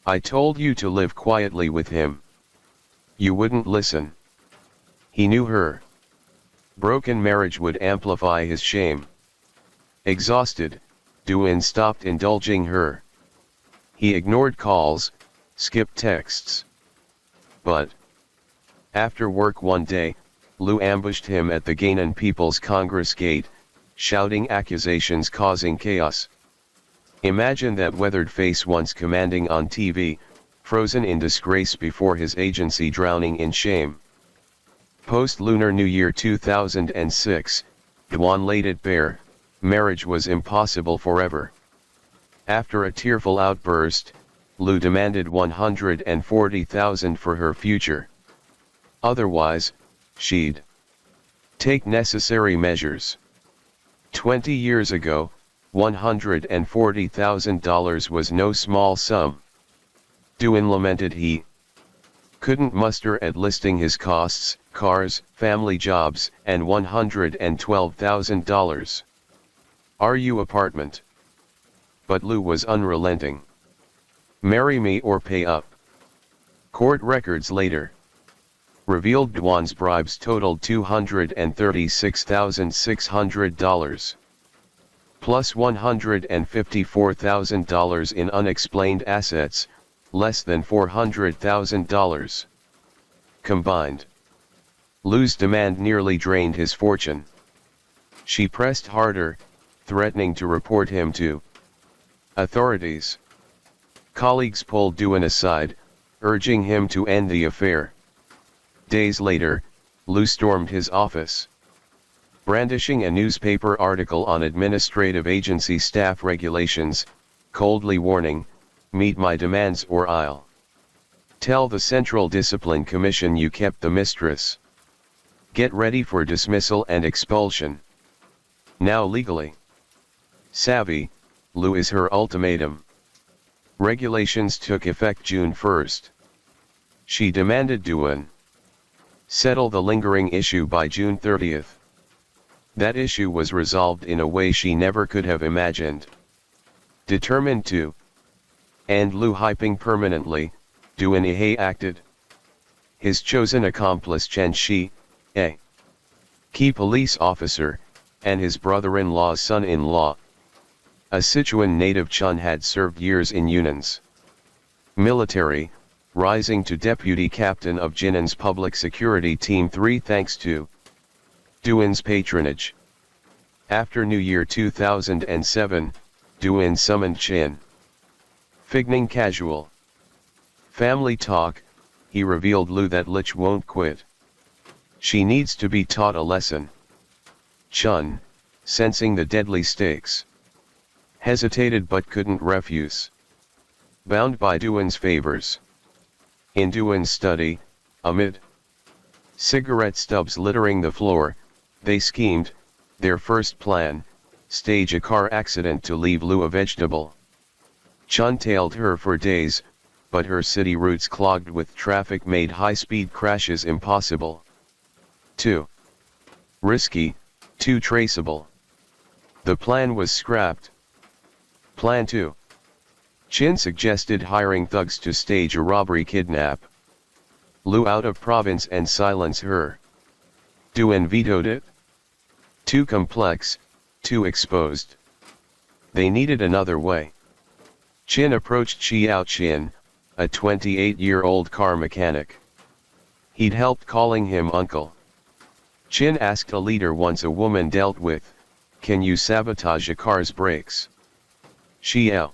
Speaker 1: "I told you to live quietly with him. You wouldn't listen." He knew her broken marriage would amplify his shame. Exhausted, Duan stopped indulging her. He ignored calls, skipped texts. But after work one day, Lu ambushed him at the Gainan People's Congress gate, shouting accusations causing chaos. Imagine that weathered face once commanding on TV, frozen in disgrace before his agency drowning in shame. Post-Lunar New Year 2006, Duan laid it bare, marriage was impossible forever. After a tearful outburst, Lu demanded 140,000 for her future. Otherwise, she'd take necessary measures. 20 years ago, $140,000 was no small sum. Duan lamented he couldn't muster at listing his costs, cars, family jobs, and $112,000. "Are apartment?" But Lu was unrelenting. "Marry me or pay up." Court records later revealed Duan's bribes totaled $236,600, plus $154,000 in unexplained assets, less than $400,000. Combined, Lu's demand nearly drained his fortune. She pressed harder, threatening to report him to authorities. Colleagues pulled Duan aside, urging him to end the affair. Days later, Lu stormed his office. Brandishing a newspaper article on administrative agency staff regulations, coldly warning, "Meet my demands or I'll tell the Central Discipline Commission you kept the mistress. Get ready for dismissal and expulsion." Now legally savvy, Lu is her ultimatum. Regulations took effect June 1. She demanded Duan settle the lingering issue by June 30. That issue was resolved in a way she never could have imagined. Determined to end Lu hyping permanently, Duan acted. His chosen accomplice Chen Shi, a key police officer, and his brother-in-law's son-in-law, a Sichuan native Chun, had served years in Yunnan's military, rising to deputy captain of Jinnan's Public Security Team 3 thanks to Duan's patronage. After New Year 2007, Duan summoned Chen. Figning casual family talk, he revealed Lu that Lich won't quit. She needs to be taught a lesson. Chun, sensing the deadly stakes, hesitated but couldn't refuse. Bound by Duan's favors. In Duan's study, amid cigarette stubs littering the floor, they schemed, their first plan, stage a car accident to leave Lu a vegetable. Chun tailed her for days, but her city routes clogged with traffic made high-speed crashes impossible. Too risky, too traceable. The plan was scrapped. Plan 2. Chin suggested hiring thugs to stage a robbery kidnap Lu out of province and silence her. Duan vetoed it. Too complex, too exposed. They needed another way. Chin approached Xiao Chin, a 28-year-old car mechanic. He'd helped calling him uncle. Chin asked a leader once a woman dealt with, "Can you sabotage a car's brakes?" Xiao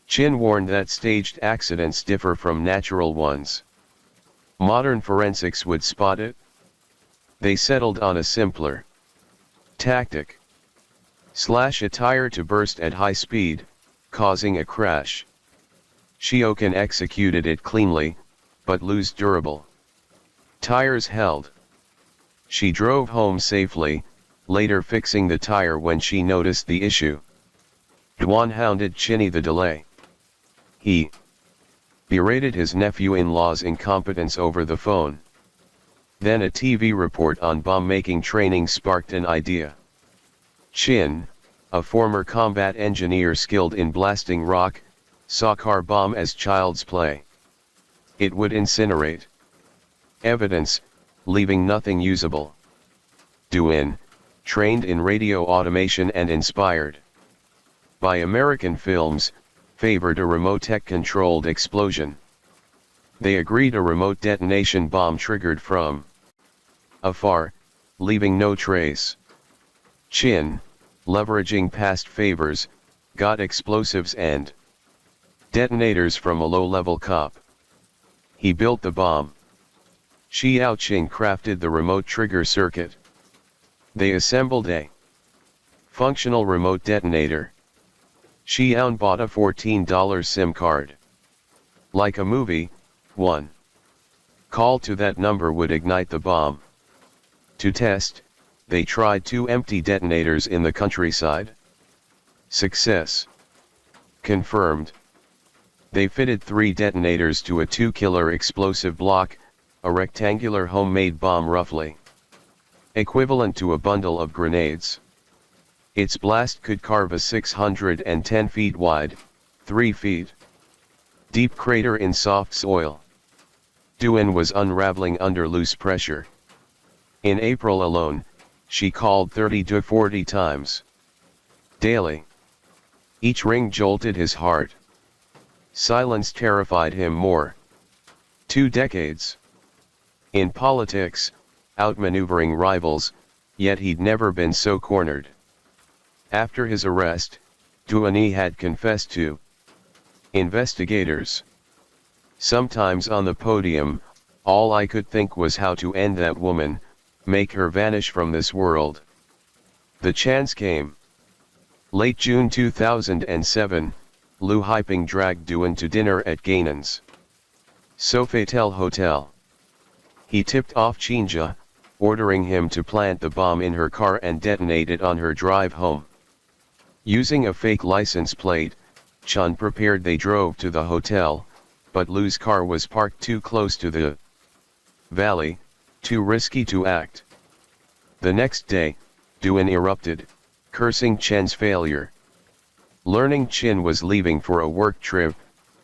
Speaker 1: Chin warned that staged accidents differ from natural ones. Modern forensics would spot it. They settled on a simpler tactic. Slash a tire to burst at high speed, causing a crash. Shiokan executed it cleanly, but Lu's durable tires held. She drove home safely, later fixing the tire when she noticed the issue. Duan hounded Chinny the delay. He berated his nephew-in-law's incompetence over the phone. Then a TV report on bomb-making training sparked an idea. Chin, a former combat engineer skilled in blasting rock, saw car bomb as child's play. It would incinerate evidence, leaving nothing usable. Duin, trained in radio automation and inspired by American films, favored a remote tech-controlled explosion. They agreed a remote detonation bomb triggered from afar, leaving no trace. Chin, leveraging past favors, got explosives and detonators from a low-level cop. He built the bomb. Xiao Qing crafted the remote trigger circuit. They assembled a functional remote detonator. Xiao bought a $14 SIM card. Like a movie, one call to that number would ignite the bomb. To test, they tried 2 empty detonators in the countryside. Success confirmed. They fitted 3 detonators to a 2-killer explosive block, a rectangular homemade bomb roughly equivalent to a bundle of grenades. Its blast could carve a 610 feet wide, 3 feet deep crater in soft soil. Duin was unraveling under loose pressure. In April alone, she called 30 to 40 times daily. Each ring jolted his heart. Silence terrified him more. 2 decades in politics, outmaneuvering rivals, yet he'd never been so cornered. After his arrest, Duani had confessed to investigators. Sometimes on the podium, all I could think was how to end that woman, make her vanish from this world. The chance came. Late June 2007, Lu Haiping dragged Duan to dinner at Gainan's Sofitel Hotel. He tipped off Chinja, ordering him to plant the bomb in her car and detonate it on her drive home. Using a fake license plate, Chun prepared. They drove to the hotel, but Lu's car was parked too close to the valley, too risky to act. The next day, Duan erupted, cursing Chen's failure. Learning Chin was leaving for a work trip,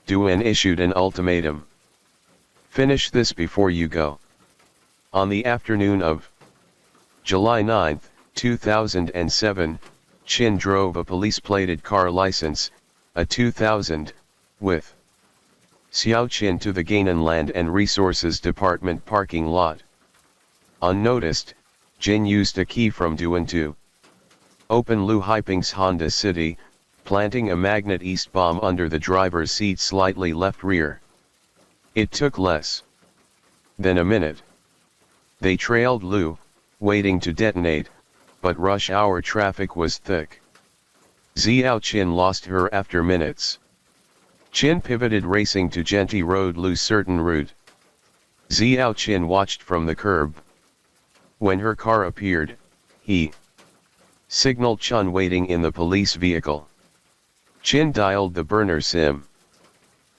Speaker 1: Duan issued an ultimatum. Finish this before you go. On the afternoon of July 9, 2007, Chin drove a police-plated car license, a 2000, with Xiao Qin to the Gainan Land and Resources Department parking lot. Unnoticed, Jin used a key from Duan to open Lu Haiping's Honda City, planting a magnet east bomb under the driver's seat slightly left rear. It took less than a minute. They trailed Lu, waiting to detonate, but rush hour traffic was thick. Xiao Qin lost her after minutes. Qin pivoted racing to Genti Road Lu's certain route. Xiao Qin watched from the curb. When her car appeared, he signaled Chun waiting in the police vehicle. Qin dialed the burner SIM.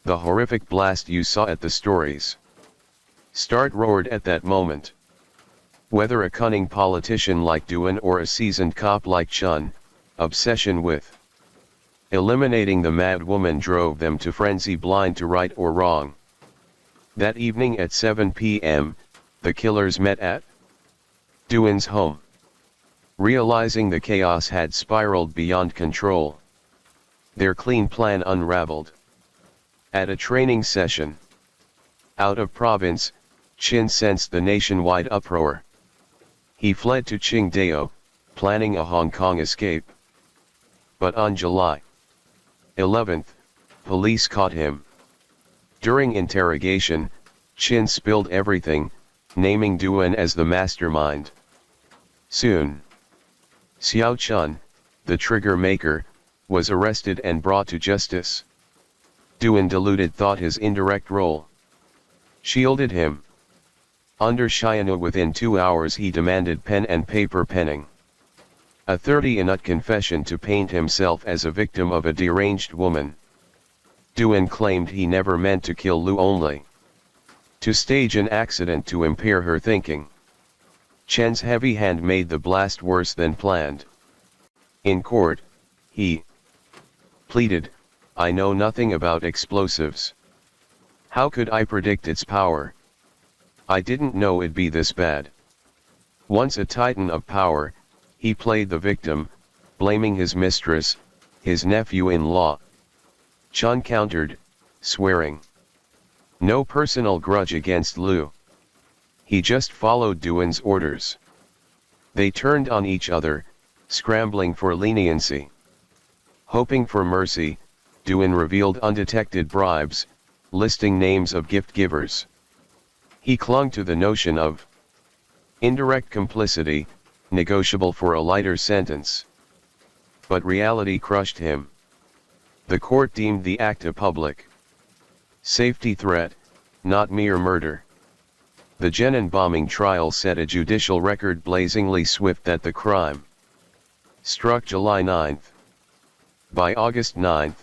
Speaker 1: The horrific blast you saw at the stories start roared at that moment. Whether a cunning politician like Duan or a seasoned cop like Chun, obsession with eliminating the mad woman drove them to frenzy, blind to right or wrong. That evening at 7 p.m., the killers met at Duan's home. Realizing the chaos had spiraled beyond control, their clean plan unraveled. At a training session out of province, Chin sensed the nationwide uproar. He fled to Qingdao, planning a Hong Kong escape. But on July 11th, police caught him. During interrogation, Chin spilled everything, naming Duan as the mastermind. Soon, Xiao Chun, the trigger maker, was arrested and brought to justice. Duan deluded thought his indirect role shielded him. Under Xianu within 2 hours he demanded pen and paper penning. A 30-minute confession to paint himself as a victim of a deranged woman. Duan claimed he never meant to kill Lu, only to stage an accident to impair her thinking. Chen's heavy hand made the blast worse than planned. In court, he pleaded, "I know nothing about explosives. How could I predict its power? I didn't know it'd be this bad." Once a titan of power, he played the victim, blaming his mistress, his nephew-in-law. Chen countered, swearing no personal grudge against Lu. He just followed Duan's orders. They turned on each other, scrambling for leniency. Hoping for mercy, Duan revealed undetected bribes, listing names of gift givers. He clung to the notion of indirect complicity, negotiable for a lighter sentence. But reality crushed him. The court deemed the act a public safety threat, not mere murder. The Jinan bombing trial set a judicial record blazingly swift that the crime struck July 9. By August 9,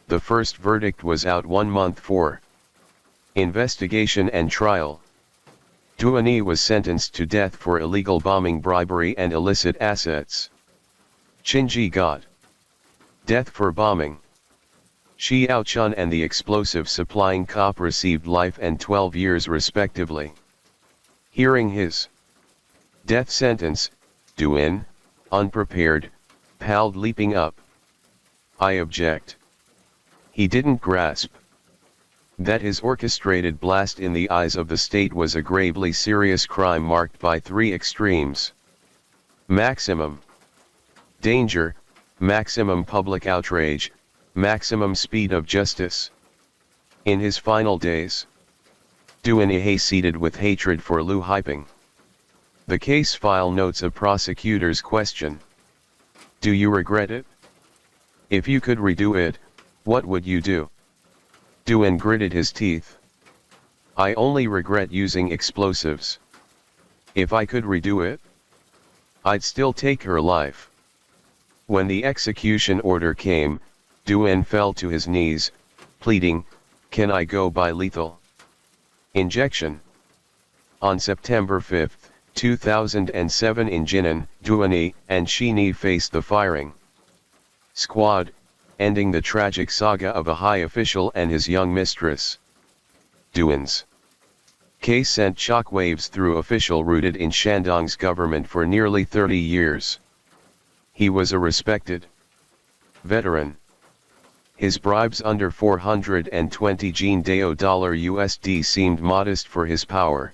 Speaker 1: the first verdict was out 1 month for investigation and trial. Duani was sentenced to death for illegal bombing, bribery and illicit assets. Qinji got death for bombing. Xiao Chun and the explosive supplying cop received life and 12 years respectively. Hearing his death sentence, Duan, unprepared, paled, leaping up. "I object." He didn't grasp that his orchestrated blast in the eyes of the state was a gravely serious crime marked by 3 extremes: maximum danger, maximum public outrage, maximum speed of justice. In his final days, Duan seated with hatred for Lu Haiping. The case file notes a prosecutor's question: "Do you regret it? If you could redo it, what would you do?" Duan gritted his teeth. "I only regret using explosives. If I could redo it, I'd still take her life." When the execution order came, Duan fell to his knees, pleading, "Can I go by lethal injection?" On September 5, 2007 in Jinan, Duani and Shini faced the firing squad, ending the tragic saga of a high official and his young mistress. Duan's case sent shockwaves through official rooted in Shandong's government for nearly 30 years. He was a respected veteran. His bribes under 420 Jin-Dao $USD seemed modest for his power.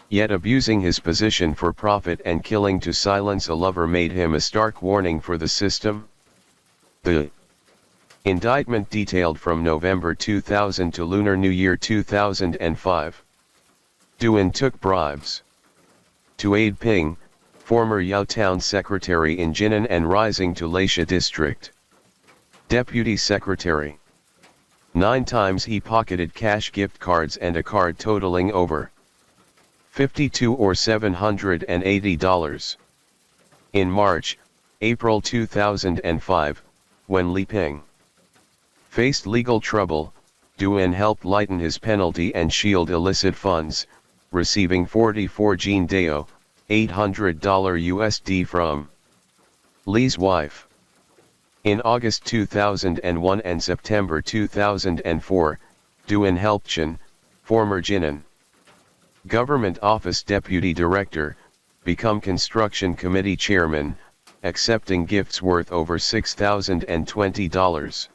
Speaker 1: Yet abusing his position for profit and killing to silence a lover made him a stark warning for the system. The indictment detailed from November 2000 to Lunar New Year 2005. Duan took bribes to aid Ping, former Yao Town secretary in Jinan and rising to Laisha district deputy secretary. 9 times he pocketed cash gift cards and a card totaling over $52 or $780. In March, April 2005, when Li Ping faced legal trouble, Duan helped lighten his penalty and shield illicit funds, receiving 44 Jin-Dao, $800 USD from Li's wife. In August 2001 and September 2004, Duan helped Chen, former Jinan Government Office Deputy Director, become Construction Committee Chairman, accepting gifts worth over $6,020.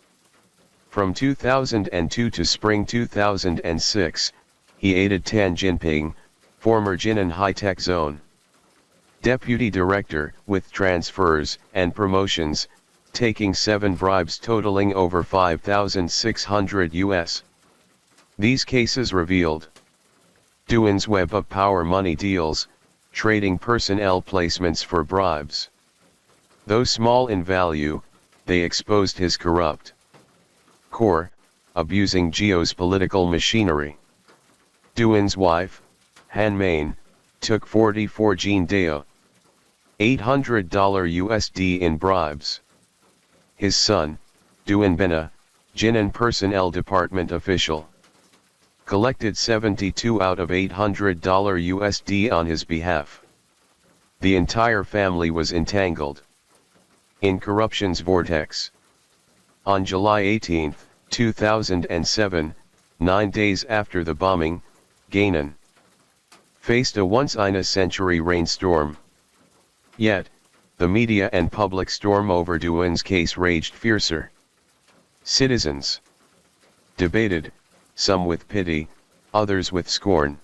Speaker 1: From 2002 to spring 2006, he aided Tan Jinping, former Jinan High-Tech Zone Deputy Director, with transfers and promotions, taking 7 bribes totaling over $5,600. These cases revealed Duan's web of power, money deals, trading personnel placements for bribes. Though small in value, they exposed his corrupt core, abusing Geo's political machinery. Duan's wife, Han Main, took 44 Jin-Dao, $800 USD in bribes. His son, Duan Bena, Jinan Personnel Department official. Collected $72 out of $800 USD on his behalf. The entire family was entangled in corruption's vortex. On July 18, 2007, 9 days after the bombing, Gainan faced a once-in-a-century rainstorm. Yet, the media and public storm over Duan's case raged fiercer. Citizens debated, some with pity, others with scorn.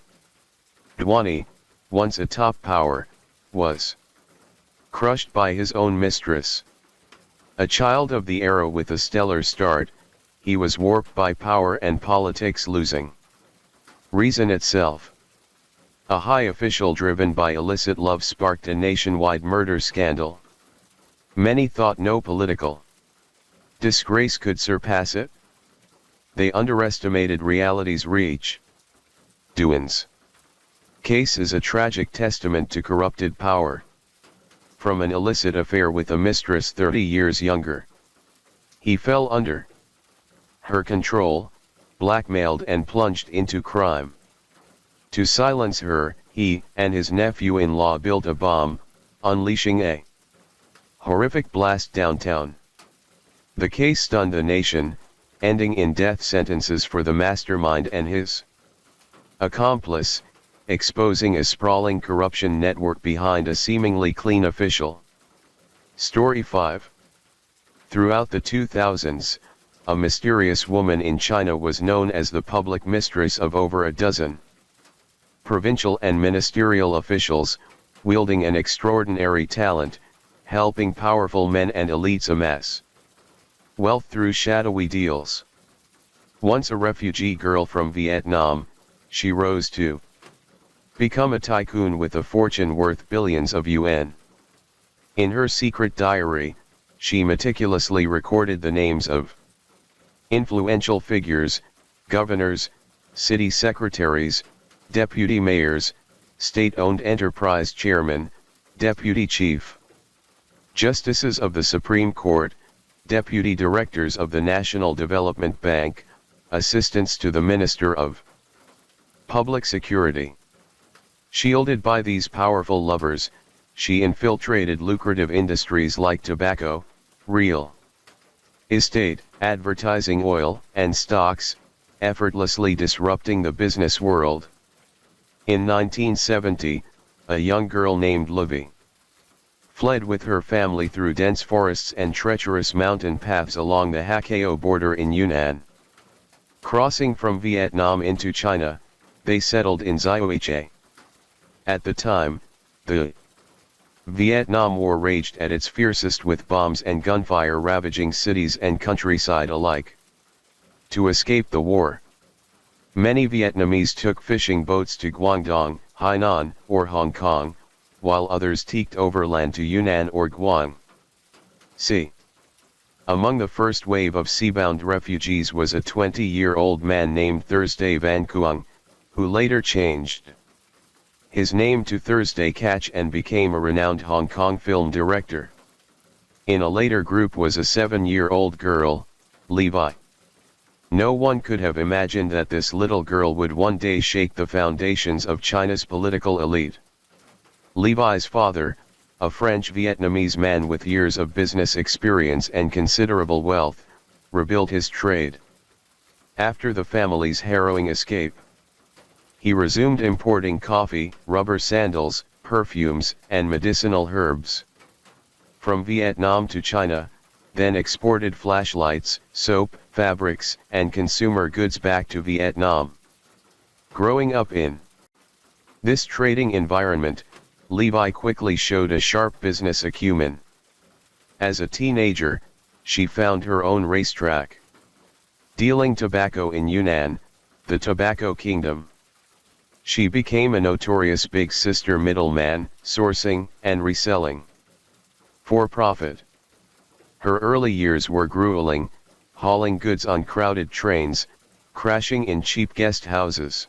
Speaker 1: Duani, once a top power, was crushed by his own mistress. A child of the era with a stellar start, he was warped by power and politics losing reason itself. A high official driven by illicit love sparked a nationwide murder scandal. Many thought no political disgrace could surpass it. They underestimated reality's reach. Duan's case is a tragic testament to corrupted power. From an illicit affair with a mistress 30 years younger, he fell under her control, blackmailed and plunged into crime. To silence her, he and his nephew-in-law built a bomb, unleashing a horrific blast downtown. The case stunned the nation, ending in death sentences for the mastermind and his accomplice, exposing a sprawling corruption network behind a seemingly clean official. Story 5. Throughout the 2000s, a mysterious woman in China was known as the public mistress of over a dozen provincial and ministerial officials, wielding an extraordinary talent, helping powerful men and elites amass wealth through shadowy deals. Once a refugee girl from Vietnam, she rose to become a tycoon with a fortune worth billions of yuan. In her secret diary, she meticulously recorded the names of influential figures, governors, city secretaries, deputy mayors, state-owned enterprise chairmen, deputy chief justices of the Supreme Court, deputy directors of the National Development Bank, assistants to the Minister of Public Security. Shielded by these powerful lovers, she infiltrated lucrative industries like tobacco, real estate, advertising, oil, and stocks, effortlessly disrupting the business world. In 1970, a young girl named Livy fled with her family through dense forests and treacherous mountain paths along the Hakao border in Yunnan. Crossing from Vietnam into China, they settled in Ziohe. At the time, the Vietnam War raged at its fiercest with bombs and gunfire ravaging cities and countryside alike. To escape the war, many Vietnamese took fishing boats to Guangdong, Hainan, or Hong Kong, while others teeked overland to Yunnan or Guang. C. Among the first wave of seabound refugees was a 20-year-old man named Thursday Van Kuang, who later changed his name to Thursday Catch and became a renowned Hong Kong film director. In a later group was a 7-year-old girl, Levi. No one could have imagined that this little girl would one day shake the foundations of China's political elite. Levi's father, a French-Vietnamese man with years of business experience and considerable wealth, rebuilt his trade. After the family's harrowing escape, he resumed importing coffee, rubber sandals, perfumes, and medicinal herbs from Vietnam to China, then exported flashlights, soap, fabrics, and consumer goods back to Vietnam. Growing up in this trading environment, Levi quickly showed a sharp business acumen. As a teenager, she found her own racetrack, dealing tobacco in Yunnan, the Tobacco Kingdom. She became a notorious big sister middleman, sourcing and reselling for profit. Her early years were grueling, hauling goods on crowded trains, crashing in cheap guest houses,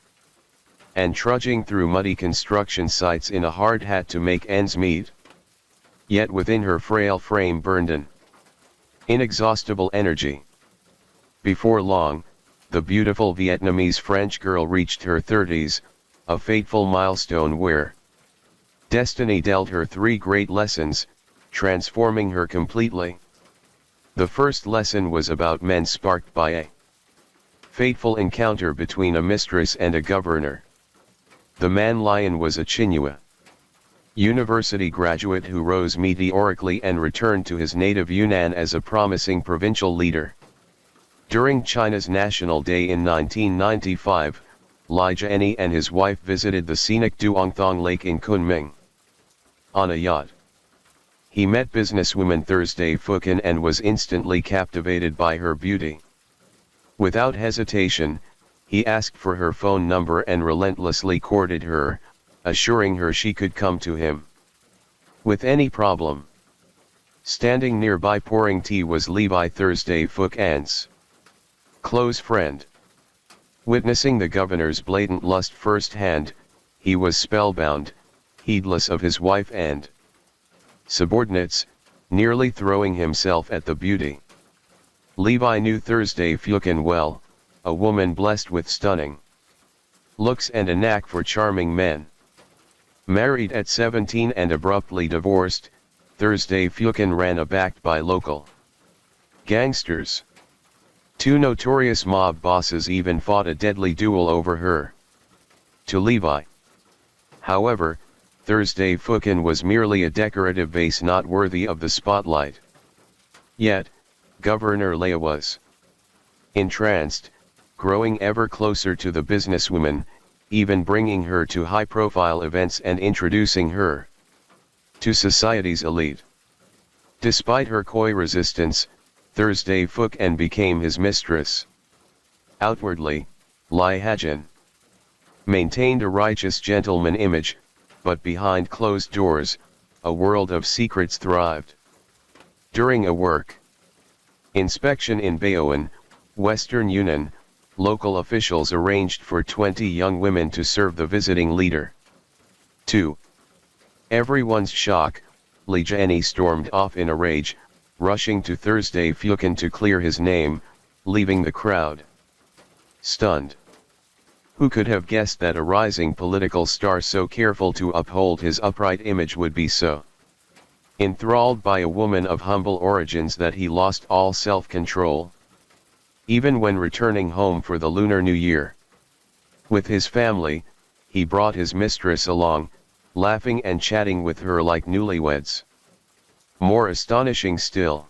Speaker 1: and trudging through muddy construction sites in a hard hat to make ends meet. Yet within her frail frame burned an inexhaustible energy. Before long, the beautiful Vietnamese French girl reached her 30s, a fateful milestone where destiny dealt her 3 great lessons, transforming her completely. The first lesson was about men, sparked by a fateful encounter between a mistress and a governor. The man lion was a Tsinghua University graduate who rose meteorically and returned to his native Yunnan as a promising provincial leader. During China's National Day in 1995, Li Jiani and his wife visited the scenic Duongthong Lake in Kunming on a yacht. He met businesswoman Thursday Phucan and was instantly captivated by her beauty. Without hesitation, he asked for her phone number and relentlessly courted her, assuring her she could come to him with any problem. Standing nearby pouring tea was Levi Thursday Phucan's close friend. Witnessing the governor's blatant lust firsthand, he was spellbound, heedless of his wife and subordinates, nearly throwing himself at the beauty. Levi knew Thursday Phucan well, a woman blessed with stunning looks and a knack for charming men. Married at 17 and abruptly divorced, Thursday Phucan ran a backed by local gangsters. 2 notorious mob bosses even fought a deadly duel over her. To Levi, however, Thursday Phucan was merely a decorative vase not worthy of the spotlight. Yet, Governor Leia was entranced, growing ever closer to the businesswoman, even bringing her to high-profile events and introducing her to society's elite. Despite her coy resistance, Thursday Phucan became his mistress. Outwardly, Li Jiani maintained a righteous gentleman image, but behind closed doors, a world of secrets thrived. During a work inspection in Baoan, Western Yunnan, local officials arranged for 20 young women to serve the visiting leader. To everyone's shock, Li Jiani stormed off in a rage, rushing to Thursday Phucan to clear his name, leaving the crowd stunned. Who could have guessed that a rising political star so careful to uphold his upright image would be so enthralled by a woman of humble origins that he lost all self-control? Even when returning home for the Lunar New Year with his family, he brought his mistress along, laughing and chatting with her like newlyweds. More astonishing still,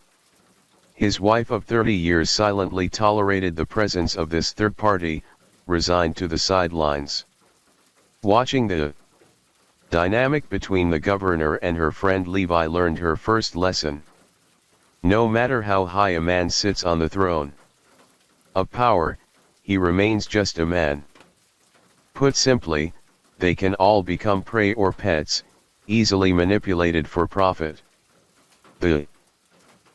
Speaker 1: his wife of 30 years silently tolerated the presence of this third party, resigned to the sidelines. Watching the dynamic between the governor and her friend, Levi learned her first lesson. No matter how high a man sits on the throne of power, he remains just a man. Put simply, they can all become prey or pets, easily manipulated for profit. The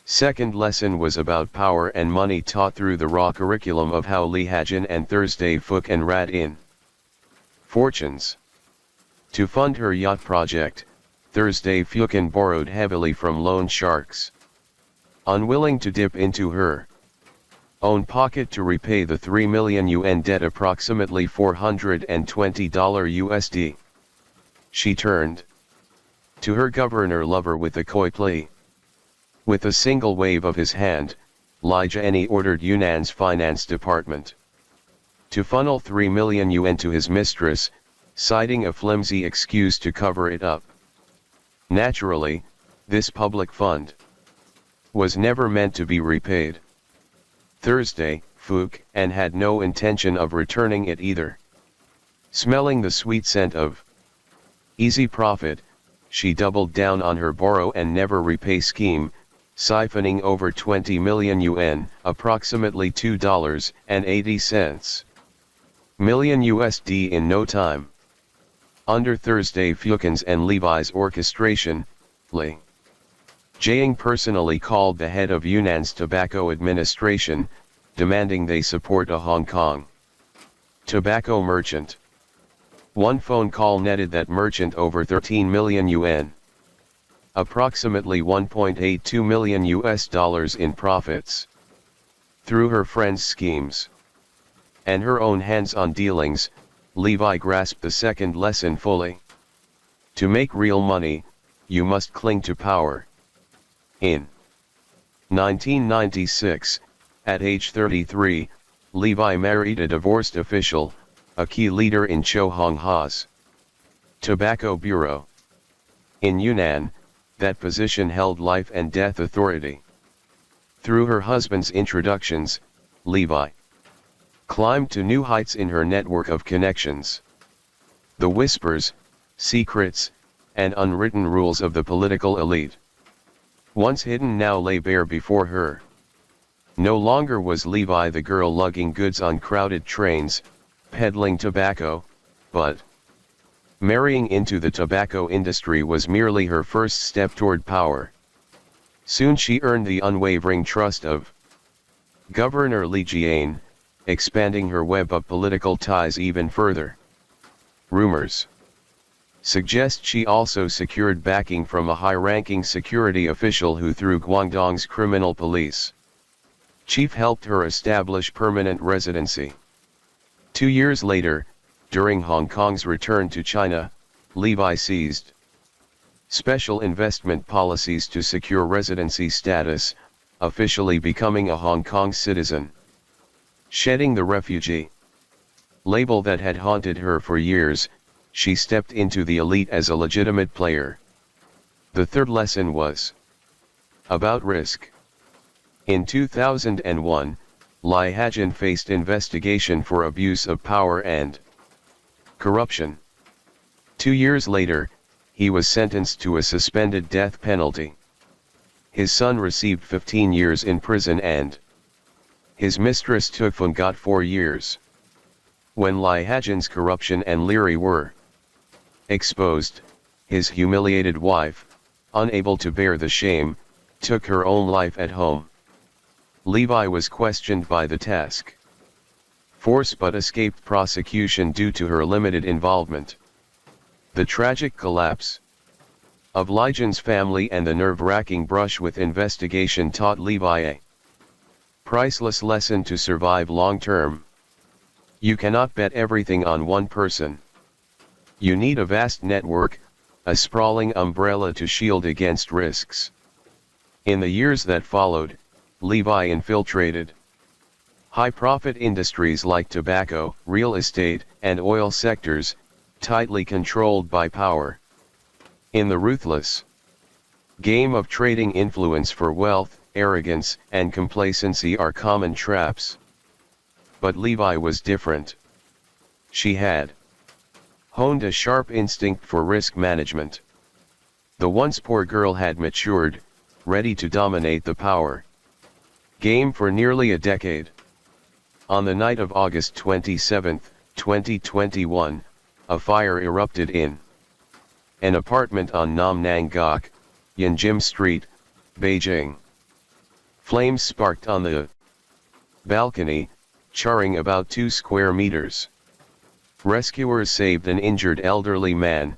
Speaker 1: second lesson was about power and money, taught through the raw curriculum of how Li Jiani and Thursday Phucan rat in fortunes. To fund her yacht project, Thursday Phucan borrowed heavily from loan sharks. Unwilling to dip into her own pocket to repay the 3 million yuan debt, approximately $420 USD, she turned to her governor lover with a coy plea. With a single wave of his hand, Li Jiani ordered Yunnan's finance department to funnel 3 million yuan to his mistress, citing a flimsy excuse to cover it up. Naturally, this public fund was never meant to be repaid. Thursday Phucan had no intention of returning it either. Smelling the sweet scent of easy profit, she doubled down on her borrow and never repay scheme, siphoning over 20 million yuan, approximately $2.80 million USD in no time. Under Thursday Phucan's and Levi's orchestration, Li Jiani personally called the head of Yunnan's Tobacco Administration, demanding they support a Hong Kong tobacco merchant. One phone call netted that merchant over 13 million yuan, approximately $1.82 million in profits. Through her friends' schemes and her own hands-on dealings, Levi grasped the second lesson fully. To make real money, you must cling to power. In 1996, at age 33, Levi married a divorced official, a key leader in Chohongha's Tobacco Bureau. In Yunnan, that position held life and death authority. Through her husband's introductions, Levi climbed to new heights in her network of connections. The whispers, secrets, and unwritten rules of the political elite, once hidden, now lay bare before her. No longer was Levi the girl lugging goods on crowded trains, peddling tobacco, but marrying into the tobacco industry was merely her first step toward power. Soon she earned the unwavering trust of Governor Li Jian, expanding her web of political ties even further. Rumors suggest she also secured backing from a high-ranking security official who, through Guangdong's criminal police chief, helped her establish permanent residency. 2 years later, during Hong Kong's return to China, Levi seized special investment policies to secure residency status, officially becoming a Hong Kong citizen. Shedding the refugee label that had haunted her for years, she stepped into the elite as a legitimate player. The third lesson was about risk. In 2001, Lai Hajin faced investigation for abuse of power and corruption. 2 years later, he was sentenced to a suspended death penalty. His son received 15 years in prison and his mistress Tufun got 4 years. When Lai Hajin's corruption and leery were exposed, his humiliated wife, unable to bear the shame, took her own life at home. Levi was questioned by the task force but escaped prosecution due to her limited involvement. The tragic collapse of Lai Jin's family and the nerve-wracking brush with investigation taught Levi a priceless lesson to survive long-term. You cannot bet everything on one person. You need a vast network, a sprawling umbrella to shield against risks. In the years that followed, Levi infiltrated high-profit industries like tobacco, real estate, and oil sectors, tightly controlled by power. In the ruthless game of trading, influence for wealth, arrogance, and complacency are common traps. But Levi was different. She had honed a sharp instinct for risk management. The once poor girl had matured, ready to dominate the power game for nearly a decade. On the night of August 27, 2021, a fire erupted in an apartment on Nam Nang Gok, Yanjim Street, Beijing. Flames sparked on the balcony, charring about 2 square meters. Rescuers saved an injured elderly man,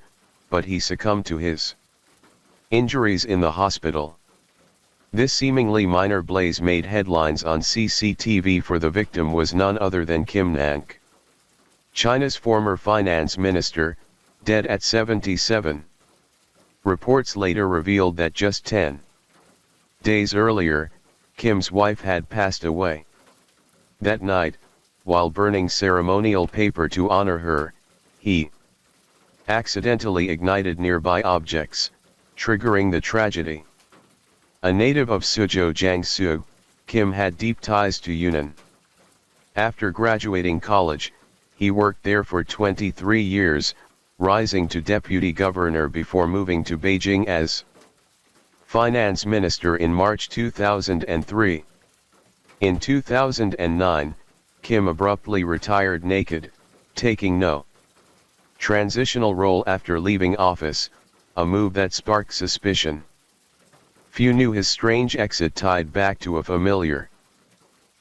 Speaker 1: but he succumbed to his injuries in the hospital. This seemingly minor blaze made headlines on CCTV, for the victim was none other than Kim Nank, China's former finance minister, dead at 77. Reports later revealed that just 10 days earlier, Kim's wife had passed away. That night, while burning ceremonial paper to honor her, he accidentally ignited nearby objects, triggering the tragedy. A native of Suzhou, Jiangsu, Kim had deep ties to Yunnan. After graduating college, he worked there for 23 years, rising to deputy governor before moving to Beijing as finance minister in March 2003. In 2009, Kim abruptly retired naked, taking no transitional role after leaving office, a move that sparked suspicion. Few knew his strange exit tied back to a familiar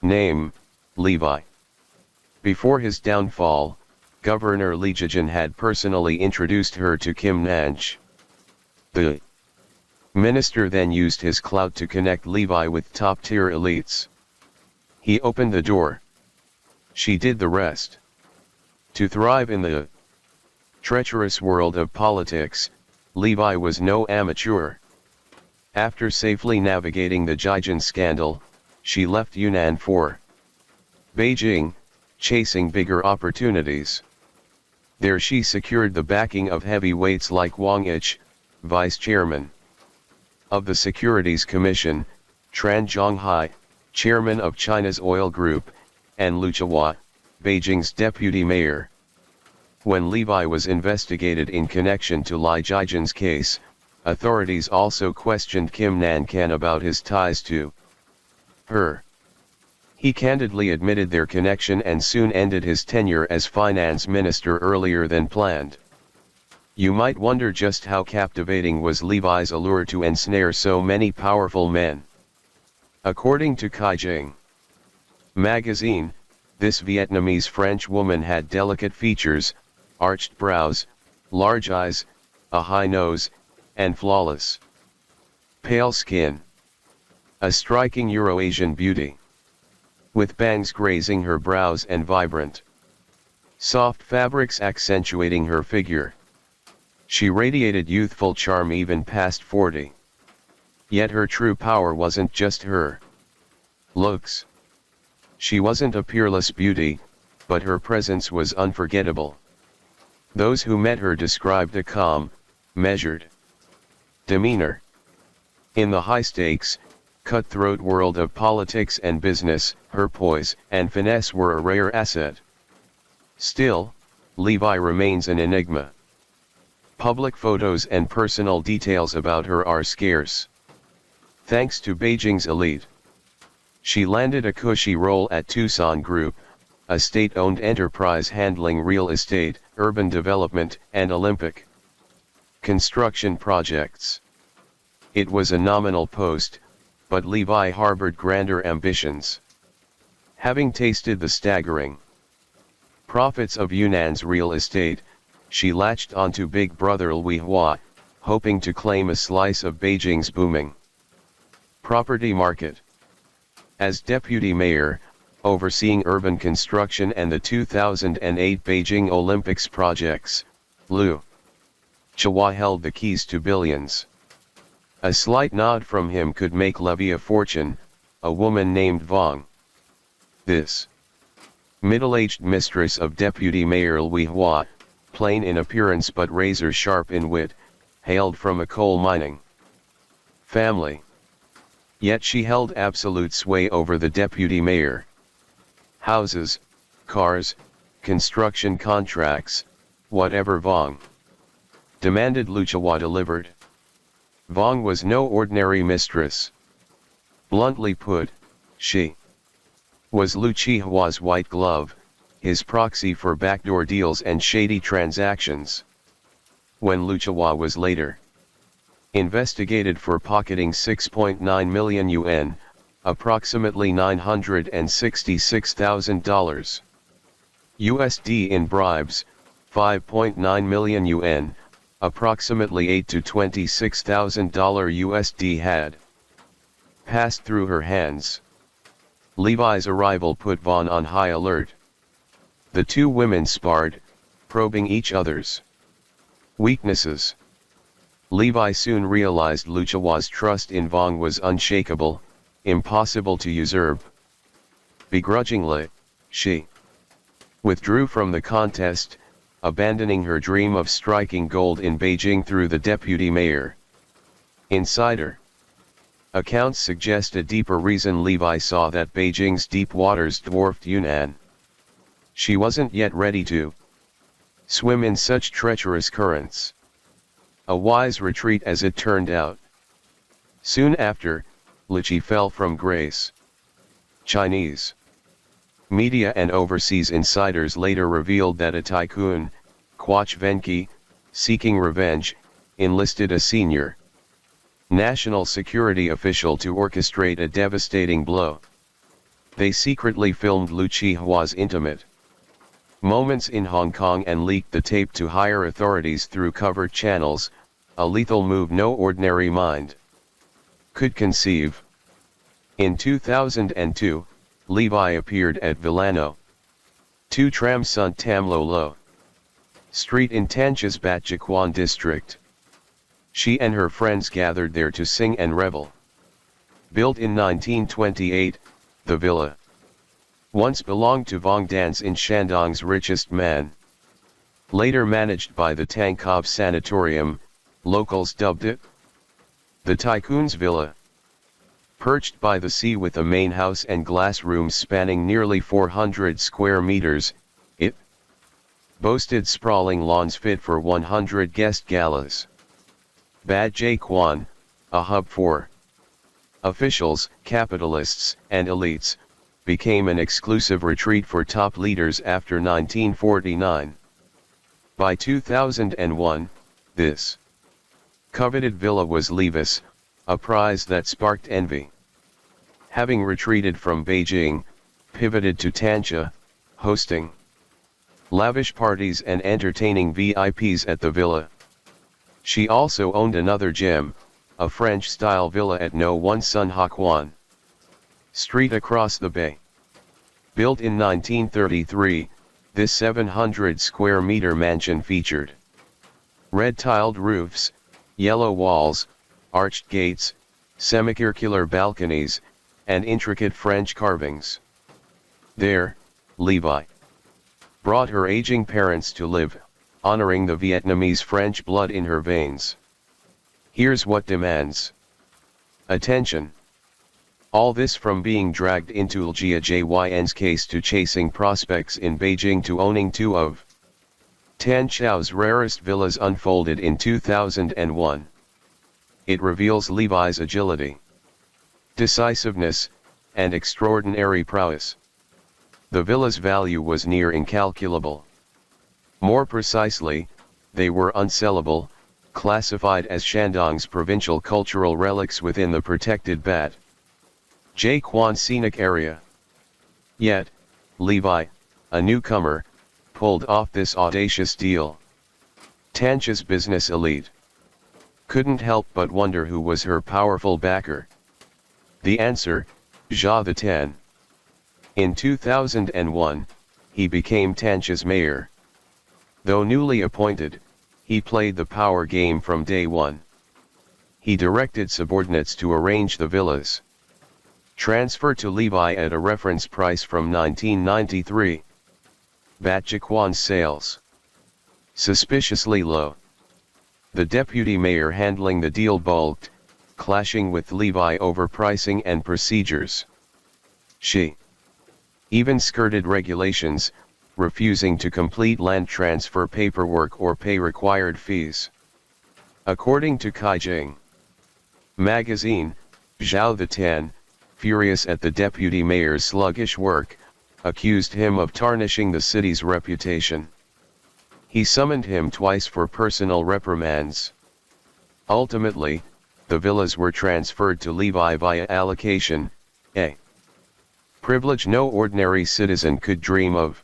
Speaker 1: name, Levi. Before his downfall, Governor Li Jijin had personally introduced her to Kim Nanch. The minister then used his clout to connect Levi with top-tier elites. He opened the door. She did the rest. To thrive in the treacherous world of politics, Levi was no amateur. After safely navigating the Jiajin scandal, she left Yunnan for Beijing, chasing bigger opportunities. There she secured the backing of heavyweights like Wang Ich, vice chairman of the Securities Commission, Tran Zhonghai, chairman of China's oil group, and Liu Chihua, Beijing's deputy mayor. When Levi was investigated in connection to Li Jiajin's case, authorities also questioned Kim Nankan about his ties to her. He candidly admitted their connection and soon ended his tenure as finance minister earlier than planned. You might wonder just how captivating was Levi's allure to ensnare so many powerful men. According to Caijing magazine, this Vietnamese French woman had delicate features, arched brows, large eyes, a high nose, and flawless pale skin. A striking Eurasian beauty, with bangs grazing her brows and vibrant, soft fabrics accentuating her figure. She radiated youthful charm even past 40. Yet her true power wasn't just her looks. She wasn't a peerless beauty, but her presence was unforgettable. Those who met her described a calm, measured demeanor. In the high-stakes, cutthroat world of politics and business, her poise and finesse were a rare asset. Still, Levi remains an enigma. Public photos and personal details about her are scarce. Thanks to Beijing's elite, she landed a cushy role at Tucson Group, a state-owned enterprise handling real estate, urban development, and Olympic construction projects. It was a nominal post, but Levi harbored grander ambitions. Having tasted the staggering profits of Yunnan's real estate, she latched onto Big Brother Liu Hua, hoping to claim a slice of Beijing's booming property market. As deputy mayor, overseeing urban construction and the 2008 Beijing Olympics projects, Liu Chihua held the keys to billions. A slight nod from him could make Levy a fortune, a woman named Vong. This middle-aged mistress of Deputy Mayor Liu Hua, plain in appearance but razor-sharp in wit, hailed from a coal mining family. Yet she held absolute sway over the deputy mayor. Houses, cars, construction contracts, whatever Vong demanded, Liu Chihua delivered. Vong was no ordinary mistress. Bluntly put, she was Liu Chihua's white glove, his proxy for backdoor deals and shady transactions. When Liu Chihua was later investigated for pocketing 6.9 million yuan, approximately $966,000 USD in bribes, 5.9 million yuan, approximately $8 to $26,000 USD had passed through her hands. Levi's arrival put Vaughn on high alert. The two women sparred, probing each other's weaknesses. Levi soon realized Liu Chihua's trust in Vong was unshakable, impossible to usurp. Begrudgingly, she withdrew from the contest, abandoning her dream of striking gold in Beijing through the deputy mayor. Insider accounts suggest a deeper reason Levi saw that Beijing's deep waters dwarfed Yunnan. She wasn't yet ready to swim in such treacherous currents. A wise retreat as it turned out. Soon after, Liu Chi fell from grace. Chinese media and overseas insiders later revealed that a tycoon, Quach Venki, seeking revenge, enlisted a senior national security official to orchestrate a devastating blow. They secretly filmed Liu Chihua's intimate moments in Hong Kong and leaked the tape to higher authorities through covert channels, a lethal move no ordinary mind could conceive. In 2002, Levi appeared at Villano 2 Tram Sunt Tamlolo Street in Tanchas Batjaquan district. She and her friends gathered there to sing and revel. Built in 1928, the villa once belonged to Vong Dans in Shandong's richest man. Later managed by the Tangkov Sanatorium, locals dubbed it the Tycoon's Villa. Perched by the sea with a main house and glass rooms spanning nearly 400 square meters, it boasted sprawling lawns fit for 100 guest galas. Bad Jaquan, a hub for officials, capitalists, and elites, became an exclusive retreat for top leaders after 1949. By 2001, this coveted villa was Levis, a prize that sparked envy. Having retreated from Beijing, pivoted to Tancha, hosting lavish parties and entertaining VIPs at the villa. She also owned another gem, a French-style villa at No 1 Sun Haquan Street across the bay. Built in 1933, this 700-square-meter mansion featured red-tiled roofs, yellow walls, arched gates, semicircular balconies, and intricate French carvings. There, Levi brought her aging parents to live, honoring the Vietnamese French blood in her veins. Here's what demands attention. All this from being dragged into Ljia Jyn's case to chasing prospects in Beijing to owning two of Tan Chao's rarest villas unfolded in 2001. It reveals Levi's agility, decisiveness, and extraordinary prowess. The villa's value was near incalculable. More precisely, they were unsellable, classified as Shandong's provincial cultural relics within the protected Bat Jaquan scenic area. Yet, Levi, a newcomer, pulled off this audacious deal. Tancha's business elite couldn't help but wonder who was her powerful backer. The answer, Zhao the Ten. In 2001, he became Tancha's mayor. Though newly appointed, he played the power game from day one. He directed subordinates to arrange the villas. Transfer to Levi at a reference price from 1993. Batjaquan's sales suspiciously low. The deputy mayor handling the deal balked, clashing with Levi over pricing and procedures. She even skirted regulations, refusing to complete land transfer paperwork or pay required fees. According to Caijing magazine, Zhao the Ten, furious at the deputy mayor's sluggish work, accused him of tarnishing the city's reputation. He summoned him twice for personal reprimands. Ultimately, the villas were transferred to Levi via allocation, a privilege no ordinary citizen could dream of.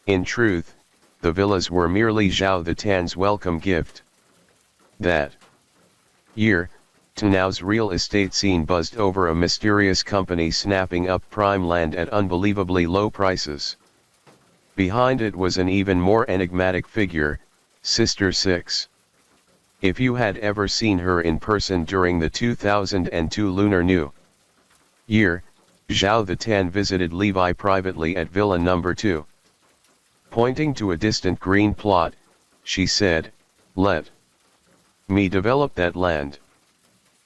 Speaker 1: In truth, the villas were merely Zhao the Tan's welcome gift. That year, Tanao's real estate scene buzzed over a mysterious company snapping up prime land at unbelievably low prices. Behind it was an even more enigmatic figure, Sister Six. If you had ever seen her in person during the 2002 Lunar New Year, Zhao the Tan visited Levi privately at Villa No. 2. Pointing to a distant green plot, she said, "Let me develop that land."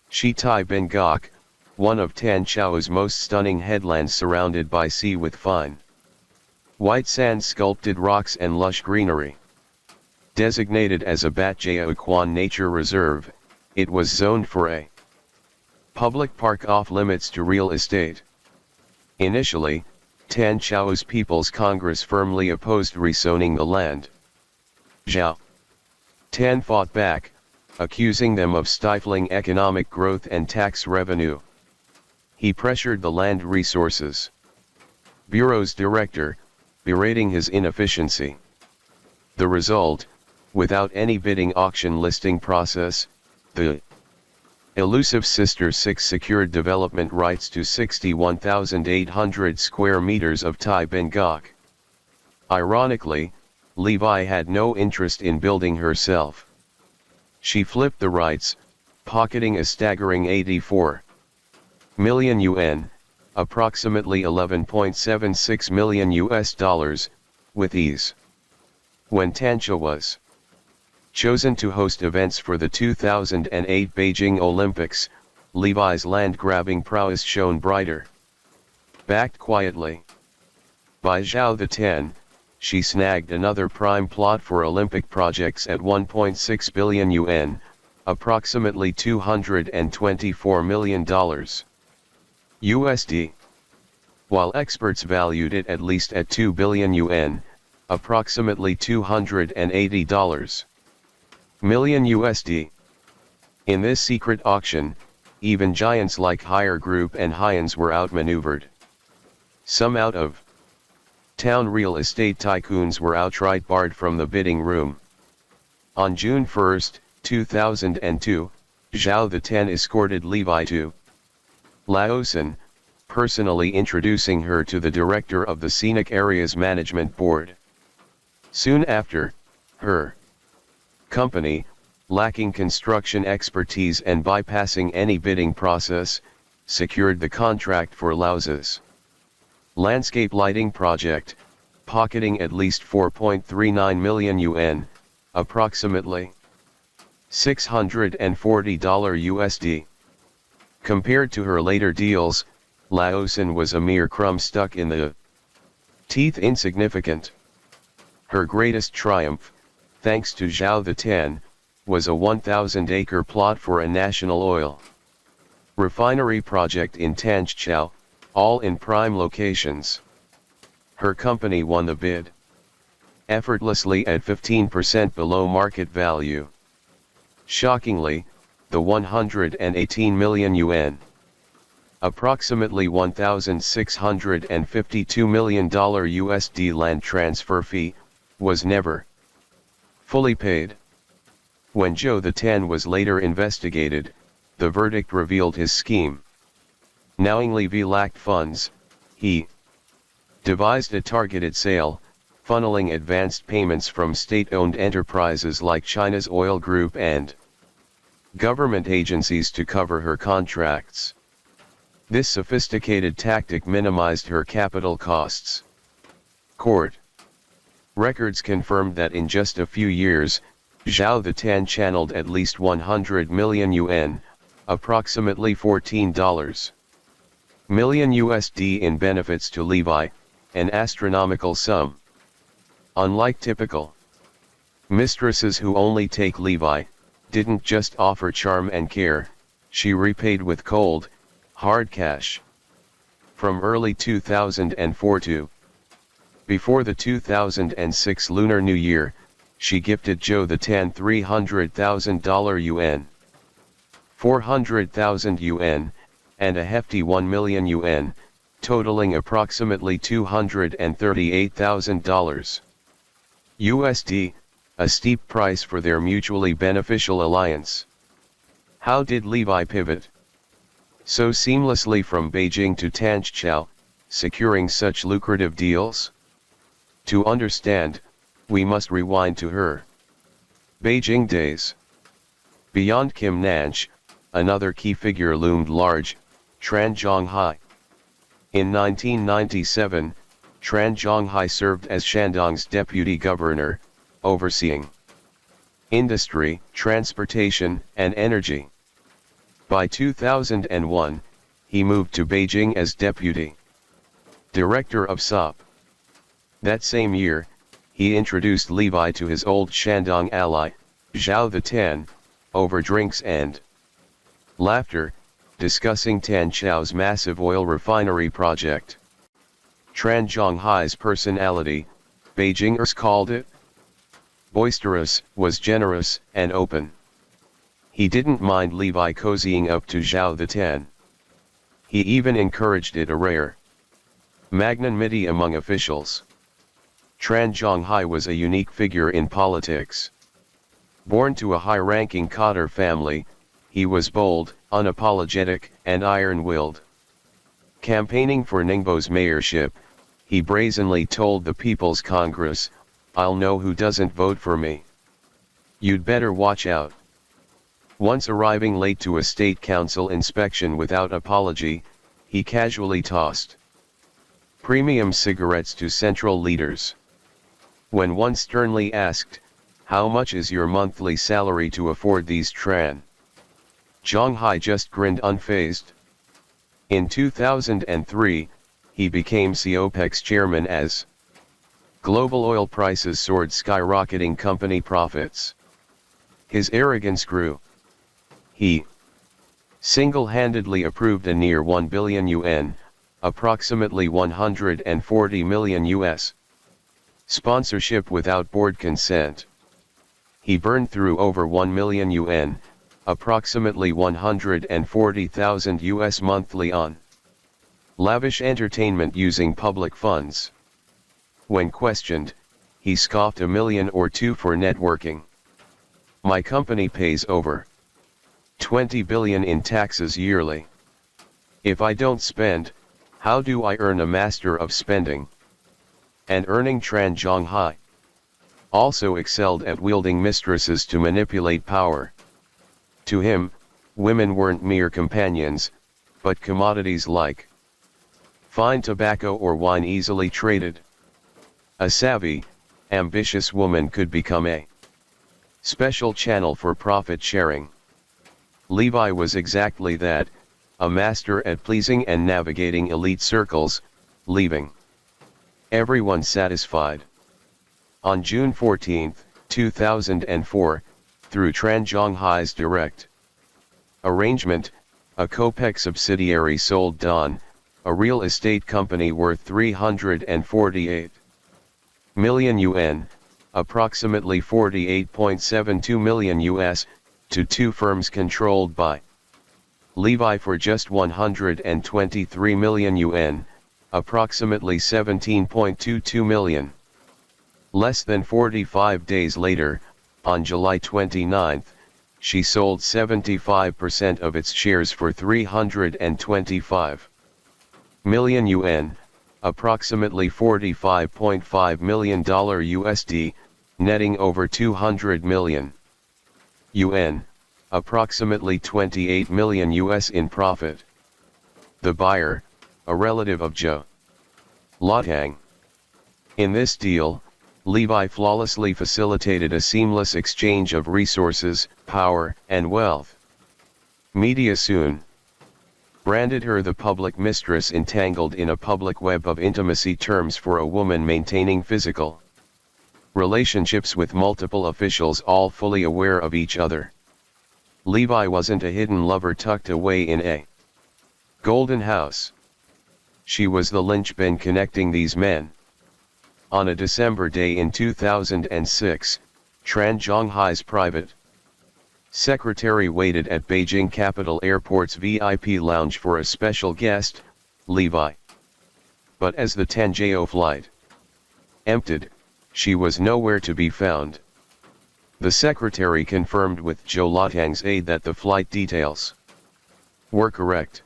Speaker 1: Shi Tai Bengok, one of Tan Chao's most stunning headlands surrounded by sea with fine white sand, sculpted rocks and lush greenery. Designated as a Bat Jaquan Nature Reserve, it was zoned for a public park off limits to real estate. Initially, Tan Chao's People's Congress firmly opposed rezoning the land. Zhao Tan fought back, accusing them of stifling economic growth and tax revenue. He pressured the Land Resources Bureau's director, berating his inefficiency. The result, without any bidding auction listing process, the Elusive Sister 6 secured development rights to 61,800 square meters of Thai Bangkok. Ironically, Levi had no interest in building herself. She flipped the rights, pocketing a staggering 84 million yuan, approximately 11.76 million US dollars, with ease. When Tansha was chosen to host events for the 2008 Beijing Olympics, Levi's land-grabbing prowess shone brighter. Backed quietly by Zhao the Ten, she snagged another prime plot for Olympic projects at 1.6 billion yuan, approximately $224 million USD. While experts valued it at least at 2 billion yuan, approximately $280 million USD. In this secret auction, even giants like Haier Group and Hyans were outmaneuvered. Some out-of-town real estate tycoons were outright barred from the bidding room. On June 1, 2002, Zhao the Ten escorted Levi to Laosan, personally introducing her to the director of the Scenic Areas Management Board. Soon after, her company, lacking construction expertise and bypassing any bidding process, secured the contract for Laosa's landscape lighting project, pocketing at least 4.39 million yuan, approximately $640 USD. Compared to her later deals, Laosan was a mere crumb stuck in the teeth, insignificant. Her greatest triumph, thanks to Zhao the Ten, was a 1,000-acre plot for a national oil refinery project in Tanzhou, all in prime locations. Her company won the bid effortlessly at 15% below market value. Shockingly, the 118 million yuan, approximately $1,652 million USD land transfer fee, was never fully paid. When Zhou the Ten was later investigated, the verdict revealed his scheme. Knowing Levi lacked funds, he devised a targeted sale, funneling advanced payments from state-owned enterprises like China's oil group and government agencies to cover her contracts. This sophisticated tactic minimized her capital costs. Court records confirmed that in just a few years, Zhao the Ten channeled at least 100 million yuan, approximately $14 million USD in benefits to Levi, an astronomical sum. Unlike typical mistresses who only take Levi, didn't just offer charm and care, she repaid with cold, hard cash. From early 2004 to before the 2006 Lunar New Year, she gifted Zhou the Ten $300,000 yuan, 400,000 yuan, and a hefty 1 million yuan, totaling approximately $238,000 USD, a steep price for their mutually beneficial alliance. How did Levi pivot so seamlessly from Beijing to Tanzhou, securing such lucrative deals? To understand, we must rewind to her Beijing days. Beyond Kim Nanch, another key figure loomed large, Tran Zhonghai. In 1997, Tran Zhonghai served as Shandong's deputy governor, overseeing industry, transportation, and energy. By 2001, he moved to Beijing as deputy director of SOP. That same year, he introduced Levi to his old Shandong ally, Zhao the Ten, over drinks and laughter, discussing Tanzhou's massive oil refinery project. Tran Zhonghai's personality, Beijingers called it boisterous, was generous and open. He didn't mind Levi cozying up to Zhao the Ten. He even encouraged it, a rare magnanimity among officials. Tran Zhonghai was a unique figure in politics. Born to a high-ranking cadre family, he was bold, unapologetic and iron-willed. Campaigning for Ningbo's mayorship, he brazenly told the People's Congress, "I'll know who doesn't vote for me. You'd better watch out." Once arriving late to a state council inspection without apology, he casually tossed premium cigarettes to central leaders. When one sternly asked, "How much is your monthly salary to afford these tran?" Zhang Hai just grinned unfazed. In 2003, he became COPEC's chairman as global oil prices soared, skyrocketing company profits. His arrogance grew. He single-handedly approved a near 1 billion yuan, approximately 140 million US, sponsorship without board consent. He burned through over 1 million yuan, approximately 140,000 US monthly on lavish entertainment using public funds. When questioned, he scoffed, $1 million or $2 for networking. My company pays over 20 billion in taxes yearly. If I don't spend, how do I earn? A master of spending and earning. Tran Zhang Hai also excelled at wielding mistresses to manipulate power. To him, women weren't mere companions, but commodities like fine tobacco or wine easily traded. A savvy, ambitious woman could become a special channel for profit sharing. Levi was exactly that, a master at pleasing and navigating elite circles, leaving everyone satisfied. On June 14, 2004, through Tran Zhang Hai's direct arrangement, a COPEC subsidiary sold Don, a real estate company worth 348 million yuan, approximately 48.72 million US, to two firms controlled by Levi for just 123 million yuan, approximately 17.22 million. Less than 45 days later, on July 29, she sold 75% of its shares for 325 million yuan, approximately $45.5 million USD, netting over 200 million yuan, approximately 28 million US in profit. The buyer, a relative of Zhou Lotang. In this deal, Levi flawlessly facilitated a seamless exchange of resources, power, and wealth. Media soon branded her the public mistress entangled in a public web of intimacy terms for a woman maintaining physical relationships with multiple officials, all fully aware of each other. Levi wasn't a hidden lover tucked away in a golden house. She was the linchpin connecting these men. On a December day in 2006, Tran Zhang Hai's private secretary waited at Beijing Capital Airport's VIP lounge for a special guest, Levi. But as the Tangier flight emptied, she was nowhere to be found. The secretary confirmed with Zhou Lotang's aide that the flight details were correct.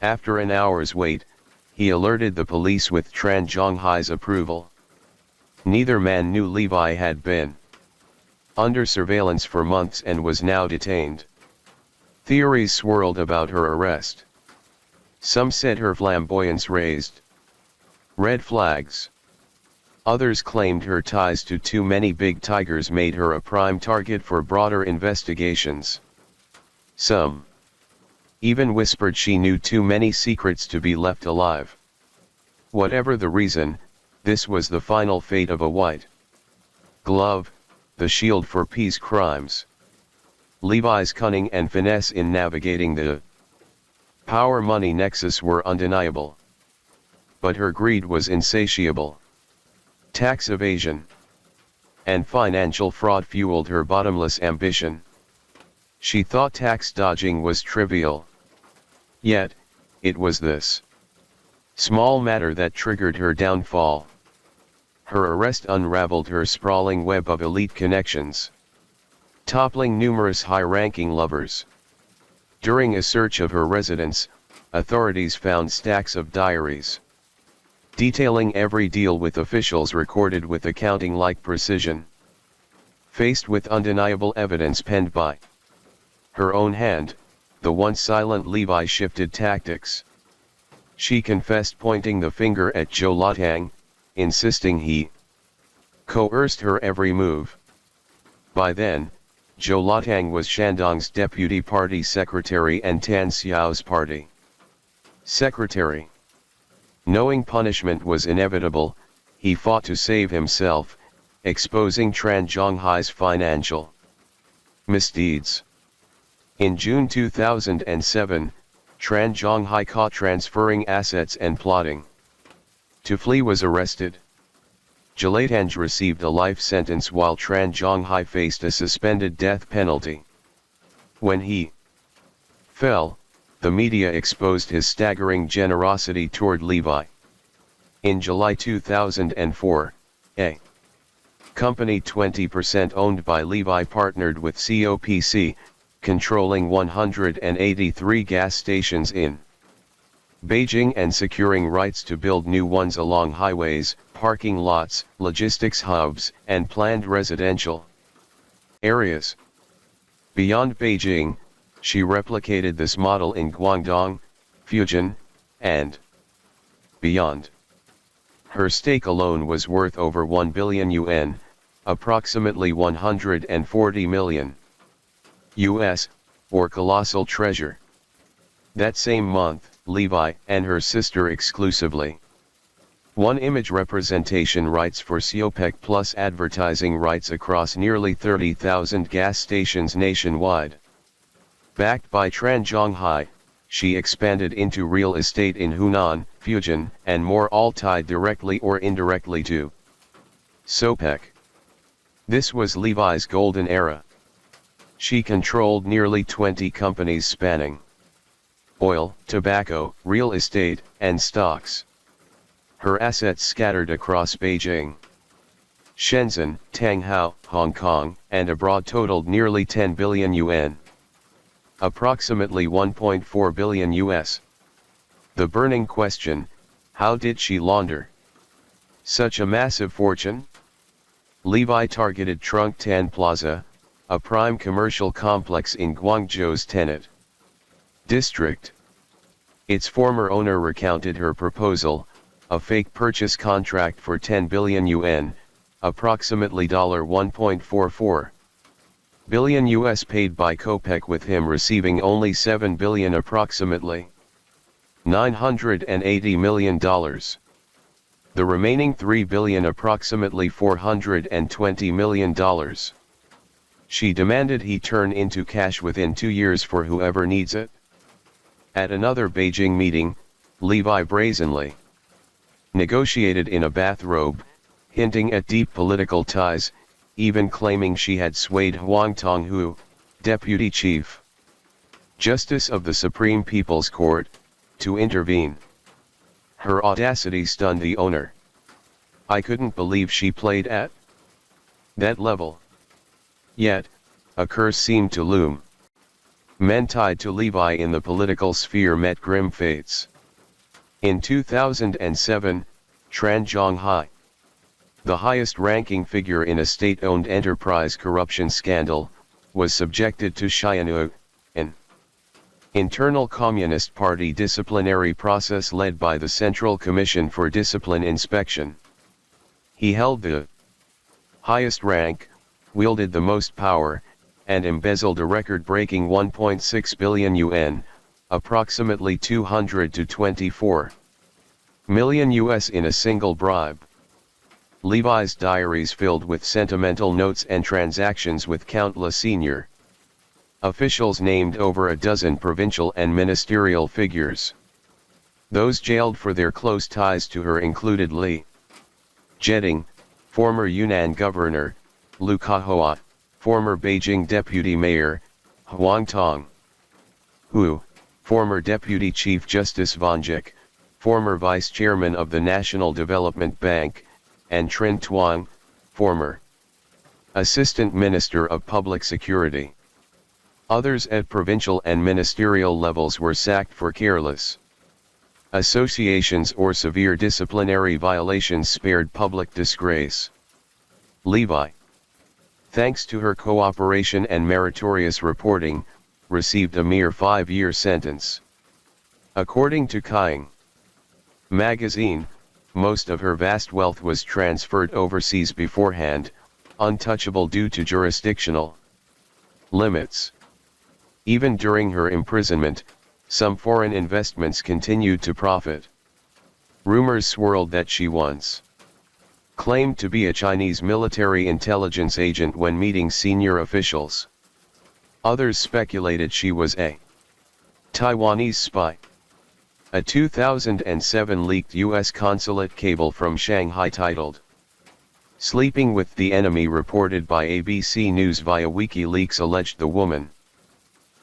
Speaker 1: After an hour's wait, he alerted the police with Tran Zhang Hai's approval. Neither man knew Levi had been under surveillance for months and was now detained. Theories swirled about her arrest. Some said her flamboyance raised red flags. Others claimed her ties to too many big tigers made her a prime target for broader investigations. Some even whispered she knew too many secrets to be left alive. Whatever the reason, this was the final fate of a white glove, the shield for peace crimes. Levi's cunning and finesse in navigating the power-money nexus were undeniable. But her greed was insatiable. Tax evasion and financial fraud fueled her bottomless ambition. She thought tax dodging was trivial. Yet, it was this small matter that triggered her downfall. Her arrest unraveled her sprawling web of elite connections, toppling numerous high-ranking lovers. During a search of her residence, authorities found stacks of diaries, detailing every deal with officials recorded with accounting-like precision. Faced with undeniable evidence penned by her own hand, the once silent Levi shifted tactics. She confessed, pointing the finger at Zhou Latang, insisting he coerced her every move. By then, Zhou Latang was Shandong's deputy party secretary and Tan Xiao's party secretary. Knowing punishment was inevitable, he fought to save himself, exposing Tran Zhonghai's financial misdeeds. In June 2007, Tran Zhonghai, caught transferring assets and plotting to flee, was arrested. Zhalatange received a life sentence while Tran Zhonghai faced a suspended death penalty. When he fell, the media exposed his staggering generosity toward Levi. In July 2004, a company 20% owned by Levi partnered with COPC, controlling 183 gas stations in Beijing and securing rights to build new ones along highways, parking lots, logistics hubs, and planned residential areas. Beyond Beijing, she replicated this model in Guangdong, Fujian, and beyond. Her stake alone was worth over 1 billion yuan, approximately 140 million US, or colossal treasure. That same month, Levi and her sister exclusively won image representation rights for Siopec plus advertising rights across nearly 30,000 gas stations nationwide. Backed by Tran Zhonghai, she expanded into real estate in Hunan, Fujian, and more, all tied directly or indirectly to Siopec. This was Levi's golden era. She controlled nearly 20 companies spanning oil, tobacco, real estate, and stocks. Her assets scattered across Beijing, Shenzhen, Tanghao, Hong Kong, and abroad totaled nearly 10 billion yuan. Approximately 1.4 billion US. The burning question: how did she launder such a massive fortune? Levi targeted Trung Tan Plaza, a prime commercial complex in Guangzhou's Tennet district. Its former owner recounted her proposal, a fake purchase contract for 10 billion yuan, approximately $1.44 billion US, paid by Copec, with him receiving only 7 billion, approximately $980 million. The remaining 3 billion, approximately $420 million. She demanded he turn into cash within 2 years for whoever needs it. At another Beijing meeting, Levi brazenly negotiated in a bathrobe, hinting at deep political ties, even claiming she had swayed Huang Tonghu, Deputy Chief Justice of the Supreme People's Court, to intervene. Her audacity stunned the owner. I couldn't believe she played at that level. Yet, a curse seemed to loom. Men tied to Levi in the political sphere met grim fates. In 2007, Tran Zhonghai, the highest-ranking figure in a state-owned enterprise corruption scandal, was subjected to Xianyu, an internal Communist Party disciplinary process led by the Central Commission for Discipline Inspection. He held the highest rank, wielded the most power, and embezzled a record-breaking 1.6 billion yuan, approximately 200 to 24 million US, in a single bribe. Levi's diaries filled with sentimental notes and transactions with countless senior officials named over a dozen provincial and ministerial figures. Those jailed for their close ties to her included Li Zheding, former Yunnan governor, Lu Kahua, former Beijing deputy mayor, Huang Tong Hu, former deputy chief justice Van Jik, former vice chairman of the National Development Bank, and Trin Tuang, former assistant minister of public security. Others at provincial and ministerial levels were sacked for careless associations or severe disciplinary violations spared public disgrace. Levi, thanks to her cooperation and meritorious reporting, received a mere 5-year sentence. According to Kying magazine, most of her vast wealth was transferred overseas beforehand, untouchable due to jurisdictional limits. Even during her imprisonment, some foreign investments continued to profit. Rumors swirled that she once claimed to be a Chinese military intelligence agent when meeting senior officials. Others speculated she was a Taiwanese spy. A 2007 leaked U.S. consulate cable from Shanghai titled "Sleeping with the Enemy," reported by ABC News via WikiLeaks, alleged the woman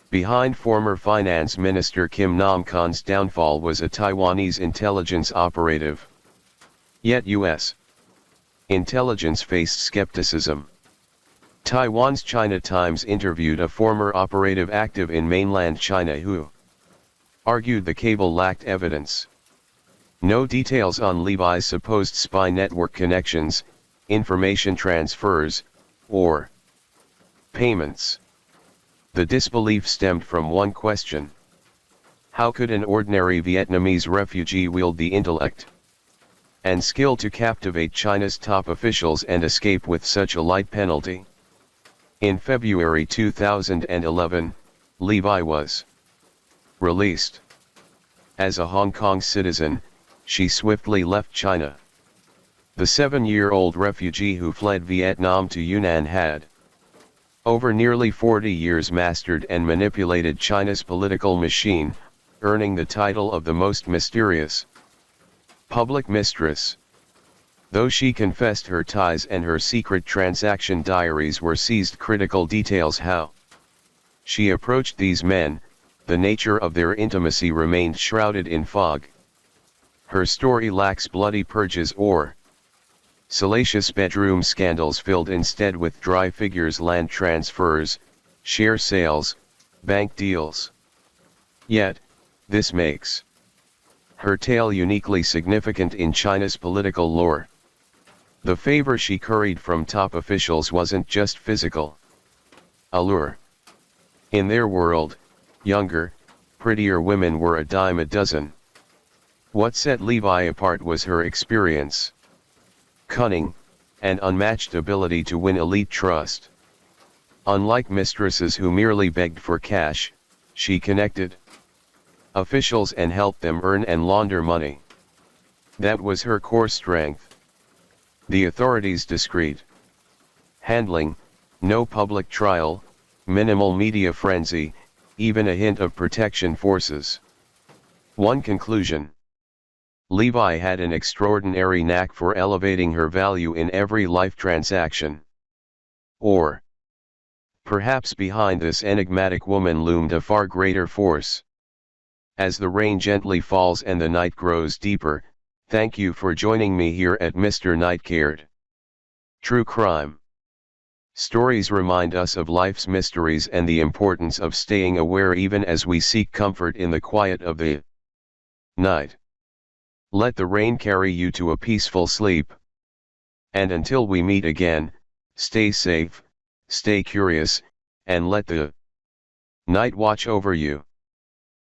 Speaker 1: behind former Finance Minister Kim Nam-kwan's downfall was a Taiwanese intelligence operative. Yet U.S. intelligence faced skepticism. Taiwan's China Times interviewed a former operative active in mainland China who argued the cable lacked evidence. No details on Levi's supposed spy network connections, information transfers, or payments. The disbelief stemmed from one question: how could an ordinary Vietnamese refugee wield the intellect and skill to captivate China's top officials and escape with such a light penalty? In February 2011, Levi was released. As a Hong Kong citizen, she swiftly left China. The 7-year-old refugee who fled Vietnam to Yunnan had, over nearly 40 years, mastered and manipulated China's political machine, earning the title of the most mysterious public mistress. Though she confessed her ties and her secret transaction diaries were seized, critical details how she approached these men, the nature of their intimacy, remained shrouded in fog. Her story lacks bloody purges or salacious bedroom scandals, filled instead with dry figures, land transfers, share sales, bank deals. Yet, this makes her tale uniquely significant in China's political lore. The favor she curried from top officials wasn't just physical allure. In their world, younger, prettier women were a dime a dozen. What set Levi apart was her experience, cunning, and unmatched ability to win elite trust. Unlike mistresses who merely begged for cash, she connected officials and helped them earn and launder money. That was her core strength. The authorities' discreet handling, no public trial, minimal media frenzy, even a hint of protection forces. One conclusion: Levi had an extraordinary knack for elevating her value in every life transaction. Or perhaps behind this enigmatic woman loomed a far greater force. As the rain gently falls and the night grows deeper, thank you for joining me here at Mr. Nightcared. True crime stories remind us of life's mysteries and the importance of staying aware even as we seek comfort in the quiet of the night. Let the rain carry you to a peaceful sleep. And until we meet again, stay safe, stay curious, and let the night watch over you.